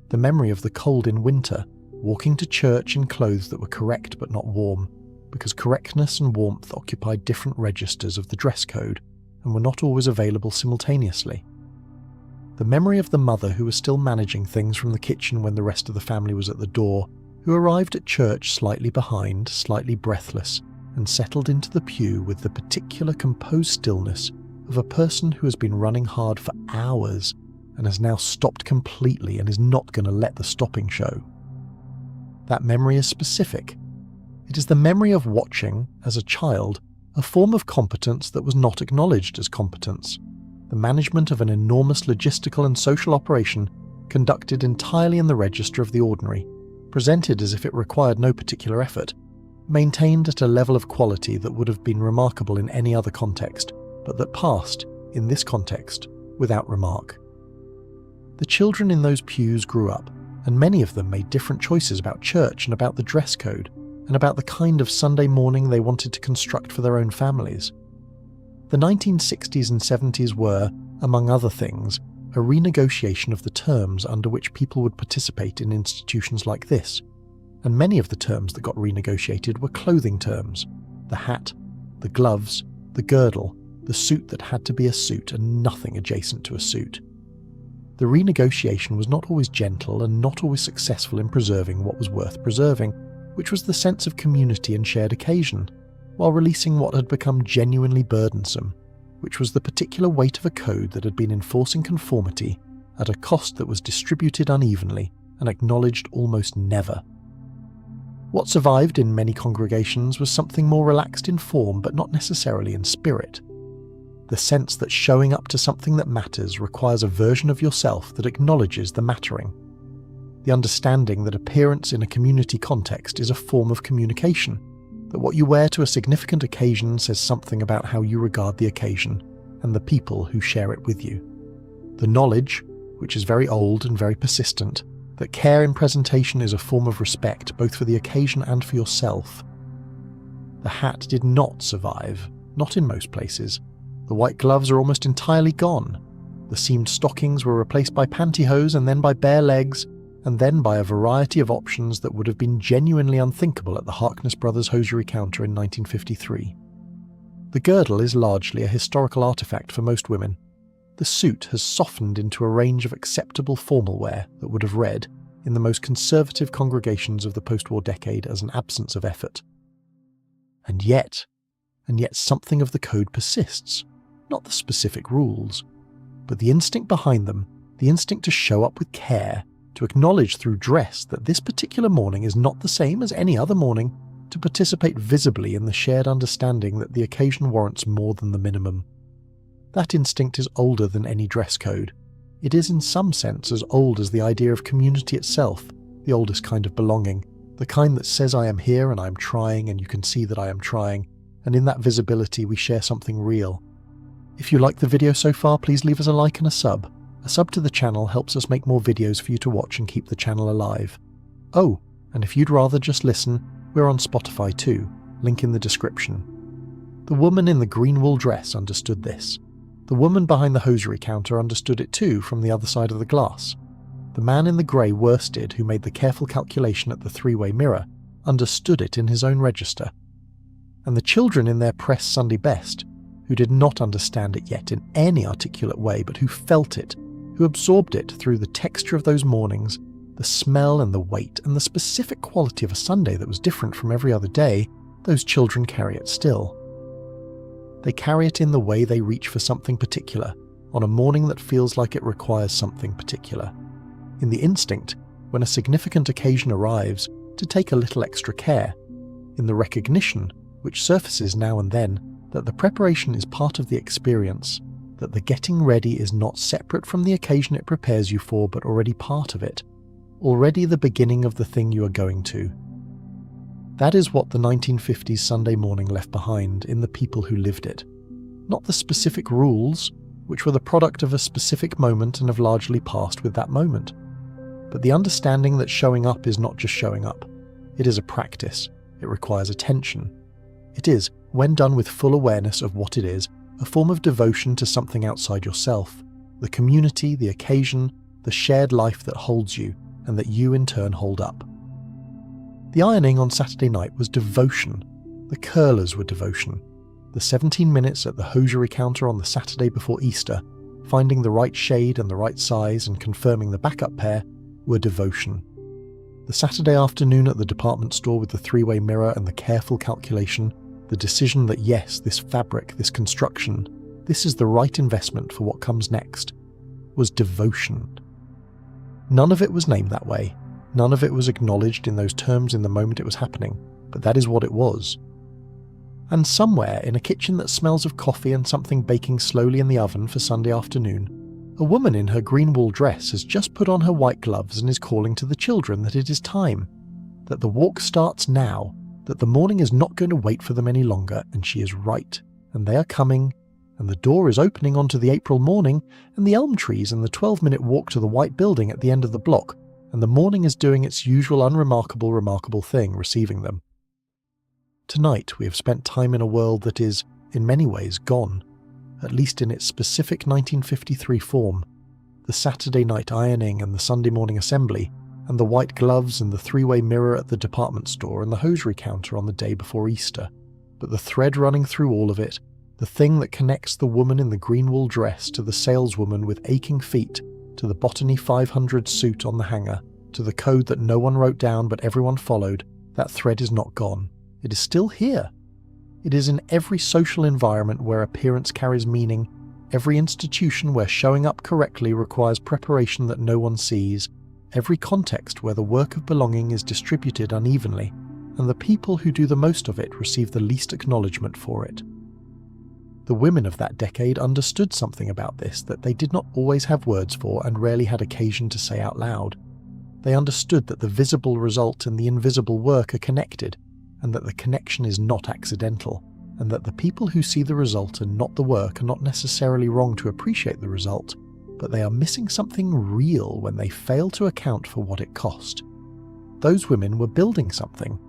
The memory of the cold in winter, walking to church in clothes that were correct but not warm, because correctness and warmth occupied different registers of the dress code and were not always available simultaneously. The memory of the mother who was still managing things from the kitchen when the rest of the family was at the door, who arrived at church slightly behind, slightly breathless, and settled into the pew with the particular composed stillness of a person who has been running hard for hours and has now stopped completely and is not going to let the stopping show. That memory is specific. It is the memory of watching, as a child, a form of competence that was not acknowledged as competence, the management of an enormous logistical and social operation conducted entirely in the register of the ordinary, presented as if it required no particular effort, maintained at a level of quality that would have been remarkable in any other context, but that passed, in this context, without remark. The children in those pews grew up, and many of them made different choices about church and about the dress code, and about the kind of Sunday morning they wanted to construct for their own families. The 1960s and 70s were, among other things, a renegotiation of the terms under which people would participate in institutions like this, and many of the terms that got renegotiated were clothing terms: the hat, the gloves, the girdle, the suit that had to be a suit and nothing adjacent to a suit. The renegotiation was not always gentle and not always successful in preserving what was worth preserving, which was the sense of community and shared occasion, while releasing what had become genuinely burdensome, which was the particular weight of a code that had been enforcing conformity at a cost that was distributed unevenly and acknowledged almost never. What survived in many congregations was something more relaxed in form but not necessarily in spirit. The sense that showing up to something that matters requires a version of yourself that acknowledges the mattering. The understanding that appearance in a community context is a form of communication, that what you wear to a significant occasion says something about how you regard the occasion and the people who share it with you. The knowledge, which is very old and very persistent, that care in presentation is a form of respect both for the occasion and for yourself. The hat did not survive, not in most places. The white gloves are almost entirely gone. The seamed stockings were replaced by pantyhose and then by bare legs, and then by a variety of options that would have been genuinely unthinkable at the Harkness Brothers hosiery counter in 1953. The girdle is largely a historical artifact for most women. The suit has softened into a range of acceptable formal wear that would have read, in the most conservative congregations of the post-war decade, as an absence of effort. And yet something of the code persists, not the specific rules, but the instinct behind them, the instinct to show up with care, to acknowledge through dress that this particular morning is not the same as any other morning, to participate visibly in the shared understanding that the occasion warrants more than the minimum. That instinct is older than any dress code. It is in some sense as old as the idea of community itself, the oldest kind of belonging, the kind that says I am here and I am trying and you can see that I am trying, and in that visibility we share something real. If you like the video so far, please leave us a like and a sub. A sub to the channel helps us make more videos for you to watch and keep the channel alive. Oh, and if you'd rather just listen, we're on Spotify too, link in the description. The woman in the green wool dress understood this. The woman behind the hosiery counter understood it too from the other side of the glass. The man in the grey worsted who made the careful calculation at the three-way mirror understood it in his own register. And the children in their press Sunday best, who did not understand it yet in any articulate way but who felt it, who absorbed it through the texture of those mornings, the smell and the weight and the specific quality of a Sunday that was different from every other day, those children carry it still. They carry it in the way they reach for something particular, on a morning that feels like it requires something particular. In the instinct, when a significant occasion arrives, to take a little extra care. In the recognition, which surfaces now and then, that the preparation is part of the experience, that the getting ready is not separate from the occasion it prepares you for but already part of it, already the beginning of the thing you are going to. That is what the 1950s Sunday morning left behind in the people who lived it. Not the specific rules, which were the product of a specific moment and have largely passed with that moment, but the understanding that showing up is not just showing up. It is a practice. It requires attention. It is, when done with full awareness of what it is, a form of devotion to something outside yourself, the community, the occasion, the shared life that holds you, and that you in turn hold up. The ironing on Saturday night was devotion. The curlers were devotion. The 17 minutes at the hosiery counter on the Saturday before Easter, finding the right shade and the right size and confirming the backup pair, were devotion. The Saturday afternoon at the department store with the three-way mirror and the careful calculation, the decision that yes, this fabric, this construction, this is the right investment for what comes next, was devotion. None of it was named that way. None of it was acknowledged in those terms in the moment it was happening, but that is what it was. And somewhere in a kitchen that smells of coffee and something baking slowly in the oven for Sunday afternoon, a woman in her green wool dress has just put on her white gloves and is calling to the children that it is time, that the walk starts now, that the morning is not going to wait for them any longer, and she is right, and they are coming, and the door is opening onto the April morning, and the elm trees and the 12-minute walk to the white building at the end of the block, and the morning is doing its usual remarkable thing, receiving them. Tonight we have spent time in a world that is, in many ways, gone, at least in its specific 1953 form. The Saturday night ironing and the Sunday morning assembly, and the white gloves and the three-way mirror at the department store and the hosiery counter on the day before Easter. But the thread running through all of it, the thing that connects the woman in the green wool dress to the saleswoman with aching feet, to the Botany 500 suit on the hanger, to the code that no one wrote down but everyone followed, that thread is not gone. It is still here. It is in every social environment where appearance carries meaning, every institution where showing up correctly requires preparation that no one sees, every context where the work of belonging is distributed unevenly, and the people who do the most of it receive the least acknowledgement for it. The women of that decade understood something about this that they did not always have words for and rarely had occasion to say out loud. They understood that the visible result and the invisible work are connected, and that the connection is not accidental, and that the people who see the result and not the work are not necessarily wrong to appreciate the result, but they are missing something real when they fail to account for what it cost. Those women were building something.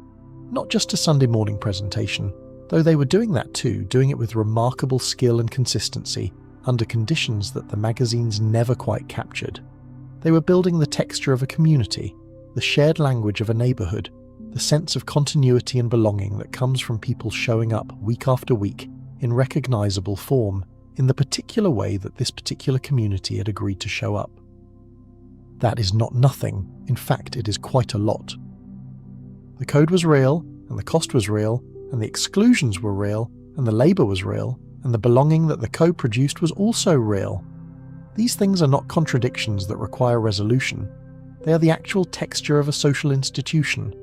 Not just a Sunday morning presentation, though they were doing that too, doing it with remarkable skill and consistency, under conditions that the magazines never quite captured. They were building the texture of a community, the shared language of a neighbourhood, the sense of continuity and belonging that comes from people showing up week after week in recognisable form, in the particular way that this particular community had agreed to show up. That is not nothing, in fact it is quite a lot. The code was real, and the cost was real, and the exclusions were real, and the labour was real, and the belonging that the code produced was also real. These things are not contradictions that require resolution. They are the actual texture of a social institution,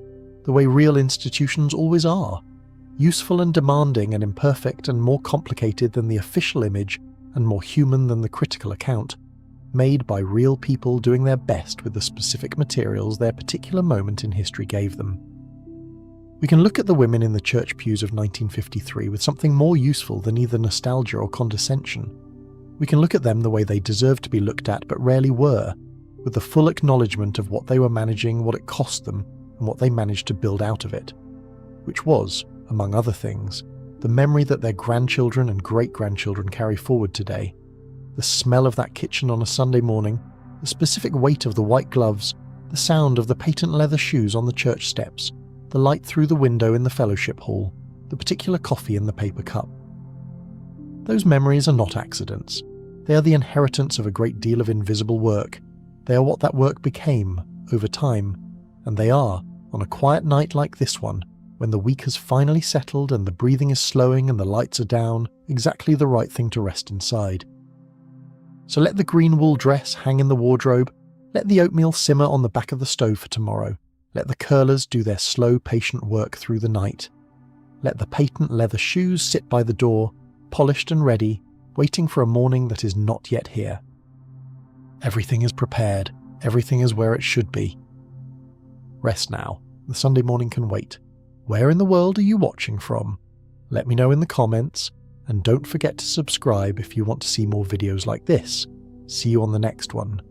the way real institutions always are, useful and demanding and imperfect and more complicated than the official image and more human than the critical account, made by real people doing their best with the specific materials their particular moment in history gave them. We can look at the women in the church pews of 1953 with something more useful than either nostalgia or condescension. We can look at them the way they deserved to be looked at but rarely were, with the full acknowledgement of what they were managing, what it cost them, and what they managed to build out of it. Which was, among other things, the memory that their grandchildren and great-grandchildren carry forward today, the smell of that kitchen on a Sunday morning, the specific weight of the white gloves, the sound of the patent leather shoes on the church steps, the light through the window in the fellowship hall, the particular coffee in the paper cup. Those memories are not accidents. They are the inheritance of a great deal of invisible work. They are what that work became, over time, and they are, on a quiet night like this one, when the week has finally settled and the breathing is slowing and the lights are down, exactly the right thing to rest inside. So let the green wool dress hang in the wardrobe, let the oatmeal simmer on the back of the stove for tomorrow, let the curlers do their slow, patient work through the night. Let the patent leather shoes sit by the door, polished and ready, waiting for a morning that is not yet here. Everything is prepared, everything is where it should be. Rest now, the Sunday morning can wait. Where in the world are you watching from? Let me know in the comments, and don't forget to subscribe if you want to see more videos like this. See you on the next one.